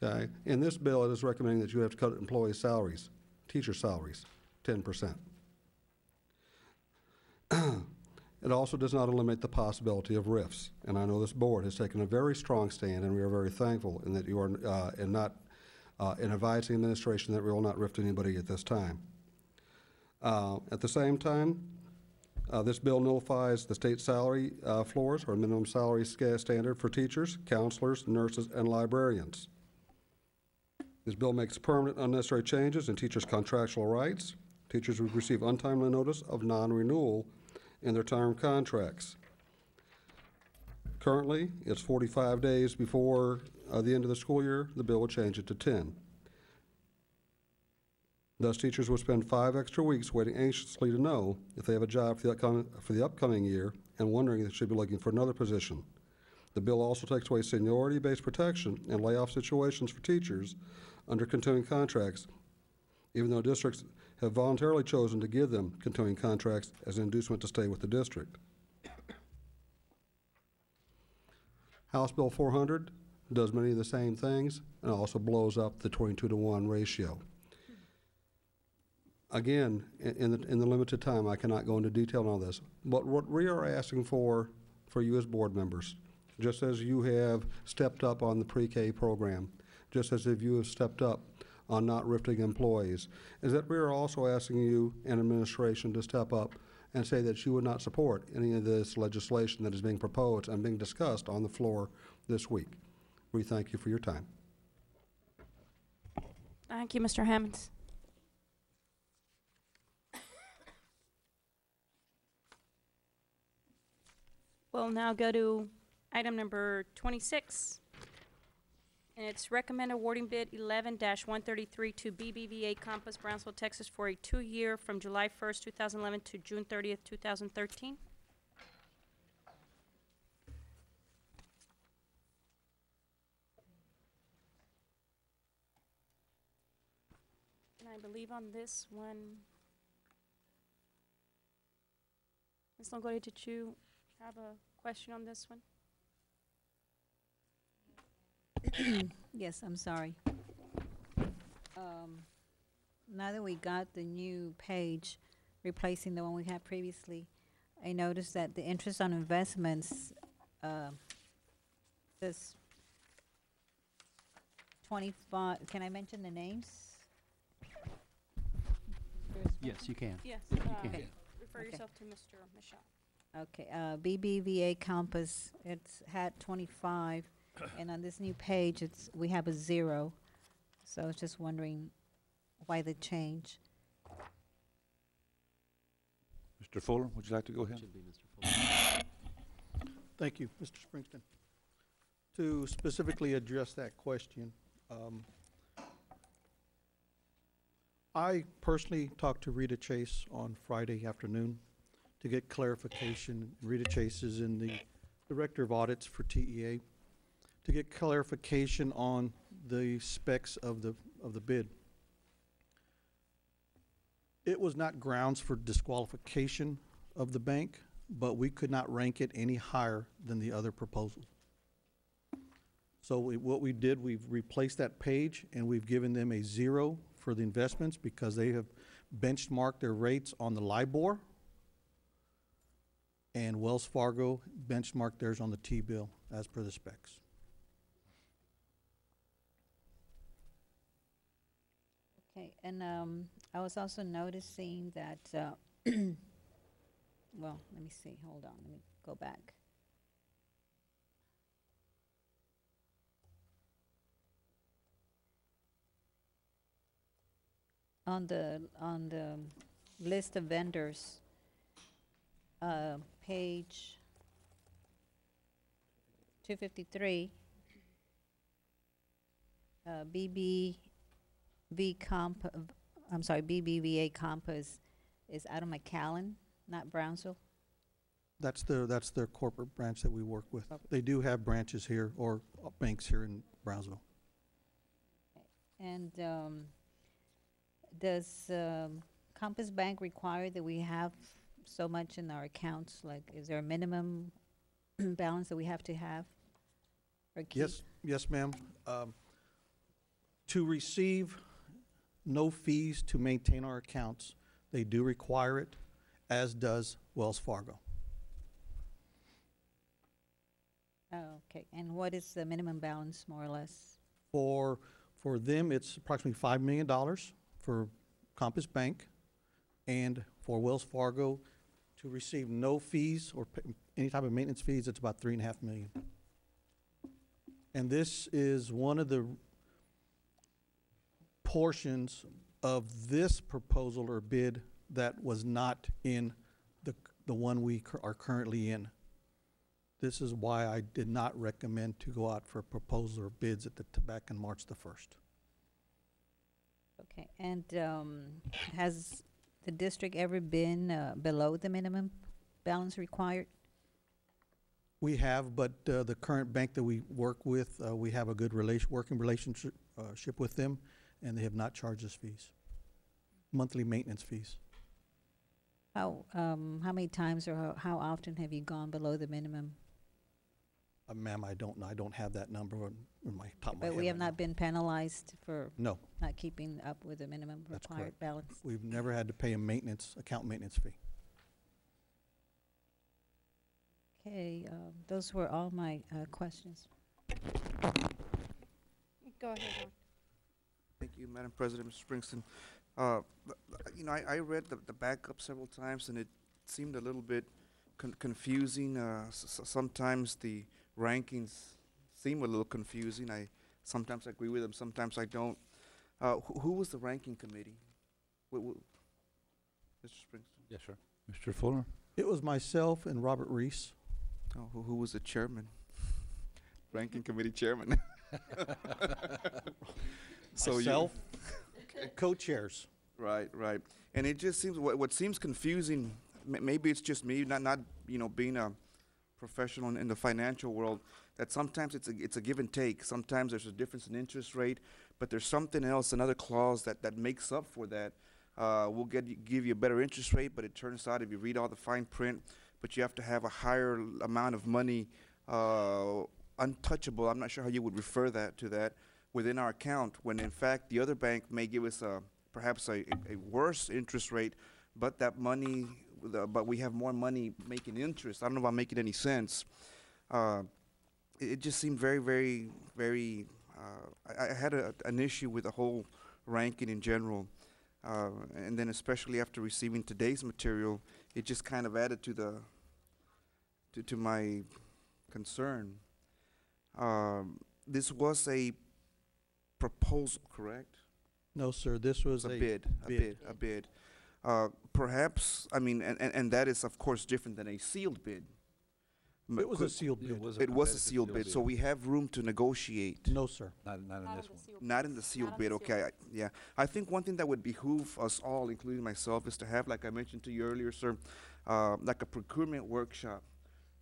Speaker 22: okay, in this bill it is recommending that you have to cut employee salaries, teacher salaries, 10%. It also does not eliminate the possibility of rifts, and I know this board has taken a very strong stand, and we are very thankful in that you are in advising administration that we will not rift anybody at this time. At the same time, this bill nullifies the state salary floors or minimum salary standard for teachers, counselors, nurses, and librarians. This bill makes permanent unnecessary changes in teachers' contractual rights. Teachers would receive untimely notice of non-renewal in their term contracts. Currently, it's 45 days before the end of the school year. The bill would change it to 10. Thus, teachers will spend 5 extra weeks waiting anxiously to know if they have a job for the upcoming year and wondering if they should be looking for another position. The bill also takes away seniority-based protection and layoff situations for teachers under continuing contracts, even though districts have voluntarily chosen to give them continuing contracts as an inducement to stay with the district. House Bill 400 does many of the same things and also blows up the 22-to-1 ratio. Again, in the limited time, I cannot go into detail on all this, but what we are asking for you as board members, just as you have stepped up on the pre-K program, just as if you have stepped up on not rifting employees, is that we are also asking you and administration to step up and say that you would not support any of this legislation that is being proposed and being discussed on the floor this week. We thank you for your time.
Speaker 2: Thank you, Mr. Hammonds. We'll now go to item number 26. And it's recommend awarding bid 11-133 to BBVA Compass, Brownsville, Texas for a 2-year from July 1st, 2011 to June 30th, 2013. And I believe on this one, Ms. Longoria, did you have a question on this one?
Speaker 12: Yes, I'm sorry. now that we got the new page replacing the one we had previously, I noticed that the interest on investments, this 25, can I mention the names?
Speaker 8: Yes, you can.
Speaker 2: Yes,
Speaker 8: You can.
Speaker 2: refer
Speaker 12: Okay.
Speaker 2: yourself to Mr. Michelle.
Speaker 12: Okay, BBVA Compass, it's had 25, and on this new page, we have a 0. So I was just wondering why the change.
Speaker 5: Mr. Fuller, would you like to go ahead?
Speaker 8: Should be Mr. Fuller.
Speaker 13: Thank you, Mr. Springston. To specifically address that question, I personally talked to Rita Chase on Friday afternoon to get clarification. Rita Chase is in the Director of Audits for TEA, to get clarification on the specs of the bid. It was not grounds for disqualification of the bank, but we could not rank it any higher than the other proposal. So what we did, we've replaced that page and we've given them a 0 for the investments because they have benchmarked their rates on the LIBOR, and Wells Fargo benchmarked theirs on the T-bill as per the specs.
Speaker 12: Okay, and I was also noticing that, well, let me see, hold on, let me go back. On the list of vendors, page 253, BBVA Compass is out of McAllen, not Brownsville.
Speaker 13: That's their corporate branch that we work with. They do have branches here or banks here in Brownsville.
Speaker 12: And does Compass Bank require that we have so much in our accounts? Like, is there a minimum balance that we have to have? Or keep?
Speaker 13: Yes, ma'am. To receive no fees to maintain our accounts, they do require it, as does Wells Fargo.
Speaker 12: Oh, okay. And what is the minimum balance, more or less?
Speaker 13: For them, it's approximately $5 million for Compass Bank, and for Wells Fargo, to receive no fees or any type of maintenance fees, it's about $3.5 million. And this is one of the portions of this proposal or bid that was not in the one we are currently in. This is why I did not recommend to go out for proposal or bids at back on March the 1st.
Speaker 12: Okay, and has the district ever been below the minimum balance required?
Speaker 13: We have, but the current bank that we work with, we have a good working relationship with them, and they have not charged us fees, monthly maintenance fees.
Speaker 12: How many times or how often have you gone below the minimum?
Speaker 13: Ma'am, I don't know. I don't have that number in my top of my head.
Speaker 12: But we have
Speaker 13: right now.
Speaker 12: not been penalized for
Speaker 13: No.
Speaker 12: not keeping up with the minimum
Speaker 13: That's
Speaker 12: required
Speaker 13: correct.
Speaker 12: balance?
Speaker 13: We've never had to pay a account maintenance fee.
Speaker 12: Okay, those were all my questions.
Speaker 2: Go ahead, Ron.
Speaker 1: Thank you, Madam President, Mr. Springston. You know, I read the backup several times, and it seemed a little bit confusing. Sometimes the rankings seem a little confusing. I sometimes agree with them, sometimes I don't. Who was the ranking committee? Mr. Springston?
Speaker 5: Yes, sir. Mr. Fuller?
Speaker 13: It was myself and Robert Reese.
Speaker 1: Oh, who was the chairman? Ranking committee chairman.
Speaker 13: Myself, co-chairs.
Speaker 1: Right, right. And it just seems, what seems confusing, maybe it's just me, not you know, being a professional in the financial world, that sometimes it's a give and take. Sometimes there's a difference in interest rate, but there's something else, another clause that makes up for that. We'll give you a better interest rate, but it turns out if you read all the fine print, but you have to have a higher amount of money, untouchable. I'm not sure how you would refer to that within our account, when in fact the other bank may give us perhaps a worse interest rate, but that money, but we have more money making interest. I don't know if I'm making any sense. It just seemed very, very, very, I had an issue with the whole ranking in general. And then especially after receiving today's material, it just kind of added to to my concern. This was a proposal, correct?
Speaker 13: No, sir, this was
Speaker 1: A bid. Perhaps, I mean, and that is of course different than a sealed bid.
Speaker 13: It was a sealed bid.
Speaker 1: It was a sealed bid, so we have room to negotiate.
Speaker 13: No, sir.
Speaker 5: Not in this one.
Speaker 1: Not in the sealed bid, okay, yeah. I think one thing that would behoove us all, including myself, is to have, like I mentioned to you earlier, sir, like a procurement workshop.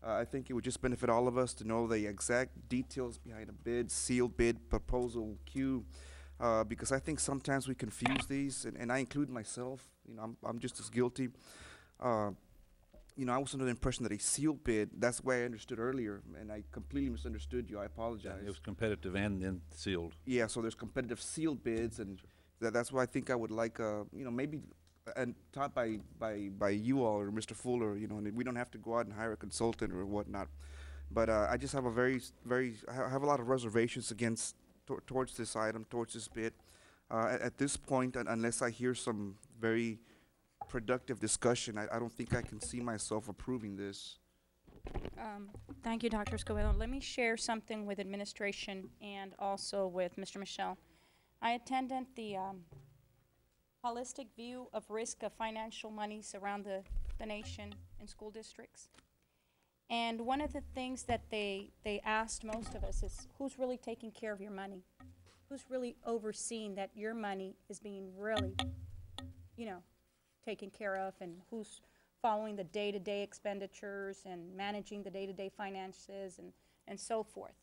Speaker 1: I think it would just benefit all of us to know the exact details behind a bid, sealed bid, proposal, queue, because I think sometimes we confuse these, and I include myself, you know, I'm just as guilty. You know, I was under the impression that a sealed bid, that's the way I understood earlier, and I completely misunderstood you. I apologize.
Speaker 5: It was competitive and then sealed.
Speaker 1: Yeah, so there's competitive sealed bids, and that's why I think I would like, you know, maybe, and taught by you all or Mr. Fuller, you know, and we don't have to go out and hire a consultant or whatnot. But I just have a I have a lot of reservations against, towards this item, towards this bid. At this point, unless I hear some very productive discussion, I don't think I can see myself approving this.
Speaker 2: Thank you, Dr. Escobedo. Let me share something with administration and also with Mr. Michelle. I attended the holistic view of risk of financial monies around the nation in school districts. And one of the things that they asked most of us is, who's really taking care of your money? Who's really overseeing that your money is being really, you know, taken care of, and who's following the day-to-day expenditures and managing the day-to-day finances and so forth,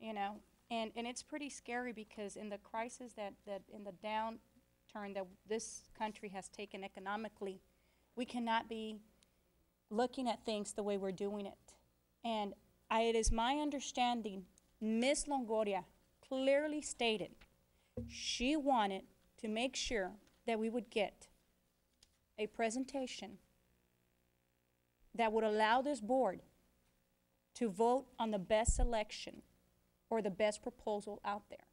Speaker 2: you know? And it's pretty scary because in the crisis that in the downturn that this country has taken economically, we cannot be looking at things the way we're doing it. And it is my understanding, Ms. Longoria clearly stated she wanted to make sure that we would get a presentation that would allow this board to vote on the best selection or the best proposal out there.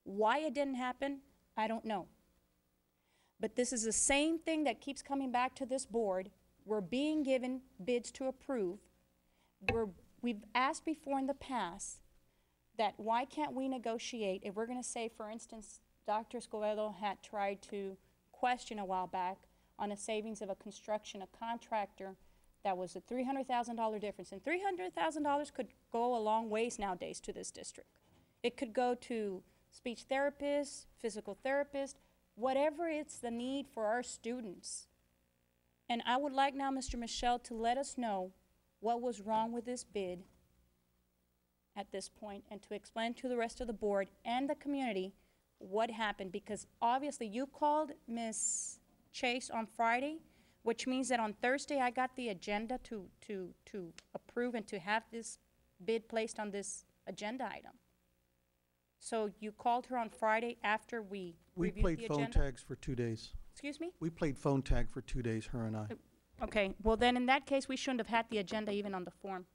Speaker 2: Why it didn't happen, I don't know. But this is the same thing that keeps coming back to this board. We're being given bids to approve. We've asked before in the past that why can't we negotiate if we're going to say, for instance, Dr. Escobedo had tried to question a while back on a savings of a contractor that was a $300,000 difference. And $300,000 could go a long ways nowadays to this district. It could go to speech therapists, physical therapists, whatever it's the need for our students. And I would like now Mr. Michelle to let us know what was wrong with this bid at this point and to explain to the rest of the board and the community what happened, because obviously you called Ms. Chase on Friday, which means that on Thursday I got the agenda to approve and to have this bid placed on this agenda item. So you called her on Friday after we reviewed the agenda?
Speaker 13: We played phone tags for 2 days.
Speaker 2: Excuse me?
Speaker 13: We played phone tag for 2 days, her and I.
Speaker 2: Okay, well then in that case we shouldn't have had the agenda even on the form.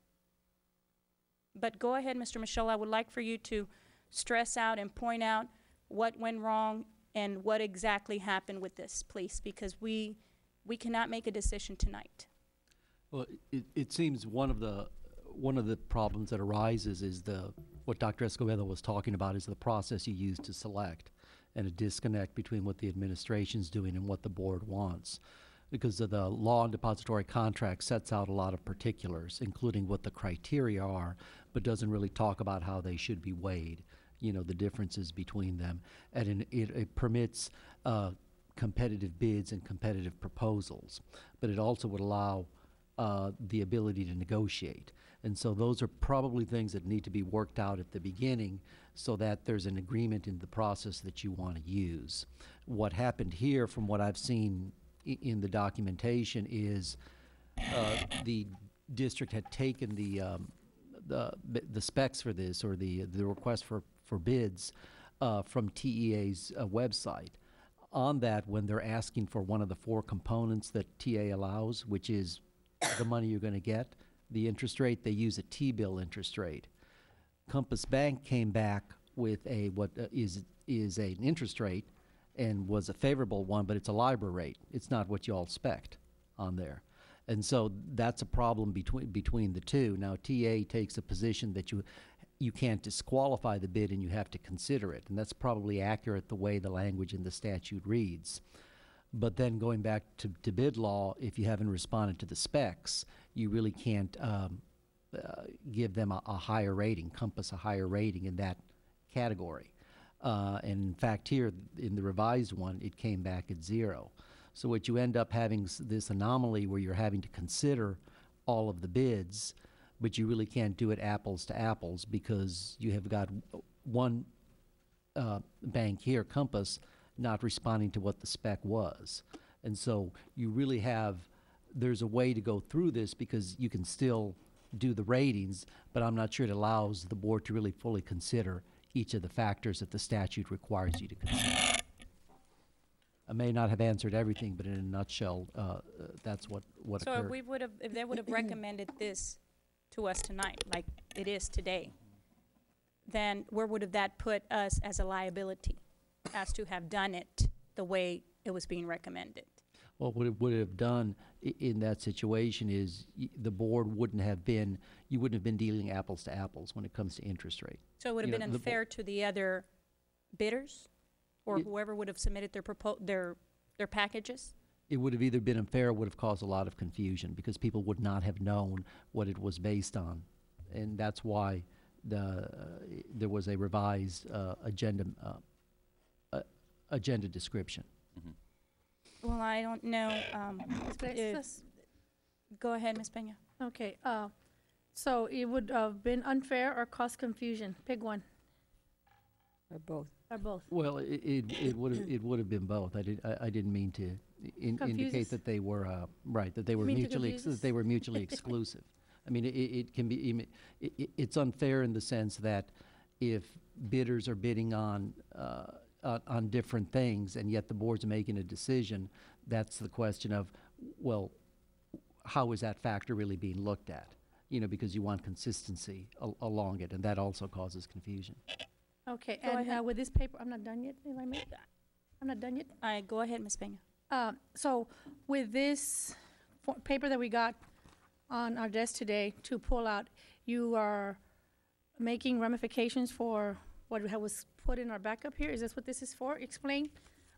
Speaker 2: But go ahead, Mr. Michelle, I would like for you to stress out and point out what went wrong and what exactly happened with this, please, because we cannot make a decision tonight.
Speaker 8: Well, it seems one of the problems that arises is what Dr. Escobedo was talking about is the process you use to select, and a disconnect between what the administration's doing and what the board wants. Because of the law and depository contract sets out a lot of particulars, including what the criteria are, but doesn't really talk about how they should be weighed, you know, the differences between them. And it permits competitive bids and competitive proposals, but it also would allow the ability to negotiate. And so those are probably things that need to be worked out at the beginning so that there's an agreement in the process that you want to use. What happened here, from what I've seen in the documentation, is the district had taken the specs for this, or the request for bids from TEA's website. On that, when they're asking for one of the 4 components that TA allows, which is the money you're going to get, the interest rate, they use a T-bill interest rate. Compass Bank came back with a what is an interest rate and was a favorable one, but it's a LIBOR rate. It's not what you all expect on there. And so that's a problem between the two. Now, TA takes a position that you can't disqualify the bid and you have to consider it. And that's probably accurate the way the language in the statute reads. But then going back to bid law, if you haven't responded to the specs, you really can't give them a higher rating, Compass a higher rating in that category. And in fact, here in the revised one, it came back at 0. So what you end up having this anomaly where you're having to consider all of the bids, but you really can't do it apples to apples because you have got one bank here, Compass, not responding to what the spec was. And so you really there's a way to go through this because you can still do the ratings, but I'm not sure it allows the board to really fully consider each of the factors that the statute requires you to consider. I may not have answered everything, but in a nutshell, that's what
Speaker 2: So
Speaker 8: occurred.
Speaker 2: if they would have recommended this to us tonight, like it is today, then where would have that put us as a liability, as to have done it the way it was being recommended?
Speaker 8: Well, what it would have done in that situation is the board you wouldn't have been dealing apples to apples when it comes to interest rate.
Speaker 2: So it would have
Speaker 8: You
Speaker 2: been
Speaker 8: know,
Speaker 2: unfair to the other bidders, or whoever would have submitted their packages?
Speaker 8: It would have either been unfair or would have caused a lot of confusion because people would not have known what it was based on. And that's why there was a revised agenda description.
Speaker 2: Well, I don't know. Go ahead, Ms. Peña.
Speaker 4: Okay, so it would have been unfair or cause confusion? Pick one.
Speaker 12: Or both.
Speaker 4: Or both.
Speaker 8: Well, it would have been both. I didn't mean to indicate that they were right, that they were mutually exclusive. I mean, it can be it's unfair in the sense that if bidders are bidding on different things and yet the board's making a decision, that's the question of, well, how is that factor really being looked at? You know, because you want consistency along it, and that also causes confusion.
Speaker 4: Okay,
Speaker 2: Go ahead.
Speaker 4: and with this paper, I'm not done yet, if I may. I'm not done yet.
Speaker 2: Go ahead, Ms. Peña.
Speaker 4: So with this paper that we got on our desk today to pull out, you are making ramifications for what was put in our backup here? Is this what this is for? Explain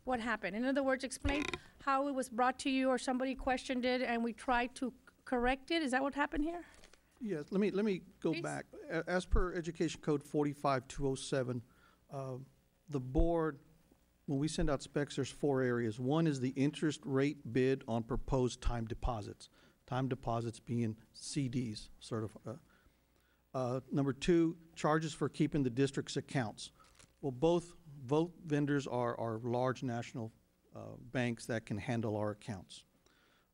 Speaker 4: what happened. In other words, explain how it was brought to you or somebody questioned it and we tried to correct it. Is that what happened here?
Speaker 13: Yes, let me go back. As per Education Code 45207, the board, when we send out specs, there's 4 areas. One is the interest rate bid on proposed time deposits. Time deposits being CDs, sort of. Number 2, charges for keeping the district's accounts. Well, both vendors are large national banks that can handle our accounts.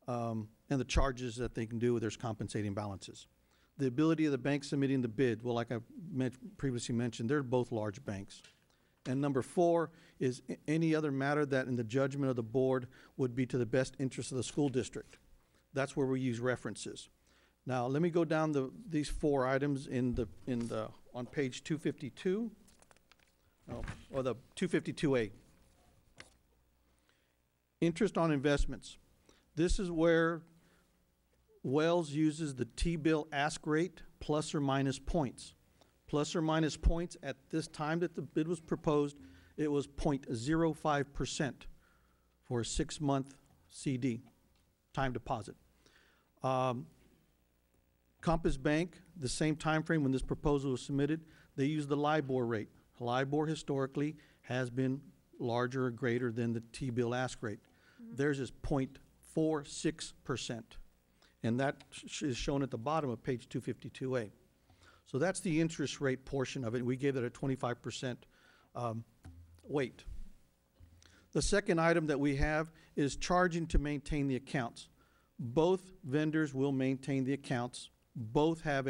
Speaker 13: And the charges that they can do, there's compensating balances. The ability of the bank submitting the bid, well, like I previously mentioned, they're both large banks. And number 4 is any other matter that in the judgment of the board would be to the best interest of the school district. That's where we use references. Now, let me go down these 4 items on page 252, or the 252A. Interest on investments. This is where Wells uses the T-bill ask rate plus or minus points. Plus or minus points at this time that the bid was proposed, it was 0.05% for a 6-month CD, time deposit. Compass Bank, the same time frame when this proposal was submitted, they used the LIBOR rate. LIBOR historically has been larger or greater than the T-bill ask rate. Theirs is 0.46%. And that is shown at the bottom of page 252A. So that's the interest rate portion of it. We gave it a 25% weight. The second item that we have is charging to maintain the accounts. Both vendors will maintain the accounts. Both have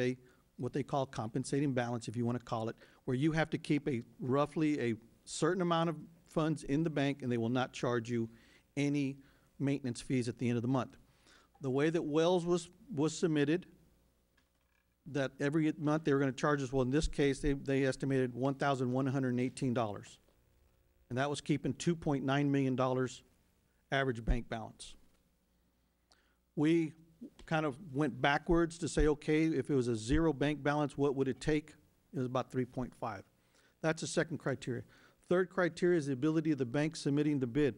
Speaker 13: what they call compensating balance, if you want to call it, where you have to keep roughly a certain amount of funds in the bank, and they will not charge you any maintenance fees at the end of the month. The way that Wells was submitted, that every month they were going to charge us, well, in this case, they estimated $1,118. And that was keeping $2.9 million average bank balance. We kind of went backwards to say, okay, if it was a zero bank balance, what would it take? It was about 3.5. That's the second criteria. Third criteria is the ability of the bank submitting the bid.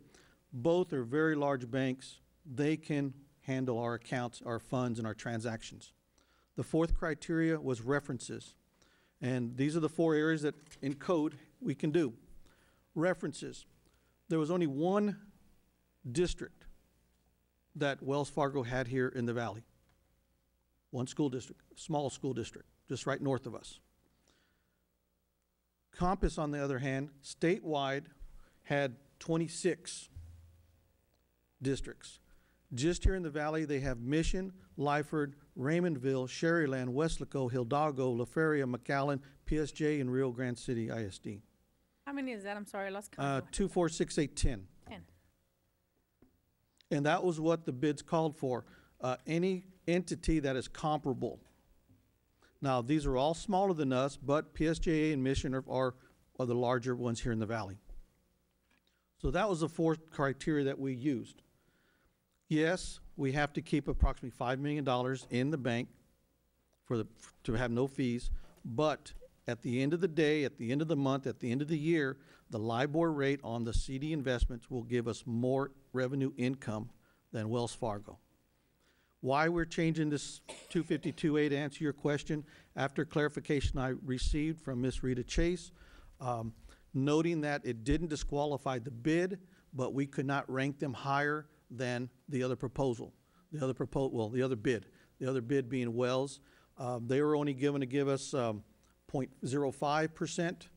Speaker 13: Both are very large banks. They can handle our accounts, our funds, and our transactions. The fourth criteria was references. And these are the 4 areas that in code we can do. References. There was only one district that Wells Fargo had here in the valley. One school district, small school district, just right north of us. Compass, on the other hand, statewide had 26 districts. Just here in the valley, they have Mission, Lyford, Raymondville, Sherryland, Weslaco, Hidalgo, La Feria, McAllen, PSJ, and Rio Grande City ISD.
Speaker 4: How many is that? I'm sorry, I lost count.
Speaker 13: 2, 4, 6, 8, 10.
Speaker 4: 10.
Speaker 13: And that was what the bids called for. Any entity that is comparable. Now, these are all smaller than us, but PSJA and Mission are the larger ones here in the valley. So that was the 4th criteria that we used. Yes, we have to keep approximately $5 million in the bank to have no fees, but at the end of the day, at the end of the month, at the end of the year, the LIBOR rate on the CD investments will give us more revenue income than Wells Fargo. Why we're changing this 252A, to answer your question, after clarification I received from Ms. Rita Chase, noting that it didn't disqualify the bid, but we could not rank them higher than the other proposal. The other bid being Wells. They were only given to give us 0.05%,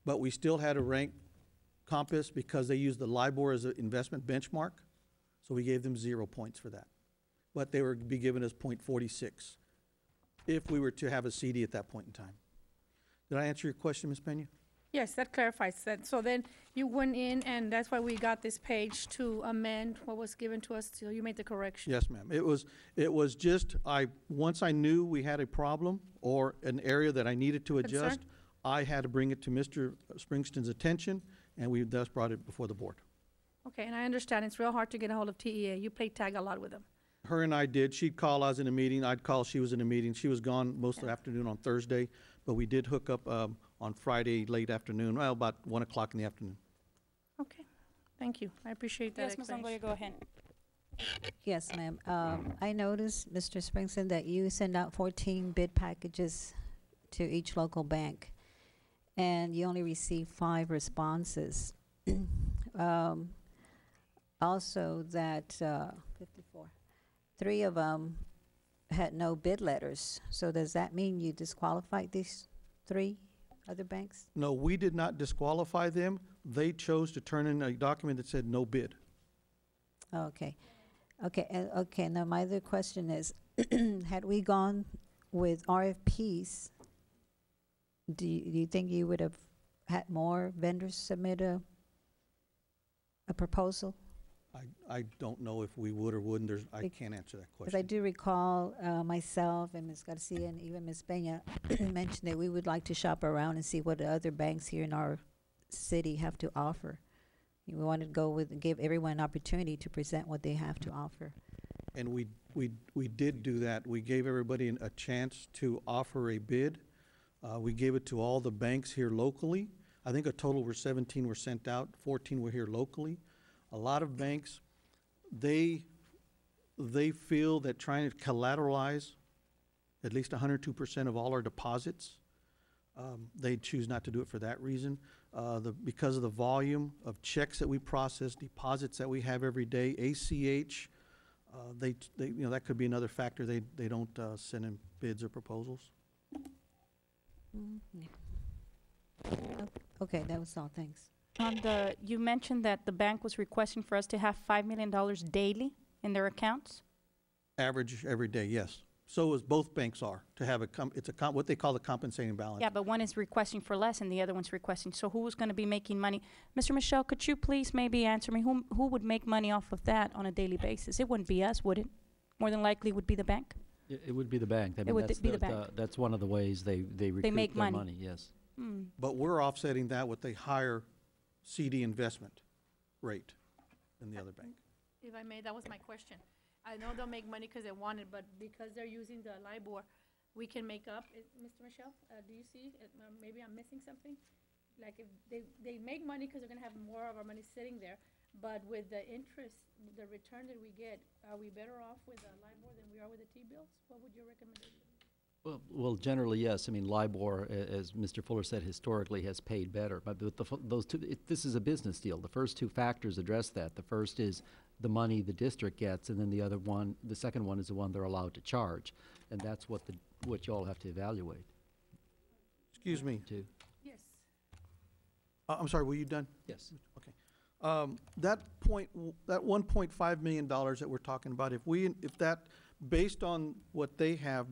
Speaker 13: but we still had to rank Compass because they used the LIBOR as an investment benchmark, so we gave them 0 points for that. But they were be given us 0.46 if we were to have a CD at that point in time. Did I answer your question, Ms. Pena?
Speaker 4: Yes, that clarifies that. So then you went in, and that's why we got this page to amend what was given to us, so you made the correction.
Speaker 13: Yes, ma'am. It was just, once I knew we had a problem or an area that I needed to adjust, I had to bring it to Mr. Springston's attention, and we thus brought it before the board.
Speaker 4: Okay, and I understand it's real hard to get a hold of TEA. You play tag a lot with them.
Speaker 13: Her and I did. She'd call, I was in a meeting. I'd call, she was in a meeting. She was gone most of the afternoon on Thursday, but we did hook up on Friday late afternoon, well, about 1 o'clock in the afternoon.
Speaker 4: Okay, thank you. I appreciate that.
Speaker 2: Yes, Ms. Longoria, go ahead.
Speaker 12: Yes, ma'am. I noticed, Mr. Springston, that you send out 14 bid packages to each local bank, and you only received 5 responses. Also, that 54, 3 of them had no bid letters. So does that mean you disqualified these 3 other banks?
Speaker 13: No, we did not disqualify them. They chose to turn in a document that said no bid.
Speaker 12: Okay. Okay, now my other question is, had we gone with RFPs, do you think you would have had more vendors submit a proposal?
Speaker 13: I don't know if we would or wouldn't. I can't answer that question.
Speaker 12: Because I do recall myself and Ms. Garcia and even Ms. Peña mentioned that we would like to shop around and see what the other banks here in our city have to offer. We wanted to go with, give everyone an opportunity to present what they have to offer.
Speaker 13: And we did do that. We gave everybody a chance to offer a bid. We gave it to all the banks here locally. I think a total were 17 were sent out, 14 were here locally. A lot of banks, they feel that trying to collateralize at least 102% of all our deposits, they choose not to do it for that reason. Because of the volume of checks that we process, deposits that we have every day, ACH, that could be another factor. They don't send in bids or proposals.
Speaker 12: Okay, that was all. Thanks.
Speaker 2: You mentioned that the bank was requesting for us to have $5 million daily in their accounts?
Speaker 13: Average every day, yes. So is both banks are, to have what they call the compensating balance.
Speaker 2: Yeah, but one is requesting for less and the other one's requesting. So who's going to be making money? Mr. Michelle, could you please maybe answer me? Who would make money off of that on a daily basis? It wouldn't be us, would it? More than likely would be the bank.
Speaker 8: It would be the bank. I
Speaker 2: It
Speaker 8: mean,
Speaker 2: would
Speaker 8: that's
Speaker 2: be the bank.
Speaker 8: That's one of the ways they recoup
Speaker 2: make
Speaker 8: their
Speaker 2: money.
Speaker 8: money, yes.
Speaker 13: But we're offsetting that with a higher CD investment rate than the other bank.
Speaker 4: If I may, that was my question. I know they'll make money because they want it, but because they're using the LIBOR, we can make up. Mr. Michelle, do you see? Maybe I'm missing something? Like if they make money because they're gonna have more of our money sitting there, but with the interest, the return that we get, are we better off with the LIBOR than we are with the T-bills? What would your recommendation be?
Speaker 8: Well, generally, yes. I mean, LIBOR, as Mr. Fuller said, historically has paid better. But those two, this is a business deal. The first two factors address that. The first is the money the district gets, and then the second one is the one they're allowed to charge. And that's what you all have to evaluate.
Speaker 13: Excuse me.
Speaker 4: Yes.
Speaker 13: I'm sorry, were you done?
Speaker 8: Yes.
Speaker 13: Okay. That $1.5 million that we're talking about, if that, based on what they have,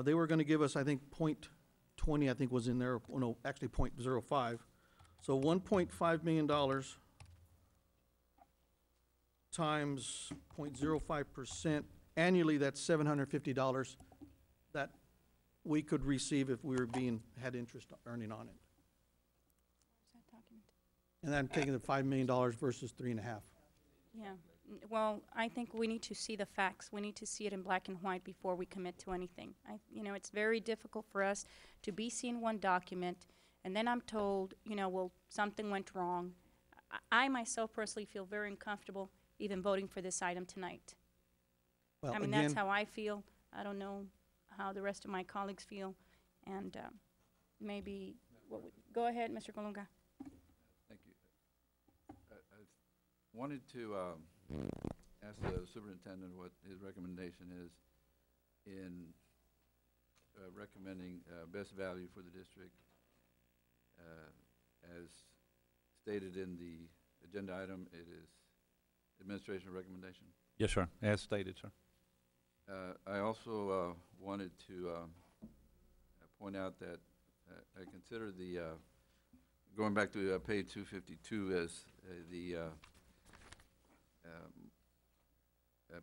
Speaker 13: they were gonna give us, I think, .20, I think was in there, oh no, actually .05. So $1.5 million times 0.05%, annually, that's $750 that we could receive if we were had interest earning on it. And I'm taking the $5 million versus 3.5.
Speaker 2: Yeah. Well, I think we need to see the facts. We need to see it in black and white before we commit to anything. It's very difficult for us to be seeing one document, and then I'm told, well, something went wrong. I myself personally feel very uncomfortable even voting for this item tonight.
Speaker 13: Well,
Speaker 2: that's
Speaker 13: again,
Speaker 2: how I feel. I don't know how the rest of my colleagues feel, and maybe, go ahead, Mr. Colunga.
Speaker 5: Thank you. I wanted to ask the superintendent what his recommendation is in recommending best value for the district. As stated in the agenda item, it is administration recommendation. Yes, sir. As stated, sir. I also wanted to point out that I consider going back to page 252 as the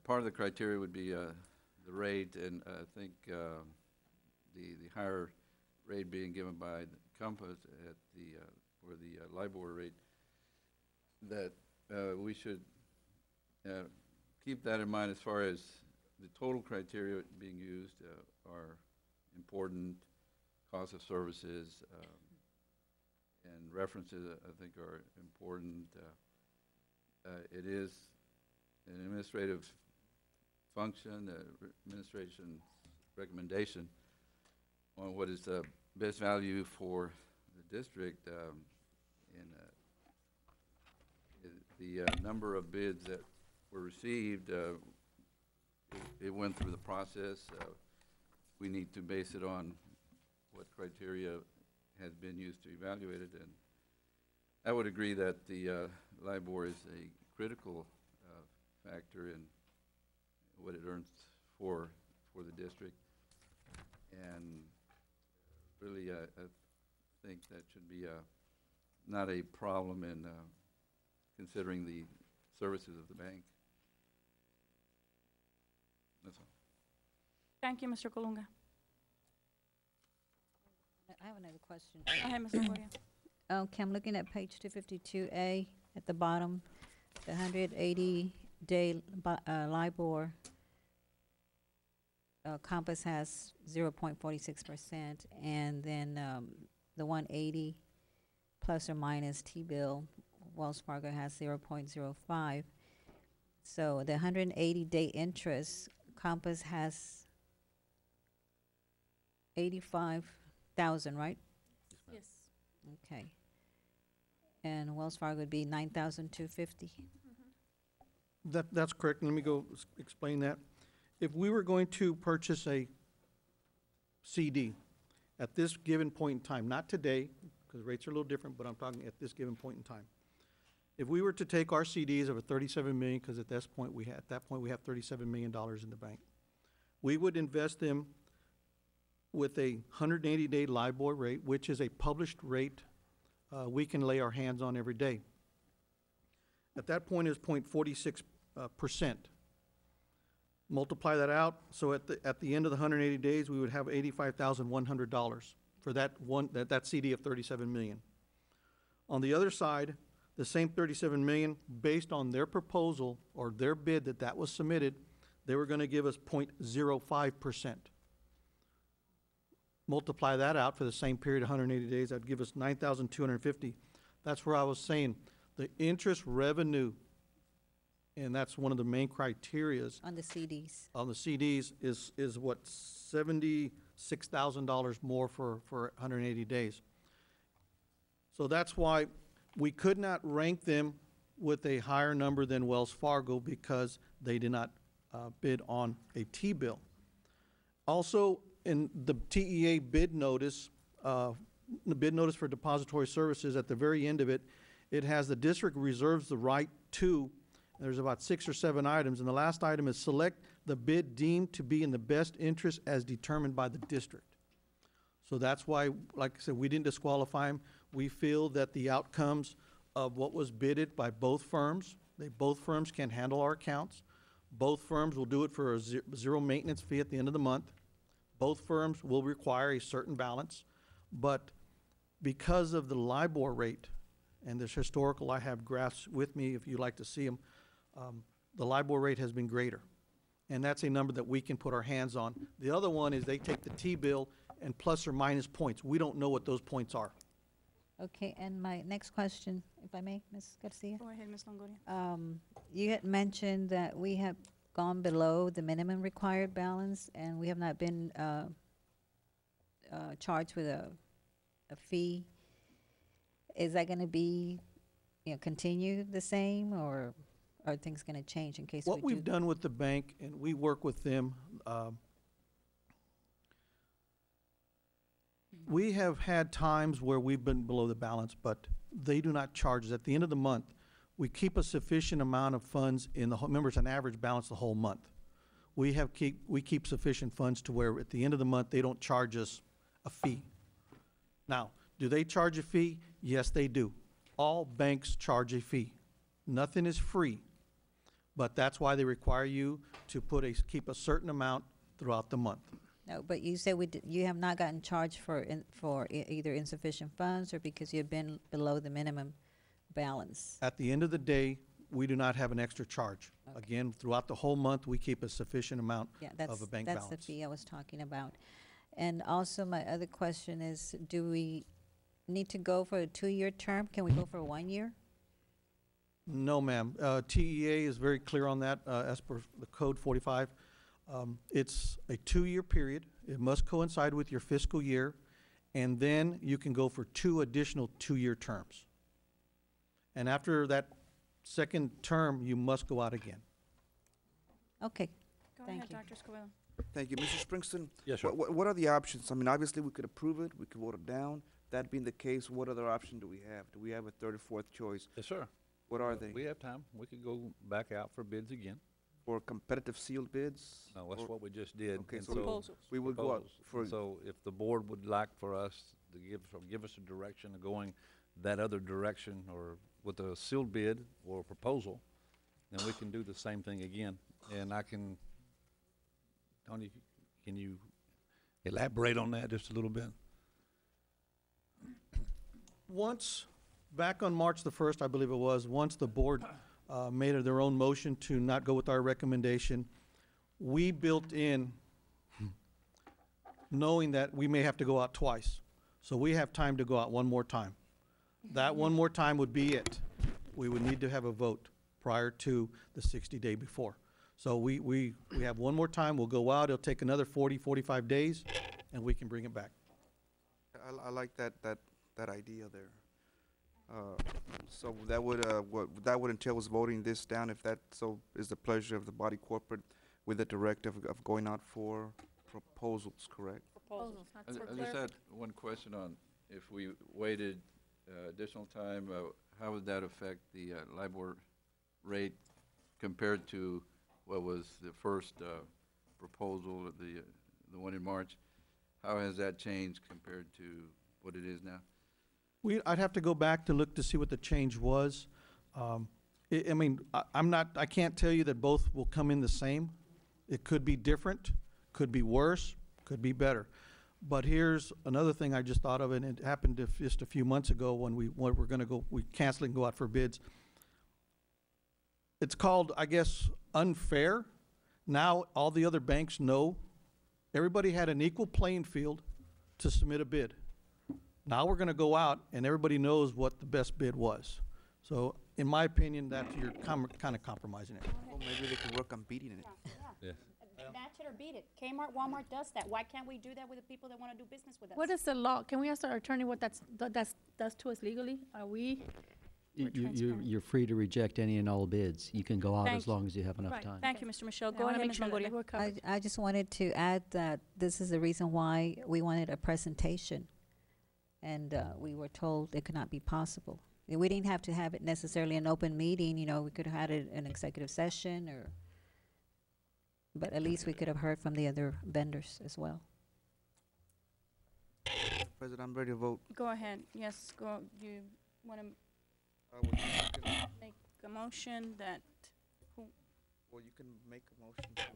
Speaker 5: part of the criteria would be the rate, and I think the higher rate being given by the Compass at for the LIBOR rate, that we should keep that in mind as far as the total criteria being used are important, cost of services, and references, I think, are important. It is an administrative function, administration's recommendation on what is the best value for the district. And the number of bids that were received, it went through the process. We need to base it on what criteria has been used to evaluate it, and I would agree that the LIBOR is a critical factor in what it earns for the district, and really I think that should be not a problem in considering the services of the bank. That's all.
Speaker 2: Thank you, Mr. Colunga.
Speaker 12: I have another question.
Speaker 2: Go ahead, Ms. Longoria.
Speaker 12: Okay, I'm looking at page 252A at the bottom, the 180-day LIBOR. Compass has 0.46%, and then the 180 plus or minus T-bill, Wells Fargo has 0.05. So the 180-day interest, Compass has 85,000, right?
Speaker 2: Yes.
Speaker 12: Okay. And Wells Fargo would be 9,250.
Speaker 13: That's correct. Let me go explain that. If we were going to purchase a CD at this given point in time, not today, because rates are a little different, but I'm talking at this given point in time. If we were to take our CDs of a $37 million, because at that point we have $37 million in the bank. We would invest them with a 180-day LIBOR rate, which is a published rate we can lay our hands on every day. At that point is 0.46%. Multiply that out, so at the end of the 180 days, we would have $85,100 for that CD of $37 million. On the other side, the same $37 million, based on their proposal or their bid that was submitted, they were going to give us 0.05%. Multiply that out for the same period, 180 days, that'd give us $9,250. That's where I was saying the interest revenue, and that's one of the main criterias.
Speaker 12: On the CDs.
Speaker 13: On the CDs is what, $76,000 more for 180 days. So that's why we could not rank them with a higher number than Wells Fargo because they did not bid on a T-bill. Also, in the TEA bid notice, the bid notice for depository services, at the very end of it, it has the district reserves the right to, there's about 6 or 7 items, and the last item is select the bid deemed to be in the best interest as determined by the district. So that's why, like I said, we didn't disqualify them. We feel that the outcomes of what was bidded by both firms, both firms can handle our accounts. Both firms will do it for a zero maintenance fee at the end of the month. Both firms will require a certain balance, but because of the LIBOR rate, and this historical, I have graphs with me if you'd like to see them, the LIBOR rate has been greater. And that's a number that we can put our hands on. The other one is they take the T-bill and plus or minus points. We don't know what those points are.
Speaker 12: Okay, and my next question, if I may, Ms. Garcia?
Speaker 2: Go ahead, Ms. Longoria.
Speaker 12: You had mentioned that we have gone below the minimum required balance, and we have not been charged with a fee. Is that going to be, continue the same, or are things going to change in case
Speaker 13: what we've done with the bank, and we work with them, we have had times where we've been below the balance, but they do not charge us. At the end of the month, we keep a sufficient amount of funds in the, remember, it's an average balance the whole month. We keep sufficient funds to where at the end of the month, they don't charge us a fee. Now, do they charge a fee? Yes, they do. All banks charge a fee. Nothing is free, but that's why they require you to keep a certain amount throughout the month.
Speaker 12: No, but you say you have not gotten charged for either insufficient funds or because you've been below the minimum balance.
Speaker 13: At the end of the day, we do not have an extra charge. Okay. Again, throughout the whole month, we keep a sufficient amount of a bank balance.
Speaker 12: That's the fee I was talking about. And also, my other question is, do we need to go for a 2-year term? Can we go for 1 year?
Speaker 13: No, ma'am. TEA is very clear on that as per the Code 45. It's a 2-year period. It must coincide with your fiscal year, and then you can go for 2 additional 2-year terms. And after that second term, you must go out again.
Speaker 12: Okay.
Speaker 2: Go ahead, Dr. Escobedo.
Speaker 1: Thank you. Mr. Springston?
Speaker 5: Yes, sir.
Speaker 1: What are the options? I mean, obviously, we could approve it. We could vote it down. That being the case, what other option do we have? Do we have a third or fourth choice?
Speaker 5: Yes, sir.
Speaker 1: What are they?
Speaker 5: We have time. We could go back out for bids again.
Speaker 1: For competitive sealed bids?
Speaker 5: No, that's what we just did.
Speaker 1: Okay,
Speaker 5: And
Speaker 1: so we would go out for.
Speaker 5: So if the board would like for us to give us a direction of going that other direction, or with a sealed bid or a proposal, then we can do the same thing again. And Tony, can you elaborate on that just a little bit?
Speaker 13: Back on March the 1st, I believe it was, once the board made their own motion to not go with our recommendation, we built in knowing that we may have to go out twice. So we have time to go out one more time. That one more time would be it. We would need to have a vote prior to the 60-day before. So we have one more time. We'll go out. It'll take another 40, 45 days, and we can bring it back.
Speaker 1: I like that idea there. So that would what that would entail was voting this down if that so is the pleasure of the body corporate with the directive of going out for proposals, correct?
Speaker 2: Proposals.
Speaker 9: I just had one question on if we waited additional time, how would that affect the LIBOR rate compared to what was the first proposal, the one in March, how has that changed compared to what it is now?
Speaker 13: I'd have to go back to look to see what the change was. I mean, I can't tell you that both will come in the same. It could be different, could be worse, could be better. But here's another thing I just thought of, and it happened just a few months ago when we cancel and go out for bids. It's called, I guess, unfair. Now all the other banks know everybody had an equal playing field to submit a bid. Now we're going to go out and everybody knows what the best bid was. So in my opinion, that you're kind of compromising it.
Speaker 1: Well, maybe they can work on beating it.
Speaker 2: Yeah. Match it or beat it. Kmart, Walmart does that. Why can't we do that with the people that want to do business with us?
Speaker 4: What is the law? Can we ask our attorney what that does to us legally? Are we?
Speaker 8: You're free to reject any and all bids. You can go out
Speaker 2: Thank
Speaker 8: as long as you have enough
Speaker 2: Right.
Speaker 8: time.
Speaker 2: Thank you, Mr. Michelle.
Speaker 4: I
Speaker 2: Go
Speaker 4: wanna
Speaker 2: ahead,
Speaker 4: make
Speaker 2: Ms.
Speaker 4: sure that
Speaker 2: Longoria.
Speaker 4: we're covered.
Speaker 12: I just wanted to add that this is the reason why we wanted a presentation. And we were told it could not be possible. We didn't have to have it necessarily an open meeting, we could have had it an executive session but at least we could have heard from the other vendors as well.
Speaker 1: President, I'm ready to vote.
Speaker 2: Go ahead. Yes, go. You want to make a motion that,
Speaker 1: Well, you can make a motion.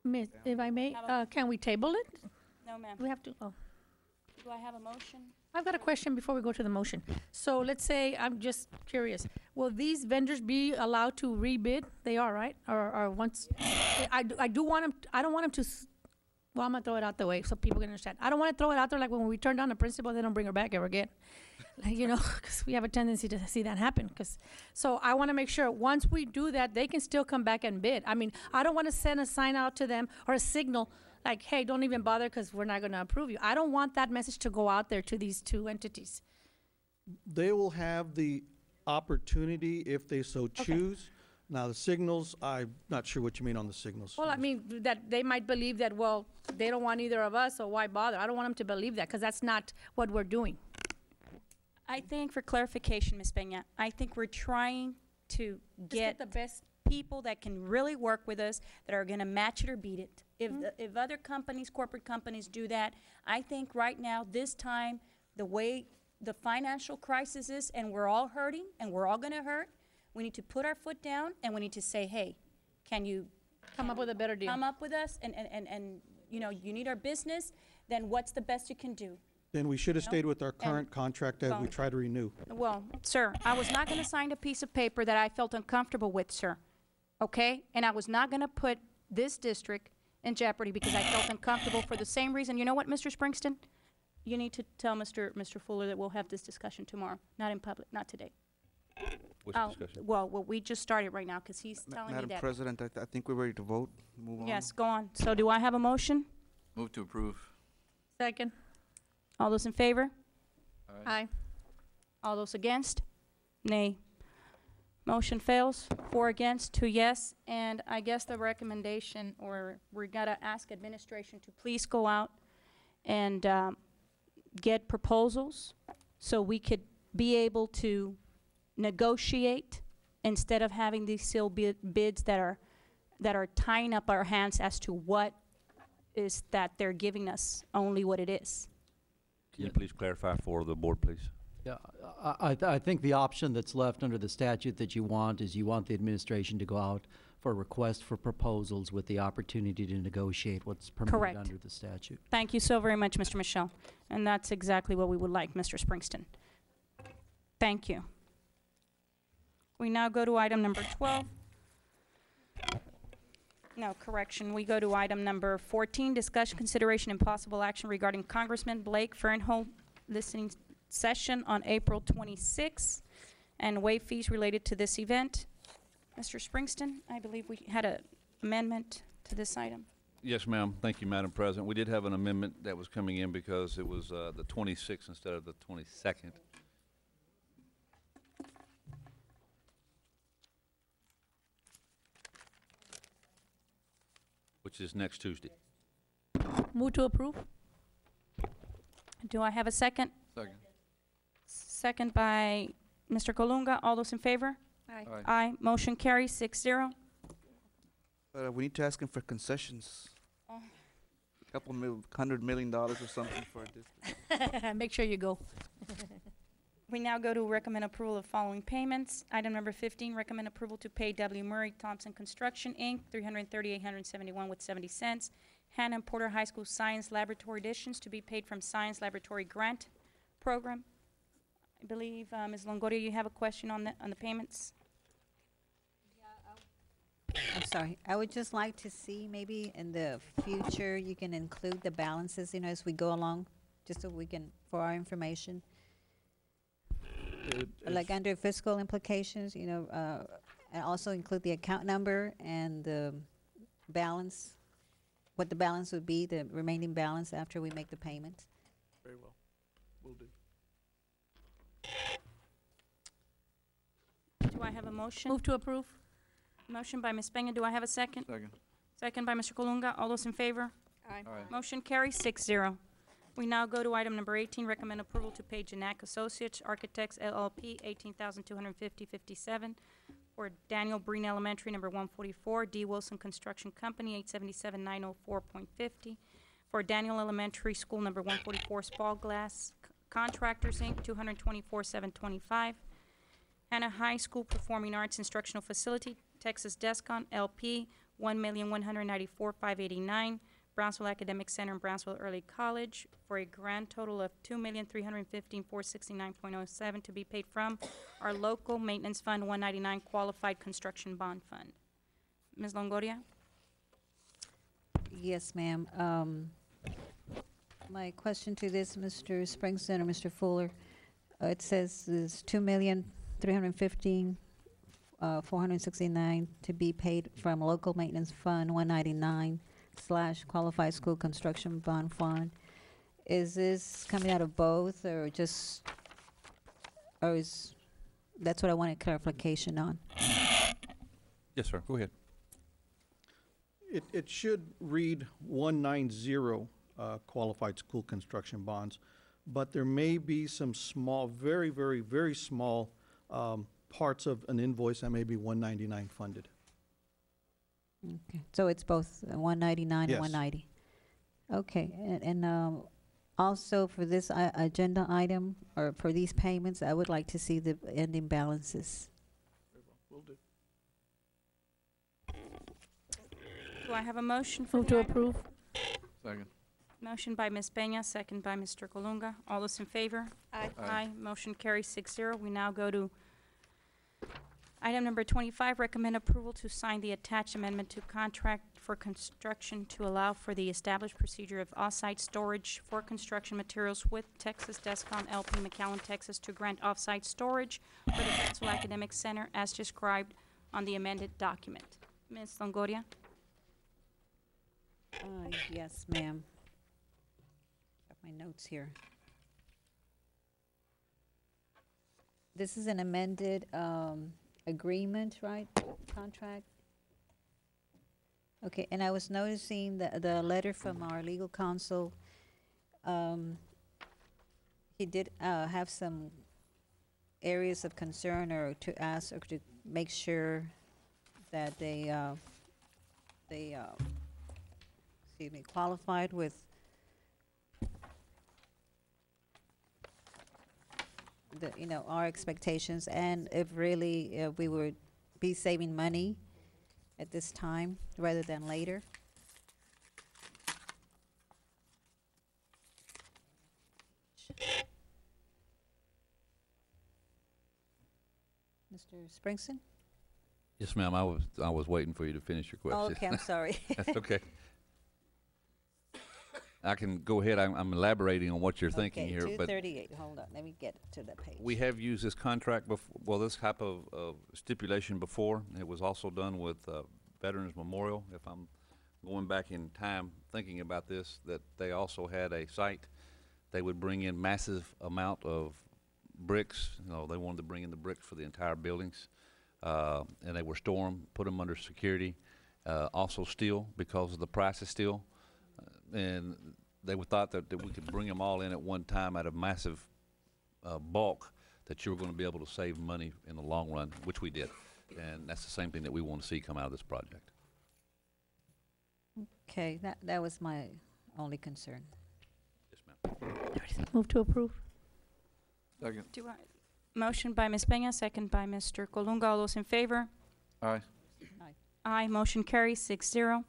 Speaker 4: Miss, if I may, can we table it?
Speaker 2: no, ma'am.
Speaker 4: We have to, oh.
Speaker 2: Do I have a motion?
Speaker 4: I've got a question before we go to the motion. So let's say, I'm just curious, will these vendors be allowed to rebid? They are, right? Or once, I don't want them to, well, I'm gonna throw it out the way so people can understand. I don't wanna throw it out there like when we turn down the principal, they don't bring her back ever again. Like, because we have a tendency to see that happen. So I wanna make sure, once we do that, they can still come back and bid. I mean, I don't wanna send a sign out to them or a signal like, hey, don't even bother because we're not going to approve you. I don't want that message to go out there to these two entities.
Speaker 13: They will have the opportunity if they so choose. Now, the signals, I'm not sure what you mean on the signals.
Speaker 4: Well, I mean, that they might believe that, well, they don't want either of us, so why bother? I don't want them to believe that because that's not what we're doing.
Speaker 2: I think for clarification, Ms. Peña, I think we're trying to get
Speaker 4: the best
Speaker 2: people that can really work with us, that are going to match it or beat it. If other companies, corporate companies do that, I think right now, this time, the way the financial crisis is, and we're all hurting, and we're all going to hurt, we need to put our foot down, and we need to say, hey, can you
Speaker 4: come up with a better deal?
Speaker 2: Come up with us, and you need our business, then what's the best you can do?
Speaker 13: Then we should have stayed with our current contract as we try to renew.
Speaker 2: Well, sir, I was not going to sign a piece of paper that I felt uncomfortable with, sir, okay? And I was not going to put this district in jeopardy because I felt uncomfortable for the same reason. You know what, Mr. Springston? You need to tell Mr. Fuller that we'll have this discussion tomorrow, not in public, not today.
Speaker 5: Which discussion?
Speaker 2: Well, we just started right now because he's telling me
Speaker 1: Madam
Speaker 2: that.
Speaker 1: President, I think we're ready to vote. Move on.
Speaker 2: Yes, go on. So do I have a motion?
Speaker 9: Move to approve.
Speaker 4: Second.
Speaker 2: All those in favor?
Speaker 4: Aye.
Speaker 2: All those against? Nay. Motion fails. 4 against, 2 yes. And I guess the recommendation, or we gotta ask administration to please go out and get proposals so we could be able to negotiate instead of having these sealed bids that are tying up our hands as to what is that they're giving us, only what it is.
Speaker 5: Can you please clarify for the board, please?
Speaker 8: Yeah, I think the option that's left under the statute that you want is you want the administration to go out for a request for proposals with the opportunity to negotiate what's permitted
Speaker 2: Correct.
Speaker 8: under the statute.
Speaker 2: Thank you so very much, Mr. Michelle. And that's exactly what we would like, Mr. Springston. Thank you. We now go to item number 12. No, correction. We go to item number 14, discussion, consideration, and possible action regarding Congressman Blake Fernhold listening session on April 26th and waive fees related to this event. Mr. Springston, I believe we had an amendment to this item.
Speaker 5: Yes, ma'am. Thank you, Madam President. We did have an amendment that was coming in because it was the 26th instead of the 22nd. Which is next Tuesday.
Speaker 4: Move to approve.
Speaker 2: Do I have a second?
Speaker 9: Second.
Speaker 2: Second by Mr. Colunga. All those in favor?
Speaker 4: Aye.
Speaker 9: Aye.
Speaker 2: Aye. Motion carries 6-0.
Speaker 1: We need to ask him for concessions.
Speaker 2: Oh.
Speaker 1: $100 or something for this.
Speaker 4: Make sure you go.
Speaker 2: We now go to recommend approval of following payments. Item number 15, recommend approval to pay W. Murray Thompson Construction, Inc., $330,871.70. Hannah and Porter High School Science Laboratory additions to be paid from Science Laboratory Grant Program. I believe, Ms. Longoria, you have a question on the payments?
Speaker 12: I'm sorry. I would just like to see maybe in the future you can include the balances, as we go along, just so we can, for our information. Like under fiscal implications, and also include the account number and the balance, what the balance would be, the remaining balance after we make the payment.
Speaker 13: Very well. Will do.
Speaker 2: Do I have a motion?
Speaker 4: Move to approve.
Speaker 2: Motion by Ms. Peña. Do I have a second?
Speaker 9: Second.
Speaker 2: Second by Mr. Colunga. All those in favor?
Speaker 20: Aye.
Speaker 9: Aye.
Speaker 2: Motion carries 6-0. We now go to item number 18, recommend approval to pay Janak Associates Architects LLP $18,250.57 for Daniel Breen Elementary number 144, D. Wilson Construction Company $877,904.50 for Daniel Elementary School number 144, Spall Glass Contractors Inc. $224,725. Hannah High School Performing Arts Instructional Facility, Texas Descon LP $1,194,589. Brownsville Academic Center and Brownsville Early College for a grand total of $2,315,469.07 to be paid from our local maintenance fund 199 qualified construction bond fund. Ms. Longoria?
Speaker 12: Yes, ma'am. My question to this, Mr. Springston or Mr. Fuller, it says there's $2,315,469 to be paid from local maintenance fund 199 / qualified school construction bond fund. Is this coming out of both, or just, or is, that's what I wanted clarification on.
Speaker 5: Yes, sir. Go ahead.
Speaker 13: It should read 190 qualified school construction bonds, but there may be some small, very, very, very small parts of an invoice that may be 199 funded.
Speaker 12: Okay, so it's both 199
Speaker 13: Yes.
Speaker 12: and 190. Okay, and also for this agenda item, or for these payments, I would like to see the ending balances.
Speaker 13: Will do.
Speaker 2: Do I have a motion for
Speaker 4: Move
Speaker 2: the
Speaker 4: to
Speaker 2: item?
Speaker 4: approve.
Speaker 9: Second.
Speaker 2: Motion by Ms. Peña, second by Mr. Colunga. All those in favor?
Speaker 20: Aye.
Speaker 9: Aye.
Speaker 2: Motion carries 6-0. We now go to item number 25, recommend approval to sign the attached amendment to contract for construction to allow for the established procedure of off-site storage for construction materials with Texas Descon LP McAllen, Texas, to grant off-site storage for the Brownsville Academic Center as described on the amended document. Ms. Longoria?
Speaker 12: Yes, ma'am. Got my notes here. This is an amended agreement, right? Contract? Okay, and I was noticing the letter from our legal counsel. He did have some areas of concern, or to ask, or to make sure that they excuse me, qualified with the, our expectations, and if really we would be saving money at this time rather than later. Mr. Springston?
Speaker 5: Yes, ma'am. I was waiting for you to finish your question.
Speaker 12: Oh, okay, I'm sorry.
Speaker 5: That's okay. I can go ahead. I'm elaborating on what you're thinking here, but
Speaker 12: 238. Hold on, let me get to the page.
Speaker 5: we have used this contract before. Well, this type of stipulation before. It was also done with Veterans Memorial. If I'm going back in time thinking about this, that they also had a site. They would bring in massive amount of bricks. They wanted to bring in the bricks for the entire buildings, and they were store them, put them under security. Also steel, because of the price of steel. And they thought that we could bring them all in at one time at a massive bulk, that you were going to be able to save money in the long run, which we did. And that's the same thing that we want to see come out of this project.
Speaker 12: Okay, that was my only concern.
Speaker 4: Move to approve.
Speaker 9: Second.
Speaker 2: Motion by Ms. Peña, second by Mr. Colunga. All those in favor?
Speaker 9: Aye.
Speaker 2: Aye. Motion carries 6-0.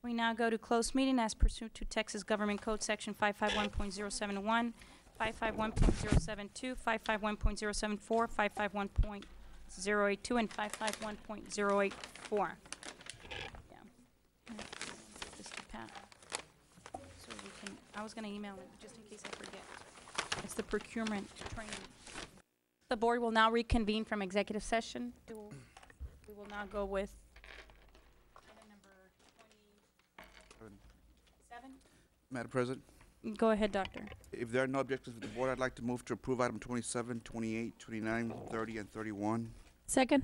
Speaker 2: We now go to closed meeting as pursuant to Texas Government Code Section 551.071, 551.072, 551.074, 551.082, and 551.084. Yeah. This to Pat. So we can, I was gonna email it, just in case I forget. It's the procurement training. The board will now reconvene from executive session. We will now go with item number 27.
Speaker 1: Madam President,
Speaker 2: Go ahead, Doctor.
Speaker 1: if there are no objections to the board, I'd like to move to approve item 27, 28, 29, 30, and 31.
Speaker 4: Second.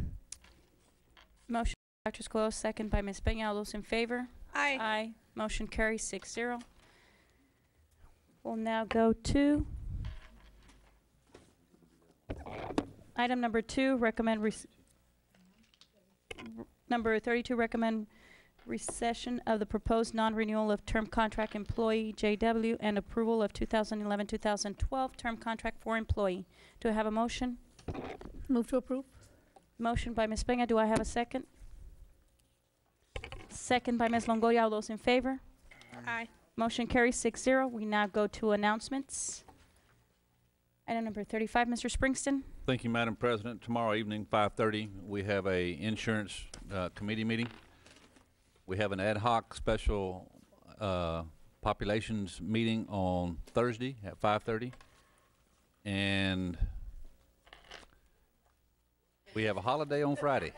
Speaker 2: Motion by Dr. Escobedo, second by Ms. Peña. All those in favor?
Speaker 21: Aye.
Speaker 2: Aye. Motion carries 6-0. We'll now go to item number 2, number 32, recommend recession of the proposed non-renewal of term contract employee JW and approval of 2011-2012 term contract for employee. Do I have a motion?
Speaker 4: Move to approve.
Speaker 2: Motion by Ms. Peña. Do I have a second? Second by Ms. Longoria. All those in favor?
Speaker 21: Aye.
Speaker 2: Motion carries 6-0. We now go to announcements. Item number 35, Mr. Springston.
Speaker 5: Thank you, Madam President. Tomorrow evening, 5:30, we have a insurance committee meeting. We have an ad hoc special populations meeting on Thursday at 5:30. And we have a holiday on Friday.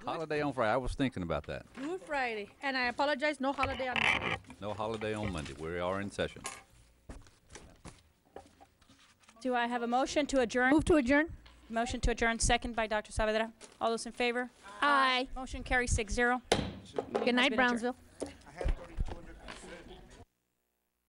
Speaker 5: Holiday on Friday. I was thinking about that.
Speaker 4: Good Friday. And I apologize, no holiday on Monday.
Speaker 5: No holiday on Monday. We are in session.
Speaker 2: Do I have a motion to adjourn?
Speaker 4: Move to adjourn.
Speaker 2: Motion to adjourn, second by Dr. Saavedra. All those in favor?
Speaker 4: Aye.
Speaker 2: Motion carries 6-0.
Speaker 4: Good night, Brownsville.